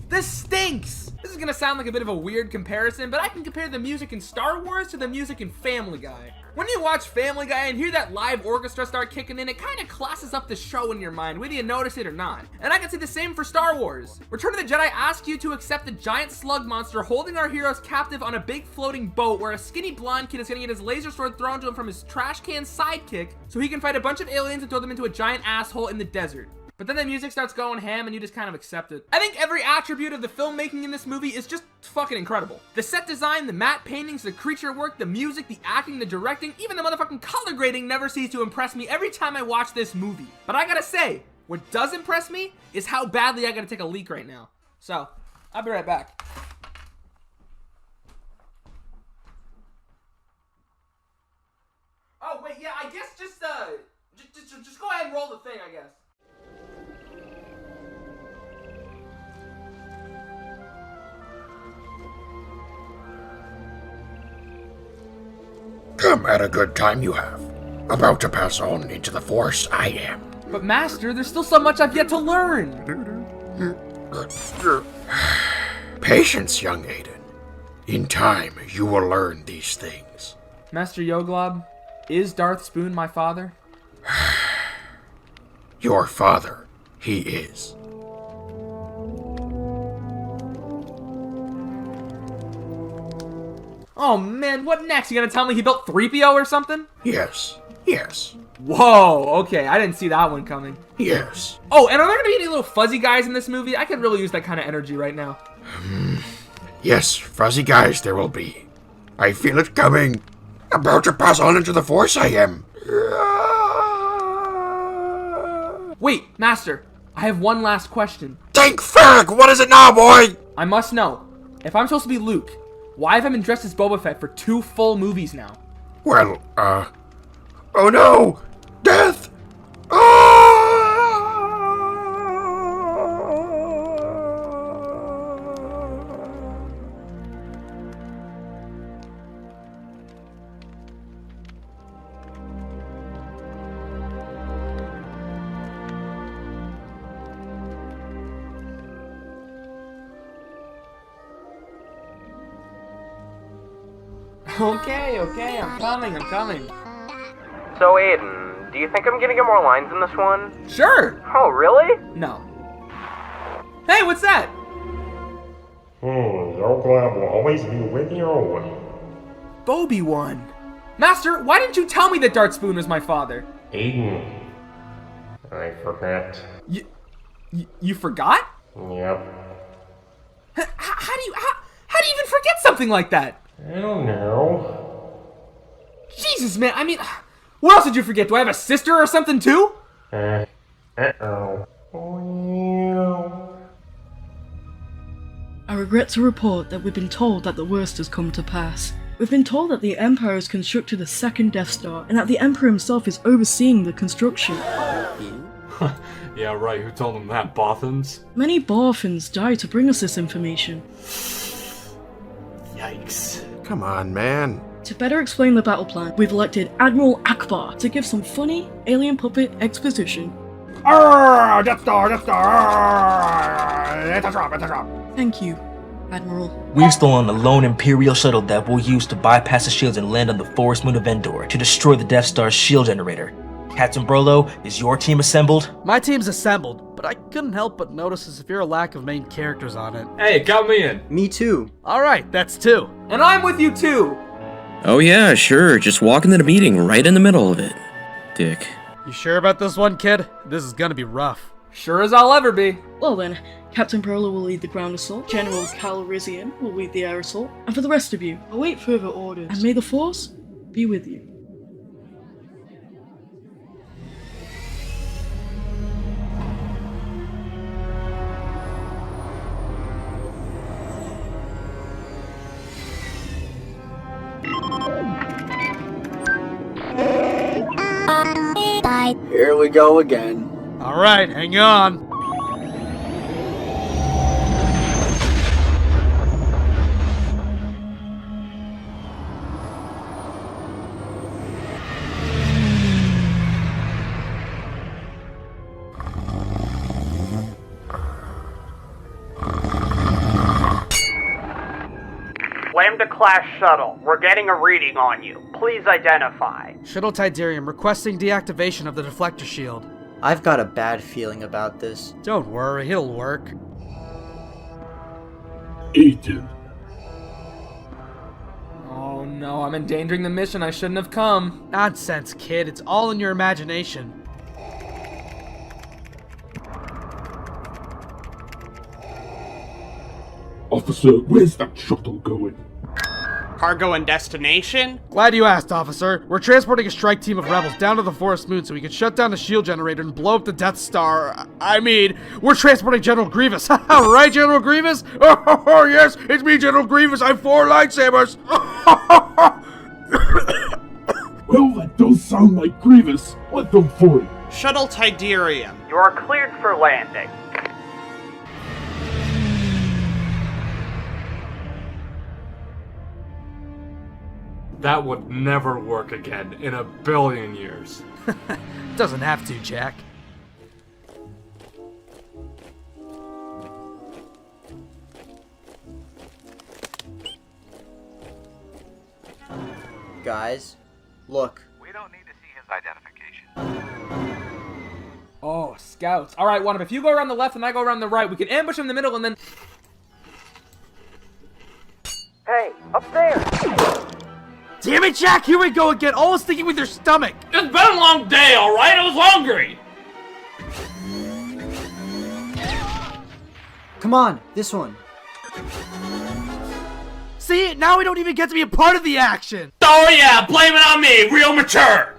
this stinks! This is gonna sound like a bit of a weird comparison, but I can compare the music in Star Wars to the music in Family Guy. When you watch Family Guy and hear that live orchestra start kicking in, it kind of classes up the show in your mind, whether you notice it or not. And I can say the same for Star Wars. Return of the Jedi asks you to accept a giant slug monster holding our heroes captive on a big floating boat where a skinny blonde kid is gonna get his laser sword thrown to him from his trash can sidekick so he can fight a bunch of aliens and throw them into a giant asshole in the desert. But then the music starts going ham and you just kind of accept it. I think every attribute of the filmmaking in this movie is just fucking incredible. The set design, the matte paintings, the creature work, the music, the acting, the directing, even the motherfucking color grading never ceases to impress me every time I watch this movie. But I gotta say, what does impress me is how badly I gotta take a leak right now. So, I'll be right back. Oh wait, yeah, I guess just go ahead and roll the thing, I guess. Come at a good time you have. About to pass on into the Force, I am. But Master, there's still so much I've yet to learn. Patience, young Aiden. In time, you will learn these things. Master Yoglob, is Darth Spoon my father? Your father, he is. Oh man, what next? You gonna tell me he built 3PO or something? Yes. Yes. Whoa, okay, I didn't see that one coming. Yes. Oh, and are there gonna be any little fuzzy guys in this movie? I could really use that kind of energy right now. Yes, fuzzy guys there will be. I feel it coming. About to pass on into the Force I am. Wait, Master, I have one last question. Think fuck! What is it now, boy? I must know, if I'm supposed to be Luke, why have I been dressed as Boba Fett for 2 full movies now? Well, oh no! Death! Okay, I'm coming. So, Aiden, do you think I'm gonna get more lines in this one? Sure! Oh, really? No. Hey, what's that? Your glove will always be with you. Obi-Wan. Master, why didn't you tell me that Darth Spoon was my father? Aiden. I forgot. You forgot? Yep. How do you even forget something like that? I don't know. Jesus, man, I mean, what else did you forget? Do I have a sister or something too? Uh-oh. I regret to report that we've been told that the worst has come to pass. We've been told that the Empire has constructed a second Death Star, and that the Emperor himself is overseeing the construction. Yeah, right, who told them that, Bothans? Many Bothans died to bring us this information. Yikes. Come on, man. To better explain the battle plan, we've elected Admiral Akbar to give some funny alien puppet exposition. Death Star! It's a drop! Thank you, Admiral. We've stolen a lone Imperial shuttle that we'll use to bypass the shields and land on the forest moon of Endor to destroy the Death Star's shield generator. Captain Brolo, is your team assembled? My team's assembled, but I couldn't help but notice a severe lack of main characters on it. Hey, count me in. Me too. Alright, that's 2. And I'm with you too! Oh yeah, sure, just walk into the meeting right in the middle of it. Dick. You sure about this one, kid? This is gonna be rough. Sure as I'll ever be. Well then, Captain Brolo will lead the ground assault, General Calrissian will lead the air assault, and for the rest of you, await further orders, and may the Force be with you. Here we go again. Alright, hang on. Lambda Class Shuttle, we're getting a reading on you. Please identify. Shuttle Tidarium requesting deactivation of the deflector shield. I've got a bad feeling about this. Don't worry, it'll work. Aiden. Oh no, I'm endangering the mission. I shouldn't have come. Nonsense, kid. It's all in your imagination. Officer, where's that shuttle going? Cargo and destination? Glad you asked, officer. We're transporting a strike team of rebels down to the forest moon so we can shut down the shield generator and blow up the Death Star. I mean, we're transporting General Grievous. Right, General Grievous? Oh, yes, it's me, General Grievous. I have 4 lightsabers. Well, that does sound like Grievous. Let them fight. Shuttle Tidarium. You are cleared for landing. That would never work again in a billion years. Doesn't have to, Jack. guys. Look. We don't need to see his identification. Oh, scouts. Alright, one of if you go around the left and I go around the right, we can ambush him in the middle and then... Hey, up there! Damn it, Jack! Here we go again! Always thinking with your stomach! It's been a long day, alright? I was hungry! Come on, this one. See? Now we don't even get to be a part of the action! Oh yeah, blame it on me! Real mature!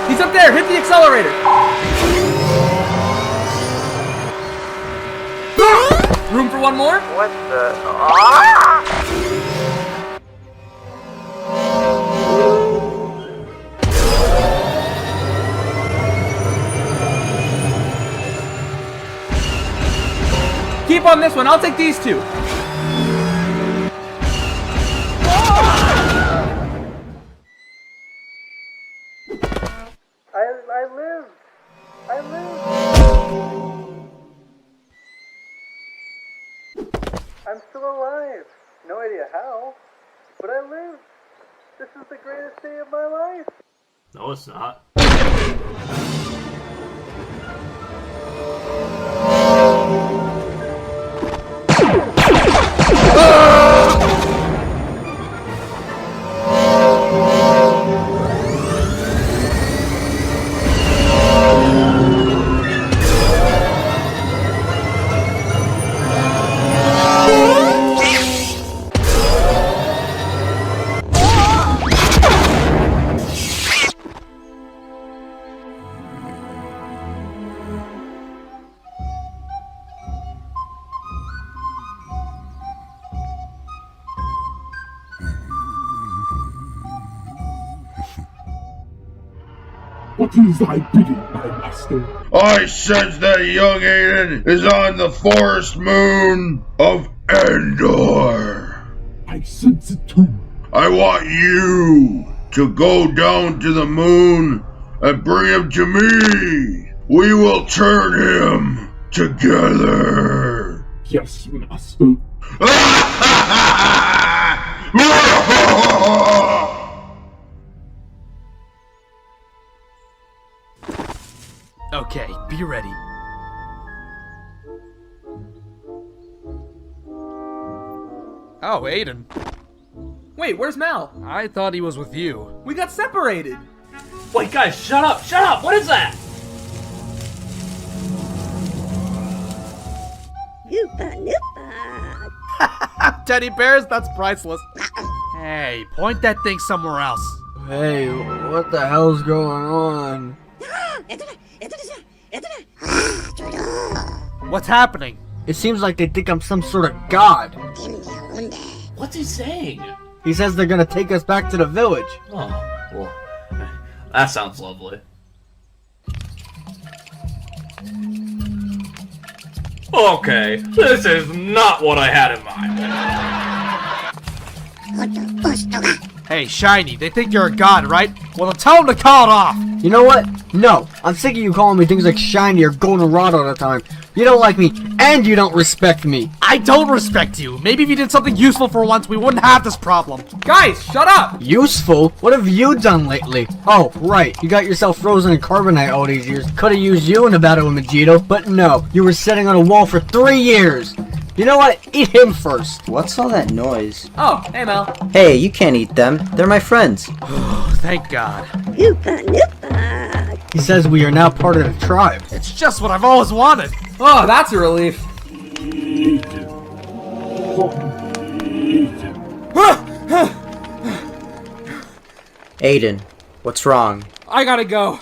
He's up there! Hit the accelerator! Room for one more? What the... Ah! Keep on this one, I'll take these two. I lived. I'm still alive. No idea how, but I lived. This is the greatest day of my life. No, it's not. What is thy bidding, my master? I sense that young Aiden is on the forest moon of Endor. I sense it too. I want you to go down to the moon and bring him to me. We will turn him together. Yes, master. Okay, be ready. Oh, Aiden. Wait, where's Mal? I thought he was with you. We got separated. Wait, guys, shut up! Shut up! What is that? Teddy bears? That's priceless. Hey, point that thing somewhere else. Hey, what the hell's going on? What's happening? It seems like they think I'm some sort of god. What's he saying? He says they're gonna take us back to the village. Oh, well, that sounds lovely. Okay, this is not what I had in mind. Hey, Shiny, they think you're a god, right? Well, then tell them to call it off! You know what? No, I'm sick of you calling me things like shiny or goldenrod all the time. You don't like me, and you don't respect me. I don't respect you. Maybe if you did something useful for once, we wouldn't have this problem. Guys, shut up! Useful? What have you done lately? Oh, right. You got yourself frozen in carbonite all these years. Could've used you in a battle with Vegito, but no. You were sitting on a wall for 3 years. You know what? Eat him first. What's all that noise? Oh, hey Mel. Hey, you can't eat them. They're my friends. Oh, thank God. He says we are now part of the tribe. It's just what I've always wanted. Oh, that's a relief. Aiden, what's wrong? I gotta go.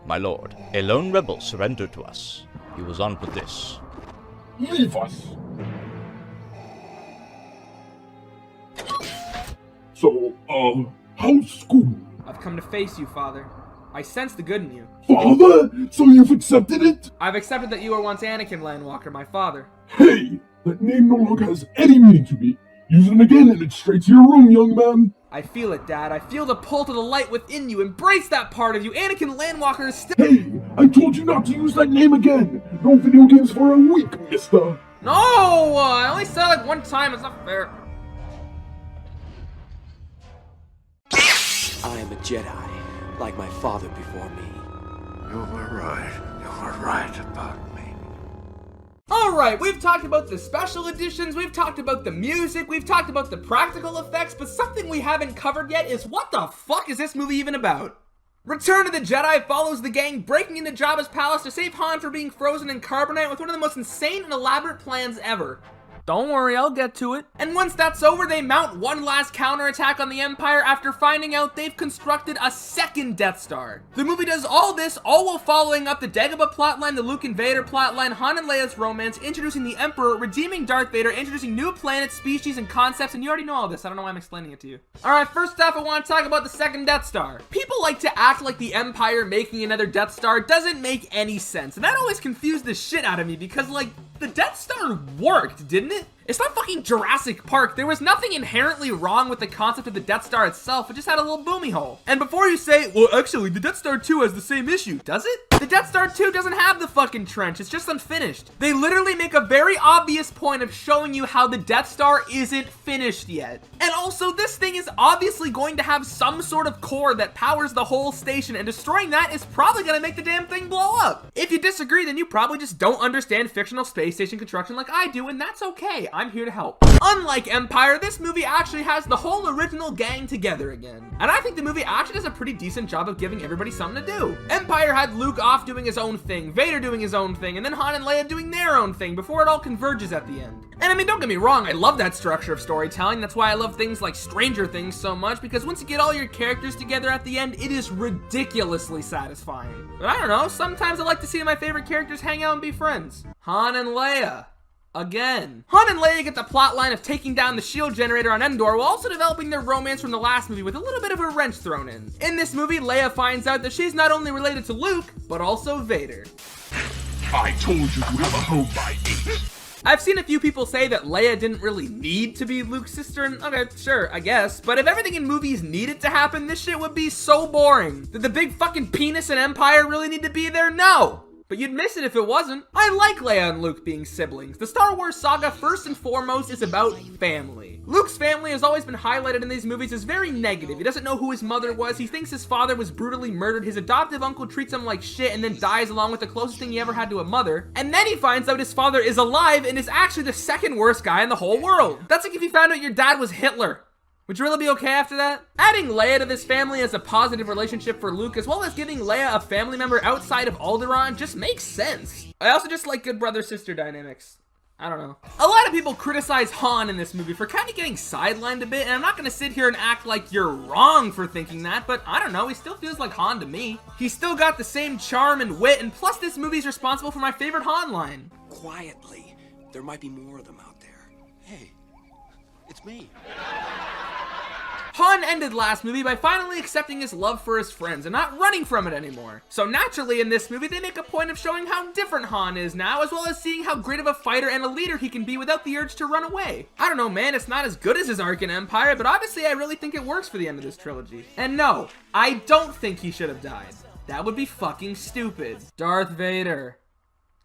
My lord, a lone rebel surrendered to us. He was armed with this. Leave us. So, how's school? I've come to face you, Father. I sense the good in you. Father? So you've accepted it? I've accepted that you were once Anakin Landwalker, my father. Hey! That name no longer has any meaning to me. Use it again and it's straight to your room, young man. I feel it, Dad. I feel the pull to the light within you. Embrace that part of you. Anakin Landwalker is still— Hey! I told you not to use that name again. No video games for a week, mister. No! I only said it like one time. It's not fair. I am a Jedi, like my father before me. You were right. You were right about me. Alright, we've talked about the special editions, we've talked about the music, we've talked about the practical effects, but something we haven't covered yet is what the fuck is this movie even about? Return of the Jedi follows the gang breaking into Jabba's palace to save Han from being frozen in carbonite with one of the most insane and elaborate plans ever. Don't worry, I'll get to it. And once that's over, they mount one last counterattack on the Empire after finding out they've constructed a second Death Star. The movie does all this, all while following up the Dagobah plotline, the Luke and Vader plotline, Han and Leia's romance, introducing the Emperor, redeeming Darth Vader, introducing new planets, species, and concepts, and you already know all this. I don't know why I'm explaining it to you. Alright, first off, I want to talk about the second Death Star. People like to act like the Empire making another Death Star doesn't make any sense, and that always confused the shit out of me because, like, the Death Star worked, didn't it? It's not fucking Jurassic Park. There was nothing inherently wrong with the concept of the Death Star itself. It just had a little boomy hole. And before you say, well, actually, the Death Star 2 has the same issue, does it? The Death Star 2 doesn't have the fucking trench. It's just unfinished. They literally make a very obvious point of showing you how the Death Star isn't finished yet. And also, this thing is obviously going to have some sort of core that powers the whole station, and destroying that is probably gonna make the damn thing blow up. If you disagree, then you probably just don't understand fictional space station construction like I do, and that's okay. I'm here to help. Unlike Empire, this movie actually has the whole original gang together again. And I think the movie actually does a pretty decent job of giving everybody something to do. Empire had Luke off doing his own thing, Vader doing his own thing, and then Han and Leia doing their own thing before it all converges at the end. And I mean, don't get me wrong, I love that structure of storytelling. That's why I love things like Stranger Things so much, because once you get all your characters together at the end, it is ridiculously satisfying. But I don't know, sometimes I like to see my favorite characters hang out and be friends. Han and Leia. Again. Han and Leia get the plotline of taking down the shield generator on Endor while also developing their romance from the last movie with a little bit of a wrench thrown in. In this movie, Leia finds out that she's not only related to Luke, but also Vader. I told you to have a home by 8. I've seen a few people say that Leia didn't really need to be Luke's sister, and okay, sure, I guess. But if everything in movies needed to happen, this shit would be so boring. Did the big fucking penis in Empire really need to be there? No! But you'd miss it if it wasn't. I like Leia and Luke being siblings. The Star Wars saga, first and foremost, is about family. Luke's family has always been highlighted in these movies as very negative. He doesn't know who his mother was, he thinks his father was brutally murdered, his adoptive uncle treats him like shit and then dies along with the closest thing he ever had to a mother, and then he finds out his father is alive and is actually the second worst guy in the whole world. That's like if you found out your dad was Hitler. Would you really be okay after that? Adding Leia to this family as a positive relationship for Luke, as well as giving Leia a family member outside of Alderaan, just makes sense. I also just like good brother-sister dynamics. I don't know. A lot of people criticize Han in this movie for kind of getting sidelined a bit, and I'm not gonna sit here and act like you're wrong for thinking that, but I don't know, he still feels like Han to me. He's still got the same charm and wit, and plus this movie's responsible for my favorite Han line. Quietly. There might be more of them out there. Hey, it's me. Han ended last movie by finally accepting his love for his friends and not running from it anymore. So naturally in this movie, they make a point of showing how different Han is now, as well as seeing how great of a fighter and a leader he can be without the urge to run away. I don't know, man, it's not as good as his arc in Empire, but obviously I really think it works for the end of this trilogy. And no, I don't think he should have died. That would be fucking stupid. Darth Vader.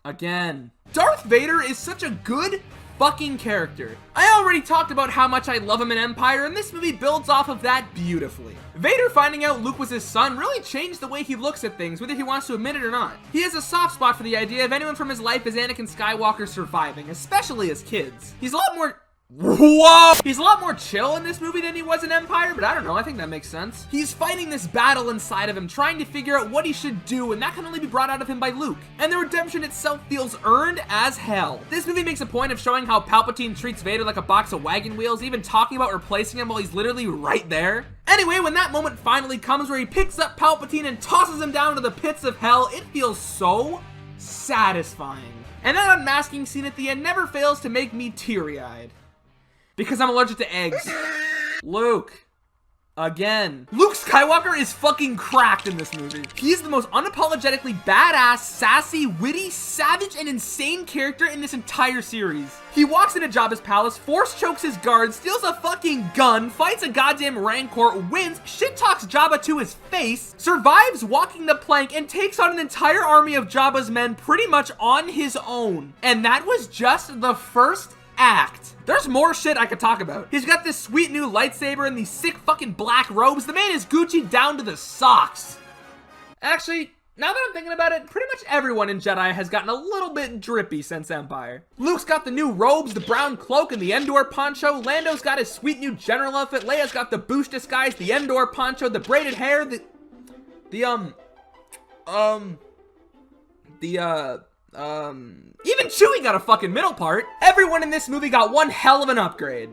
Again. Darth Vader is such a good fucking character. I already talked about how much I love him in Empire, and this movie builds off of that beautifully. Vader finding out Luke was his son really changed the way he looks at things, whether he wants to admit it or not. He has a soft spot for the idea of anyone from his life as Anakin Skywalker surviving, especially as kids. He's a lot more He's a lot more chill in this movie than he was in Empire, but I don't know, I think that makes sense. He's fighting this battle inside of him, trying to figure out what he should do, and that can only be brought out of him by Luke. And the redemption itself feels earned as hell. This movie makes a point of showing how Palpatine treats Vader like a box of wagon wheels, even talking about replacing him while he's literally right there. Anyway, when that moment finally comes where he picks up Palpatine and tosses him down to the pits of hell, it feels so satisfying. And that unmasking scene at the end never fails to make me teary-eyed. Because I'm allergic to eggs. Luke. Again. Luke Skywalker is fucking cracked in this movie. He is the most unapologetically badass, sassy, witty, savage, and insane character in this entire series. He walks into Jabba's palace, force chokes his guard, steals a fucking gun, fights a goddamn Rancor, wins, shit talks Jabba to his face, survives walking the plank, and takes on an entire army of Jabba's men pretty much on his own. And that was just the first act. There's more shit I could talk about. He's got this sweet new lightsaber and these sick fucking black robes. The man is Gucci down to the socks. Actually, now that I'm thinking about it, pretty much everyone in Jedi has gotten a little bit drippy since Empire. Luke's got the new robes, the brown cloak, and the Endor poncho. Lando's got his sweet new general outfit. Leia's got the boosh disguise, the Endor poncho, the braided hair, even Chewie got a fucking middle part. Everyone in this movie got one hell of an upgrade.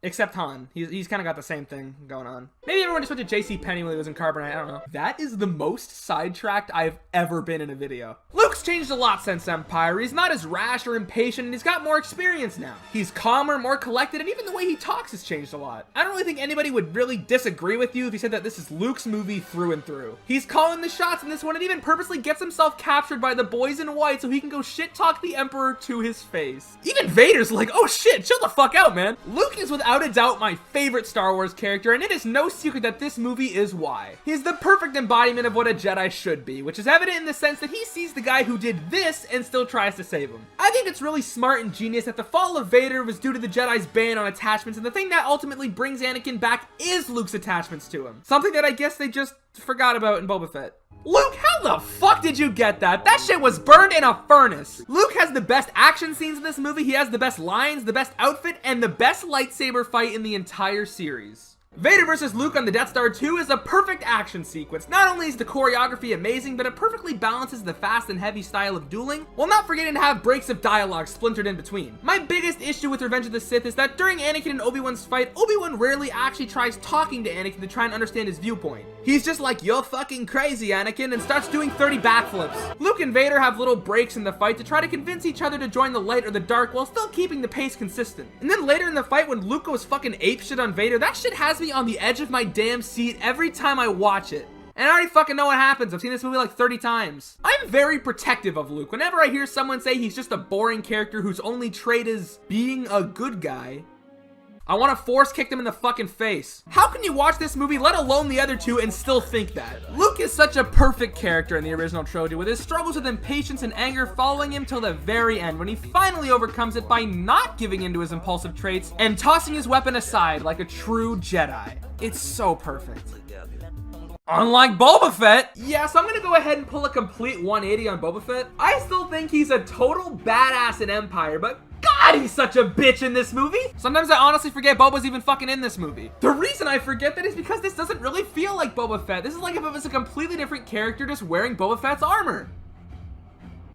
Except Han. He's kind of got the same thing going on. Maybe everyone just went to JCPenney when he was in Carbonite, I don't know. That is the most sidetracked I've ever been in a video. Luke's changed a lot since Empire. He's not as rash or impatient, and he's got more experience now. He's calmer, more collected, and even the way he talks has changed a lot. I don't really think anybody would really disagree with you if you said that this is Luke's movie through and through. He's calling the shots in this one and even purposely gets himself captured by the boys in white so he can go shit talk the Emperor to his face. Even Vader's like, oh shit, chill the fuck out, man. Luke is without a doubt my favorite Star Wars character, and it is no secret that this movie is why. He's the perfect embodiment of what a Jedi should be, which is evident in the sense that he sees the guy who did this and still tries to save him. I think it's really smart and genius that the fall of Vader was due to the Jedi's ban on attachments, and the thing that ultimately brings Anakin back is Luke's attachments to him. Something that I guess they just forgot about in Boba Fett. Luke, how the fuck did you get that? That shit was burned in a furnace. Luke has the best action scenes in this movie. He has the best lines, the best outfit, and the best lightsaber fight in the entire series. Vader versus Luke on the Death Star 2 is a perfect action sequence. Not only is the choreography amazing, but it perfectly balances the fast and heavy style of dueling, while not forgetting to have breaks of dialogue splintered in between. My biggest issue with Revenge of the Sith is that during Anakin and Obi-Wan's fight, Obi-Wan rarely actually tries talking to Anakin to try and understand his viewpoint. He's just like, you're fucking crazy, Anakin, and starts doing 30 backflips. Luke and Vader have little breaks in the fight to try to convince each other to join the light or the dark while still keeping the pace consistent. And then later in the fight when Luke goes fucking apeshit on Vader, that shit has me on the edge of my damn seat every time I watch it. And I already fucking know what happens. I've seen this movie like 30 times. I'm very protective of Luke. Whenever I hear someone say he's just a boring character whose only trait is being a good guy, I want to force kick them in the fucking face. How can you watch this movie, let alone the other two, and still think that? Luke is such a perfect character in the original trilogy, with his struggles with impatience and anger following him till the very end, when he finally overcomes it by not giving in to his impulsive traits and tossing his weapon aside like a true Jedi. It's so perfect. Unlike Boba Fett. Yeah, so I'm gonna go ahead and pull a complete 180 on Boba Fett. I still think he's a total badass in Empire, but God, he's such a bitch in this movie. Sometimes I honestly forget Boba's even fucking in this movie. The reason I forget that is because this doesn't really feel like Boba Fett. This is like if it was a completely different character just wearing Boba Fett's armor.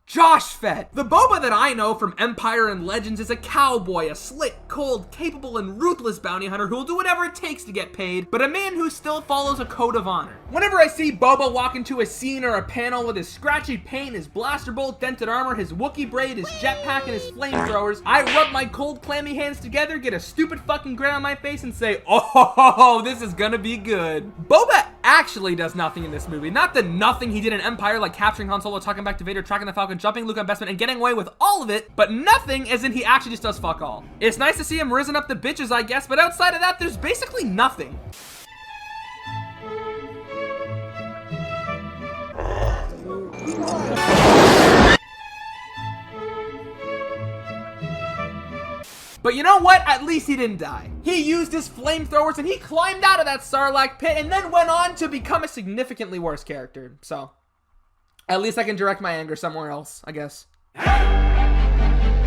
Josh Fett. The Boba that I know from Empire and Legends is a cowboy, a slick, cold, capable, and ruthless bounty hunter who will do whatever it takes to get paid, but a man who still follows a code of honor. Whenever I see Boba walk into a scene or a panel with his scratchy paint, his blaster bolt, dented armor, his Wookiee braid, his jetpack, and his flamethrowers, I rub my cold, clammy hands together, get a stupid fucking grin on my face, and say, oh, this is gonna be good. Boba actually does nothing in this movie. Not the nothing he did in Empire, like capturing Han Solo, talking back to Vader, tracking the Falcon, jumping Luke on Bespin, and getting away with all of it, but nothing as in he actually just does fuck all. It's nice to see him risen up the bitches, I guess, but outside of that, there's basically nothing. But you know what? At least he didn't die. He used his flamethrowers and he climbed out of that Sarlacc pit and then went on to become a significantly worse character. So, at least I can direct my anger somewhere else, I guess.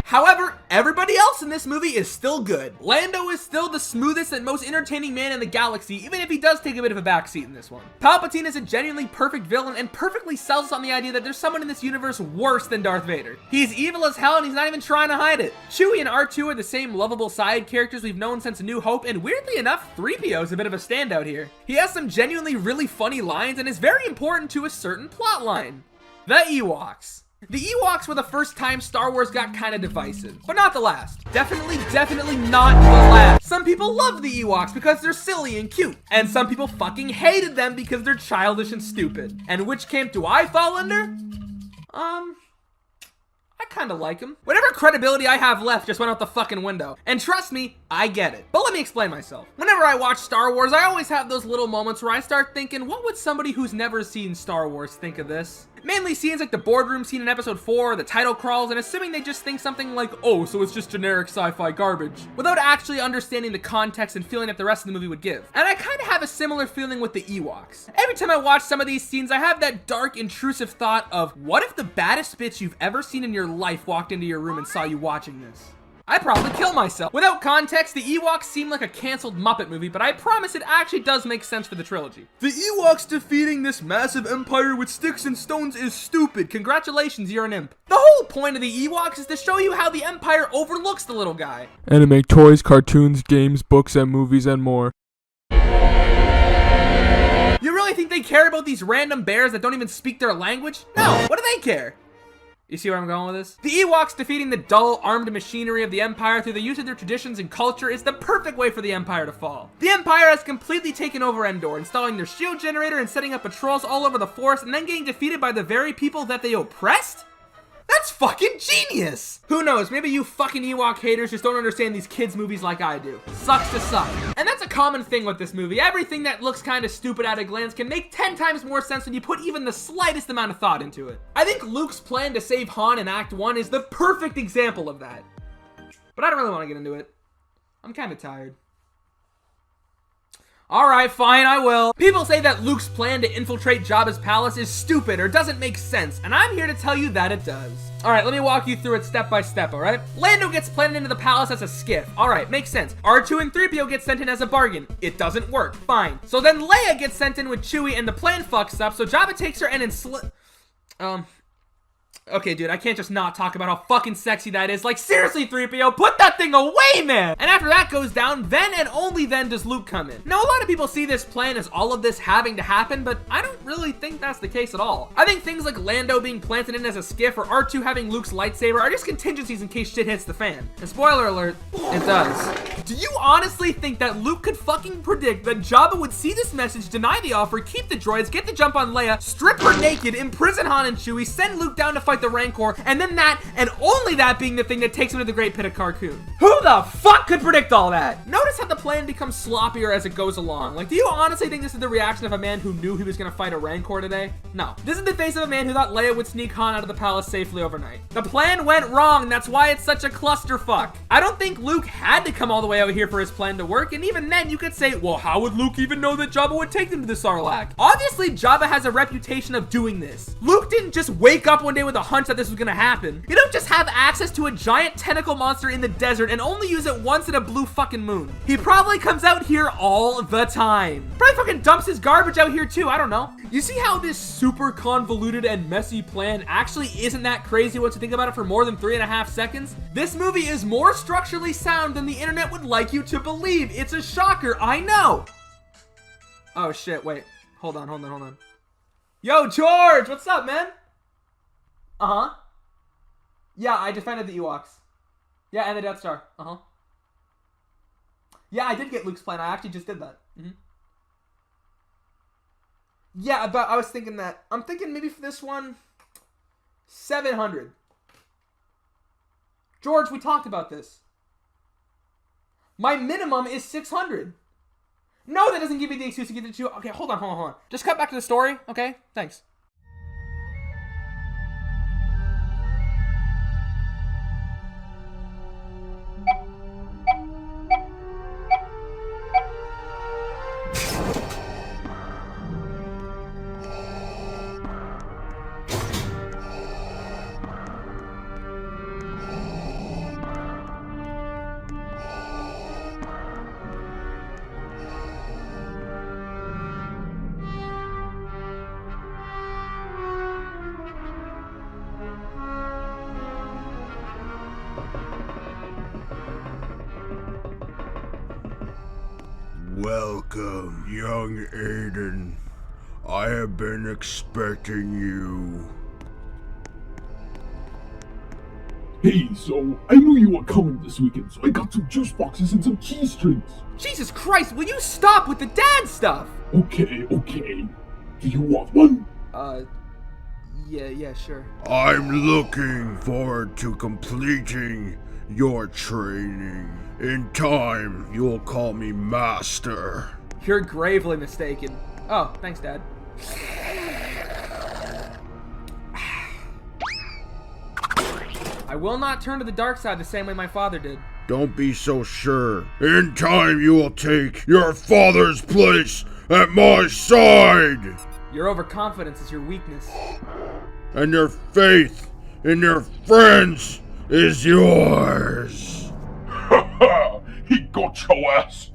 However, everybody else in this movie is still good. Lando is still the smoothest and most entertaining man in the galaxy, even if he does take a bit of a backseat in this one. Palpatine is a genuinely perfect villain and perfectly sells us on the idea that there's someone in this universe worse than Darth Vader. He's evil as hell and he's not even trying to hide it. Chewie and R2 are the same lovable side characters we've known since A New Hope, and weirdly enough, 3PO is a bit of a standout here. He has some genuinely really funny lines and is very important to a certain plot line. The Ewoks. The Ewoks were the first time Star Wars got kind of divisive, but not the last. Definitely not the last. Some people love the Ewoks because they're silly and cute, and some people fucking hated them because they're childish and stupid. And which camp do I fall under? I kind of like him. Whatever credibility I have left just went out the fucking window. And trust me, I get it. But let me explain myself. Whenever I watch Star Wars, I always have those little moments where I start thinking, what would somebody who's never seen Star Wars think of this? Mainly scenes like the boardroom scene in episode 4, the title crawls, and assuming they just think something like, oh, so it's just generic sci-fi garbage, without actually understanding the context and feeling that the rest of the movie would give. And I kind of have a similar feeling with the Ewoks. Every time I watch some of these scenes, I have that dark, intrusive thought of, what if the baddest bitch you've ever seen in your life walked into your room and saw you watching this? I'd probably kill myself. Without context, the Ewoks seem like a canceled Muppet movie, but I promise it actually does make sense for the trilogy. The Ewoks defeating this massive empire with sticks and stones is stupid. Congratulations, you're an imp. The whole point of the Ewoks is to show you how the empire overlooks the little guy. And to make toys, cartoons, games, books, and movies, and more. You really think they care about these random bears that don't even speak their language? No, what do they care? You see where I'm going with this? The Ewoks defeating the dull, armed machinery of the Empire through the use of their traditions and culture is the perfect way for the Empire to fall. The Empire has completely taken over Endor, installing their shield generator and setting up patrols all over the Force, and then getting defeated by the very people that they oppressed? That's fucking genius! Who knows, maybe you fucking Ewok haters just don't understand these kids' movies like I do. Sucks to suck. And that's a common thing with this movie. Everything that looks kind of stupid at a glance can make 10 times more sense when you put even the slightest amount of thought into it. I think Luke's plan to save Han in Act 1 is the perfect example of that. But I don't really want to get into it. I'm kind of tired. Alright, fine, I will. People say that Luke's plan to infiltrate Jabba's palace is stupid or doesn't make sense, and I'm here to tell you that it does. Alright, let me walk you through it step by step, alright? Lando gets planted into the palace as a skiff. Alright, makes sense. R2 and 3PO get sent in as a bargain. It doesn't work. Fine. So then Leia gets sent in with Chewie and the plan fucks up, so Jabba takes her in and okay, dude, I can't just not talk about how fucking sexy that is. Like, seriously, 3PO, put that thing away, man! And after that goes down, then and only then does Luke come in. Now, a lot of people see this plan as all of this having to happen, but I don't really think that's the case at all. I think things like Lando being planted in as a skiff or R2 having Luke's lightsaber are just contingencies in case shit hits the fan. And spoiler alert, it does. Do you honestly think that Luke could fucking predict that Jabba would see this message, deny the offer, keep the droids, get the jump on Leia, strip her naked, imprison Han and Chewie, send Luke down to fight the Rancor, and then that, and only that being the thing that takes him to the Great Pit of Carkoon? Who the fuck could predict all that? Notice how the plan becomes sloppier as it goes along. Like, do you honestly think this is the reaction of a man who knew he was gonna fight a Rancor today? No. This is the face of a man who thought Leia would sneak Han out of the palace safely overnight. The plan went wrong, that's why it's such a clusterfuck. I don't think Luke had to come all the way out here for his plan to work, and even then you could say, well, how would Luke even know that Jabba would take them to the Sarlacc? Obviously, Jabba has a reputation of doing this. Luke didn't just wake up one day with a hunch that this was gonna happen. You don't just have access to a giant tentacle monster in the desert and only use it once in a blue fucking moon. He probably comes out here all the time. Probably fucking dumps his garbage out here too, I don't know. You see how this super convoluted and messy plan actually isn't that crazy once you think about it for more than 3.5 seconds? This movie is more structurally sound than the internet would like you to believe. It's a shocker, I know. Oh shit, wait. Hold on. Yo, George, what's up, man? Uh-huh. Yeah, I defended the Ewoks. Yeah, and the Death Star. Uh-huh. Yeah, I did get Luke's plan. I actually just did that. Yeah, but I was thinking that. I'm thinking maybe for this one, 700. George, we talked about this. My minimum is 600. No, that doesn't give me the excuse to get the two. Okay, hold on. Just cut back to the story, okay? Thanks. Welcome, young Aiden. I have been expecting you. Hey, so I knew you were coming this weekend, so I got some juice boxes and some cheese strings. Jesus Christ, will you stop with the dad stuff? Okay. Do you want one? Yeah, sure. I'm looking forward to completing your training. In time, you'll call me Master. You're gravely mistaken. Oh, thanks, Dad. I will not turn to the dark side the same way my father did. Don't be so sure. In time, you will take your father's place at my side. Your overconfidence is your weakness. And your faith in your friends is yours. Ha ha! He got your ass!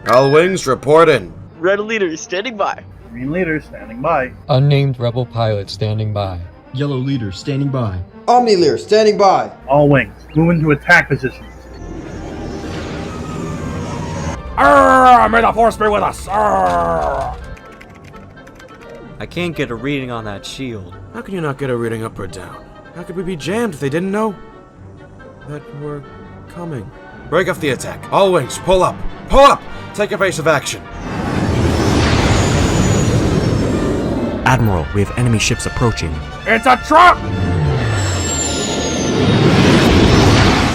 All wings report in. Red leader standing by. Green leader standing by. Unnamed rebel pilot standing by. Yellow leader standing by. Omni leader standing by. All wings, move into attack positions. May the force be with us! I can't get a reading on that shield. How can you not get a reading up or down? How could we be jammed if they didn't know that we're coming? Break off the attack. All wings, pull up! Pull up! Take evasive action. Admiral, we have enemy ships approaching. It's a trap!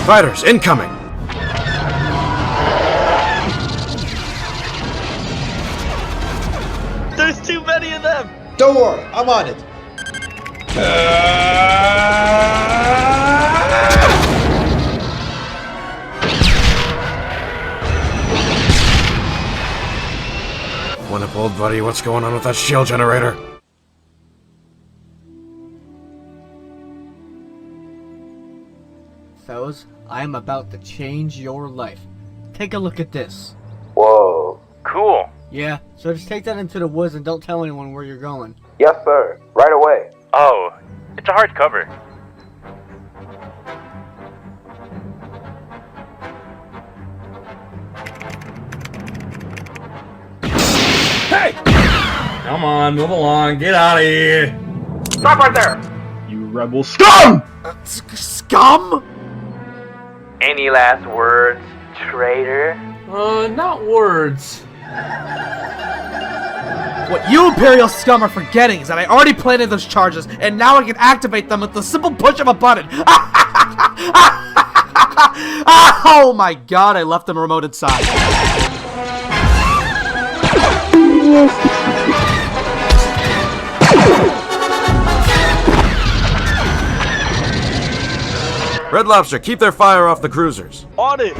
Fighters, incoming! There's too many of them! Don't worry, I'm on it. One up, old buddy. What's going on with that shield generator? Fellas, I am about to change your life. Take a look at this. Whoa, cool. Yeah, so just take that into the woods and don't tell anyone where you're going. Yes, sir. Right away. Oh, it's a hardcover. Hey! Come on, move along. Get out of here. Stop right there! You rebel scum! Scum? Any last words, traitor? Not words. What you Imperial scum are forgetting is that I already planted those charges, and now I can activate them with the simple push of a button. Oh my god, I left them remote inside. Red Lobster, keep their fire off the cruisers. On it!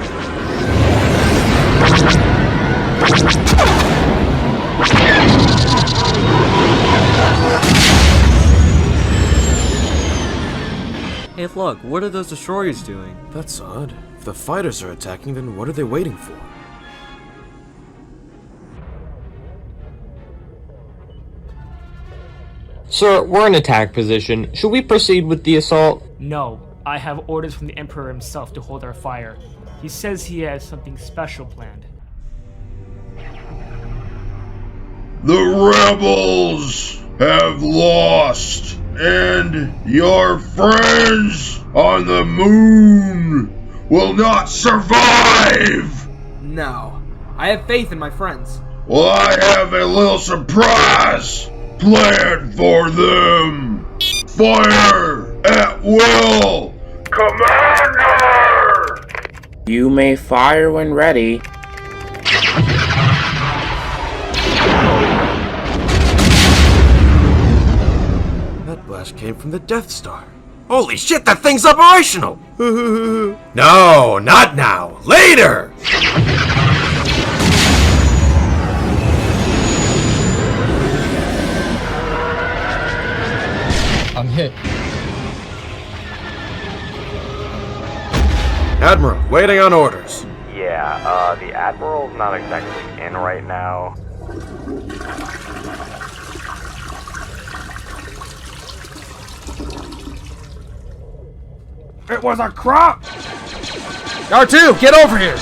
Hey look, what are those destroyers doing? That's odd. If the fighters are attacking, then what are they waiting for? Sir, we're in attack position. Should we proceed with the assault? No, I have orders from the Emperor himself to hold our fire. He says he has something special planned. The rebels have lost, and your friends on the moon will not survive! No. I have faith in my friends. Well, I have a little surprise planned for them! Fire at will! Commander! You may fire when ready. That blast came from the Death Star. Holy shit, that thing's operational! No, not now. Later! I'm hit. Admiral, waiting on orders. Yeah, the Admiral's not exactly in right now. It was a crop! R2, get over here!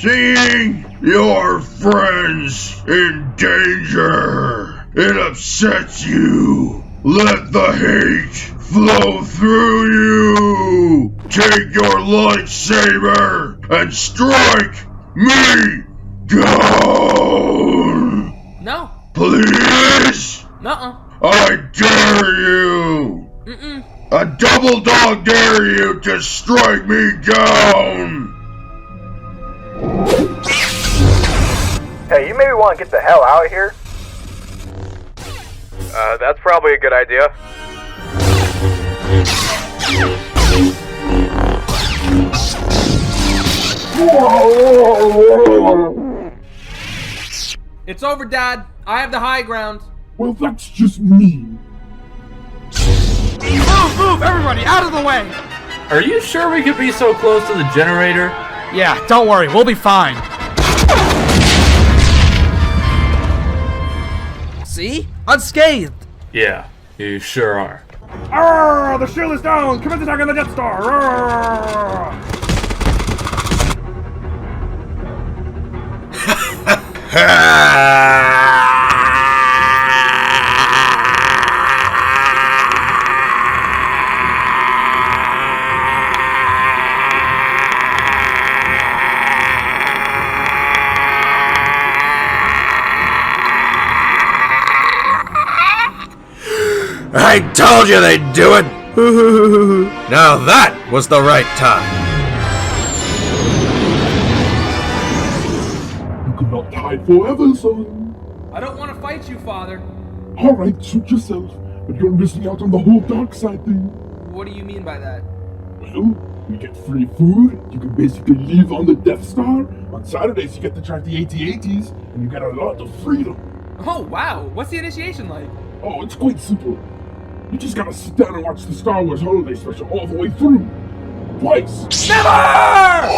Seeing your friends in danger, it upsets you. Let the hate flow through you. Take your lightsaber and strike me down. No. Please? Nuh-uh. I dare you. I double dog dare you to strike me down. Hey, you maybe want to get the hell out of here? That's probably a good idea. It's over, Dad. I have the high ground. Well, that's just mean. Move, everybody, out of the way! Are you sure we could be so close to the generator? Yeah, don't worry, we'll be fine. See? Unscathed! Yeah, you sure are. Arrgh! The shield is down! Commence attack on the Death Star! Arrgh! I told you they'd do it! Now that was the right time. You could not hide forever, son. I don't want to fight you, Father. Alright, suit yourself, but you're missing out on the whole dark side thing. What do you mean by that? Well, you get free food, you can basically live on the Death Star. On Saturdays, you get to try the AT-ATs, and you get a lot of freedom. Oh, wow. What's the initiation like? Oh, it's quite simple. You just gotta sit down and watch the Star Wars Holiday Special all the way through. Twice. Never!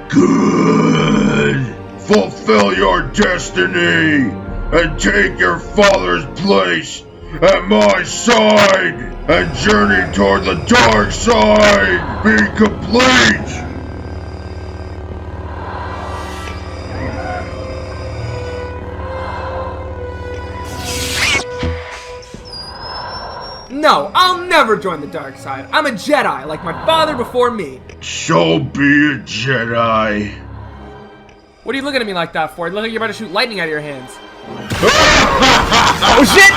Good! Fulfill your destiny and take your father's place at my side and journey toward the dark side. Be complete! No, I'll never join the dark side. I'm a Jedi, like my father before me. So be a Jedi. What are you looking at me like that for? You look like you're about to shoot lightning out of your hands. Oh shit!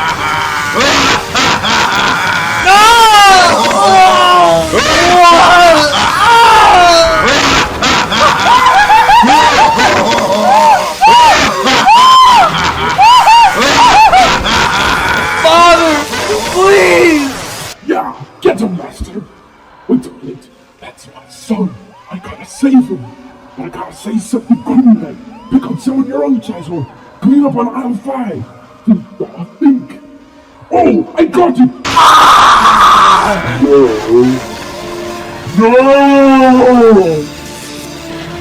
Father, please! Yeah, get him, Master. Wait a minute. That's my son. I gotta save him. But I gotta say something cool like pick on someone your own size or clean up on aisle 5. Think. Oh, I got you! Ah! No!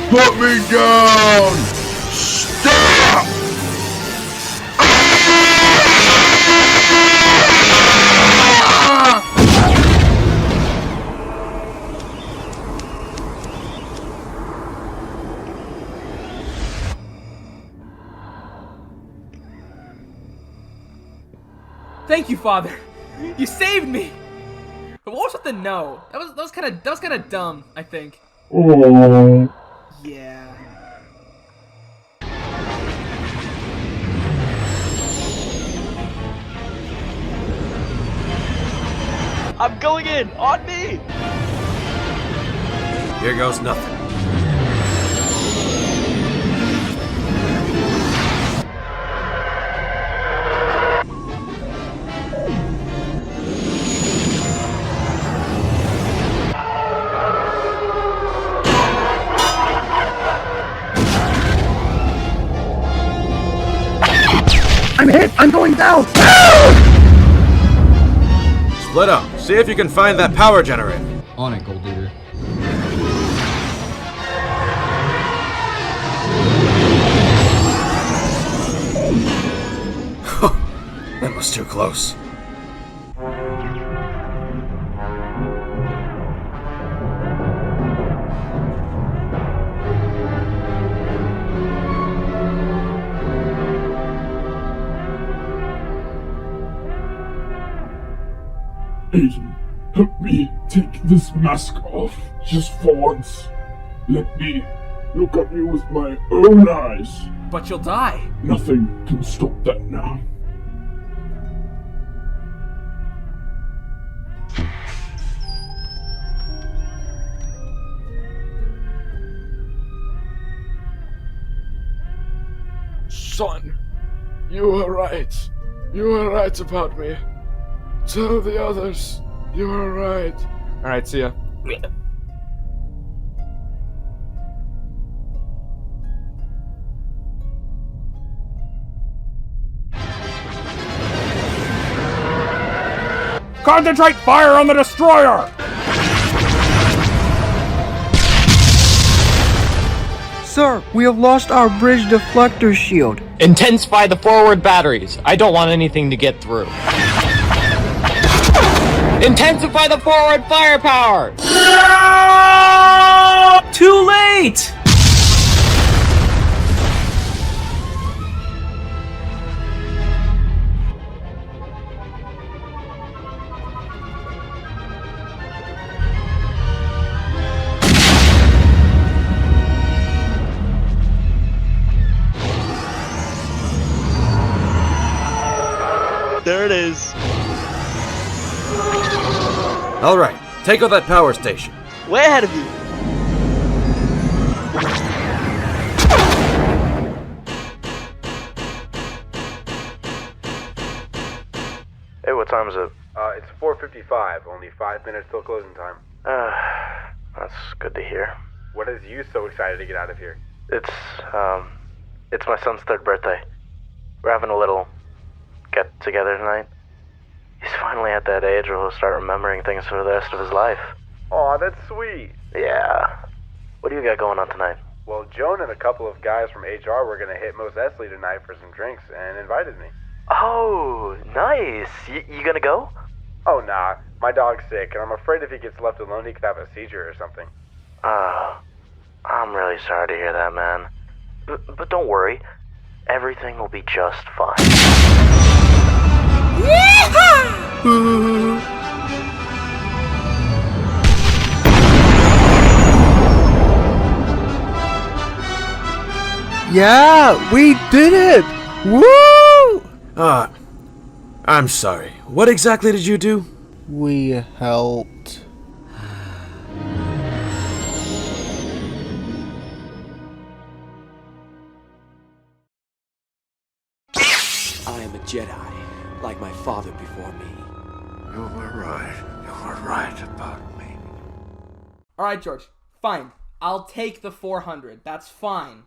Put me down! Stop! Thank you, Father. You saved me. But what was with the no? That was kind of dumb, I think. Oh. Yeah. I'm going in! On me! Here goes nothing. I'm hit! I'm going down! split up. See if you can find that power generator. On it, Gold Leader. That was too close. Aiden, help me take this mask off, just for once. Let me look at you with my own eyes. But you'll die. Nothing can stop that now. Son, you were right. You were right about me. Tell the others you were right. Alright, see ya. Concentrate fire on the destroyer! Sir, we have lost our bridge deflector shield. Intensify the forward batteries. I don't want anything to get through. Intensify the forward firepower! No! Too late! There it is. Alright, take out that power station. Way ahead of you. Hey, what time is it? It's 4:55. Only 5 minutes till closing time. That's good to hear. What is you so excited to get out of here? It's my son's 3rd birthday. We're having a little get-together tonight. He's finally at that age where he'll start remembering things for the rest of his life. Aw, that's sweet. Yeah. What do you got going on tonight? Well, Joan and a couple of guys from HR were gonna hit Mos Eisley tonight for some drinks and invited me. Oh, nice. You gonna go? Oh, nah. My dog's sick, and I'm afraid if he gets left alone, he could have a seizure or something. I'm really sorry to hear that, man. But don't worry. Everything will be just fine. Yeah, we did it! Woo! I'm sorry. What exactly did you do? We helped. I am a Jedi, like my father before me. You were right. You were right about me. Alright, George. Fine. I'll take the 400. That's fine.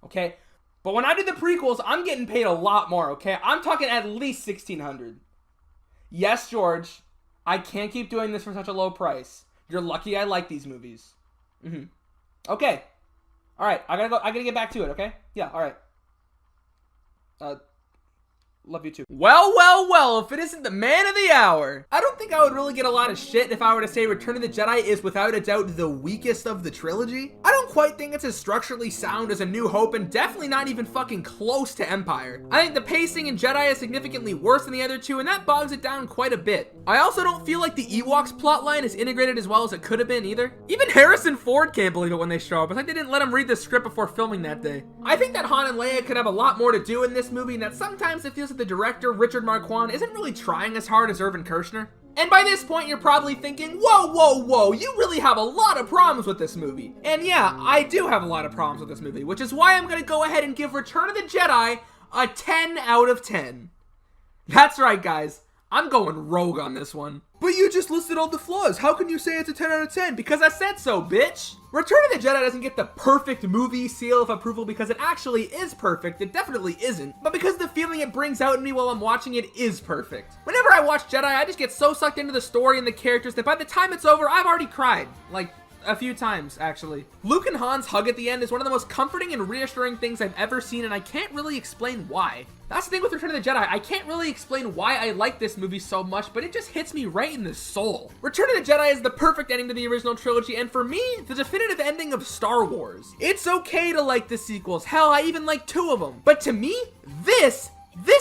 Okay? But when I do the prequels, I'm getting paid a lot more, okay? I'm talking at least 1,600. Yes, George. I can't keep doing this for such a low price. You're lucky I like these movies. Okay. Alright, I gotta get back to it, okay? Yeah, alright. Love you too. Well, if it isn't the man of the hour. I don't think I would really get a lot of shit if I were to say Return of the Jedi is without a doubt the weakest of the trilogy. I don't quite think it's as structurally sound as A New Hope and definitely not even fucking close to Empire. I think the pacing in Jedi is significantly worse than the other two and that bogs it down quite a bit. I also don't feel like the Ewoks plotline is integrated as well as it could have been either. Even Harrison Ford can't believe it when they show up. It's like they didn't let him read the script before filming that day. I think that Han and Leia could have a lot more to do in this movie and that sometimes it feels like the director, Richard Marquand, isn't really trying as hard as Irvin Kershner. And by this point, you're probably thinking, whoa, you really have a lot of problems with this movie. And yeah, I do have a lot of problems with this movie, which is why I'm gonna go ahead and give Return of the Jedi a 10 out of 10. That's right, guys. I'm going rogue on this one. But you just listed all the flaws. How can you say it's a 10 out of 10? Because I said so, bitch. Return of the Jedi doesn't get the perfect movie seal of approval because it actually is perfect. It definitely isn't. But because the feeling it brings out in me while I'm watching it is perfect. Whenever I watch Jedi, I just get so sucked into the story and the characters that by the time it's over, I've already cried. Like, a few times, actually. Luke and Han's hug at the end is one of the most comforting and reassuring things I've ever seen, and I can't really explain why. That's the thing with Return of the Jedi. I can't really explain why I like this movie so much, but it just hits me right in the soul. Return of the Jedi is the perfect ending to the original trilogy, and for me, the definitive ending of Star Wars. It's okay to like the sequels. Hell, I even like 2 of them. But to me, this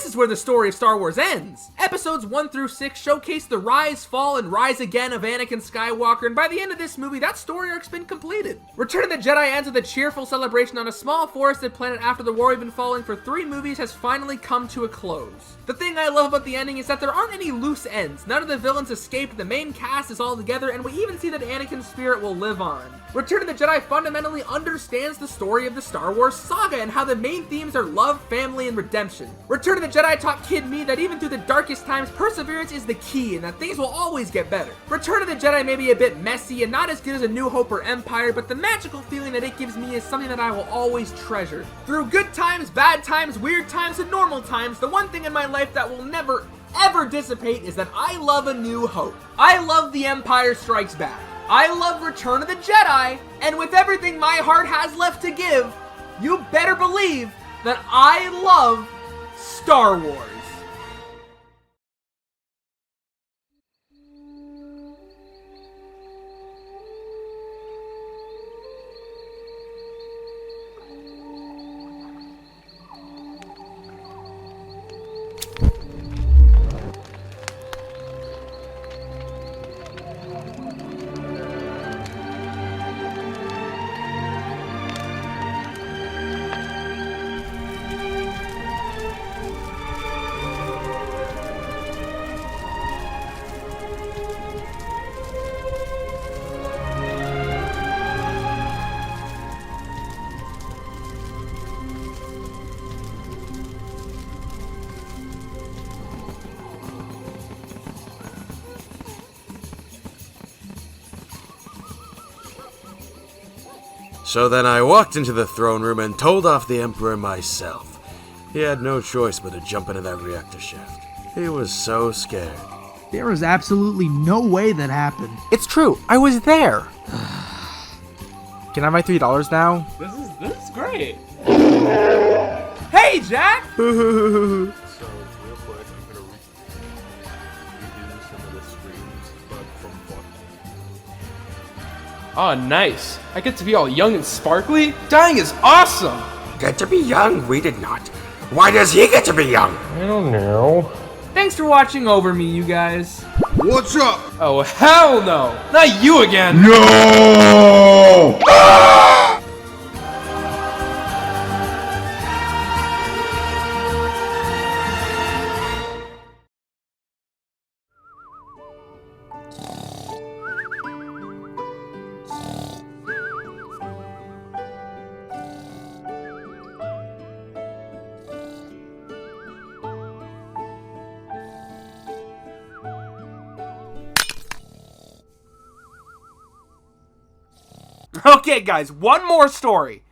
is where the story of Star Wars ends. Episodes 1 through 6 showcase the rise, fall, and rise again of Anakin Skywalker, and by the end of this movie, that story arc's been completed. Return of the Jedi ends with a cheerful celebration on a small forested planet after the war we've been following for 3 movies has finally come to a close. The thing I love about the ending is that there aren't any loose ends. None of the villains escaped, the main cast is all together, and we even see that Anakin's spirit will live on. Return of the Jedi fundamentally understands the story of the Star Wars saga and how the main themes are love, family, and redemption. Return of the Jedi taught kid me that even through the darkest times, perseverance is the key and that things will always get better. Return of the Jedi may be a bit messy and not as good as A New Hope or Empire, but the magical feeling that it gives me is something that I will always treasure. Through good times, bad times, weird times, and normal times, the one thing in my life that will never, ever dissipate is that I love A New Hope. I love The Empire Strikes Back. I love Return of the Jedi, and with everything my heart has left to give, you better believe that I love Star Wars. So then I walked into the throne room and told off the Emperor myself. He had no choice but to jump into that reactor shaft. He was so scared. There is absolutely no way that happened. It's true. I was there. Can I have my $3 now? This is great. Hey, Jack! So, real quick, I'm gonna redo some of the screens, but from fun. Oh, nice. I get to be all young and sparkly? Dying is awesome! Get to be young? We did not. Why does he get to be young? I don't know. Thanks for watching over me, you guys. What's up? Oh, hell no! Not you again! No! Okay, guys, one more story.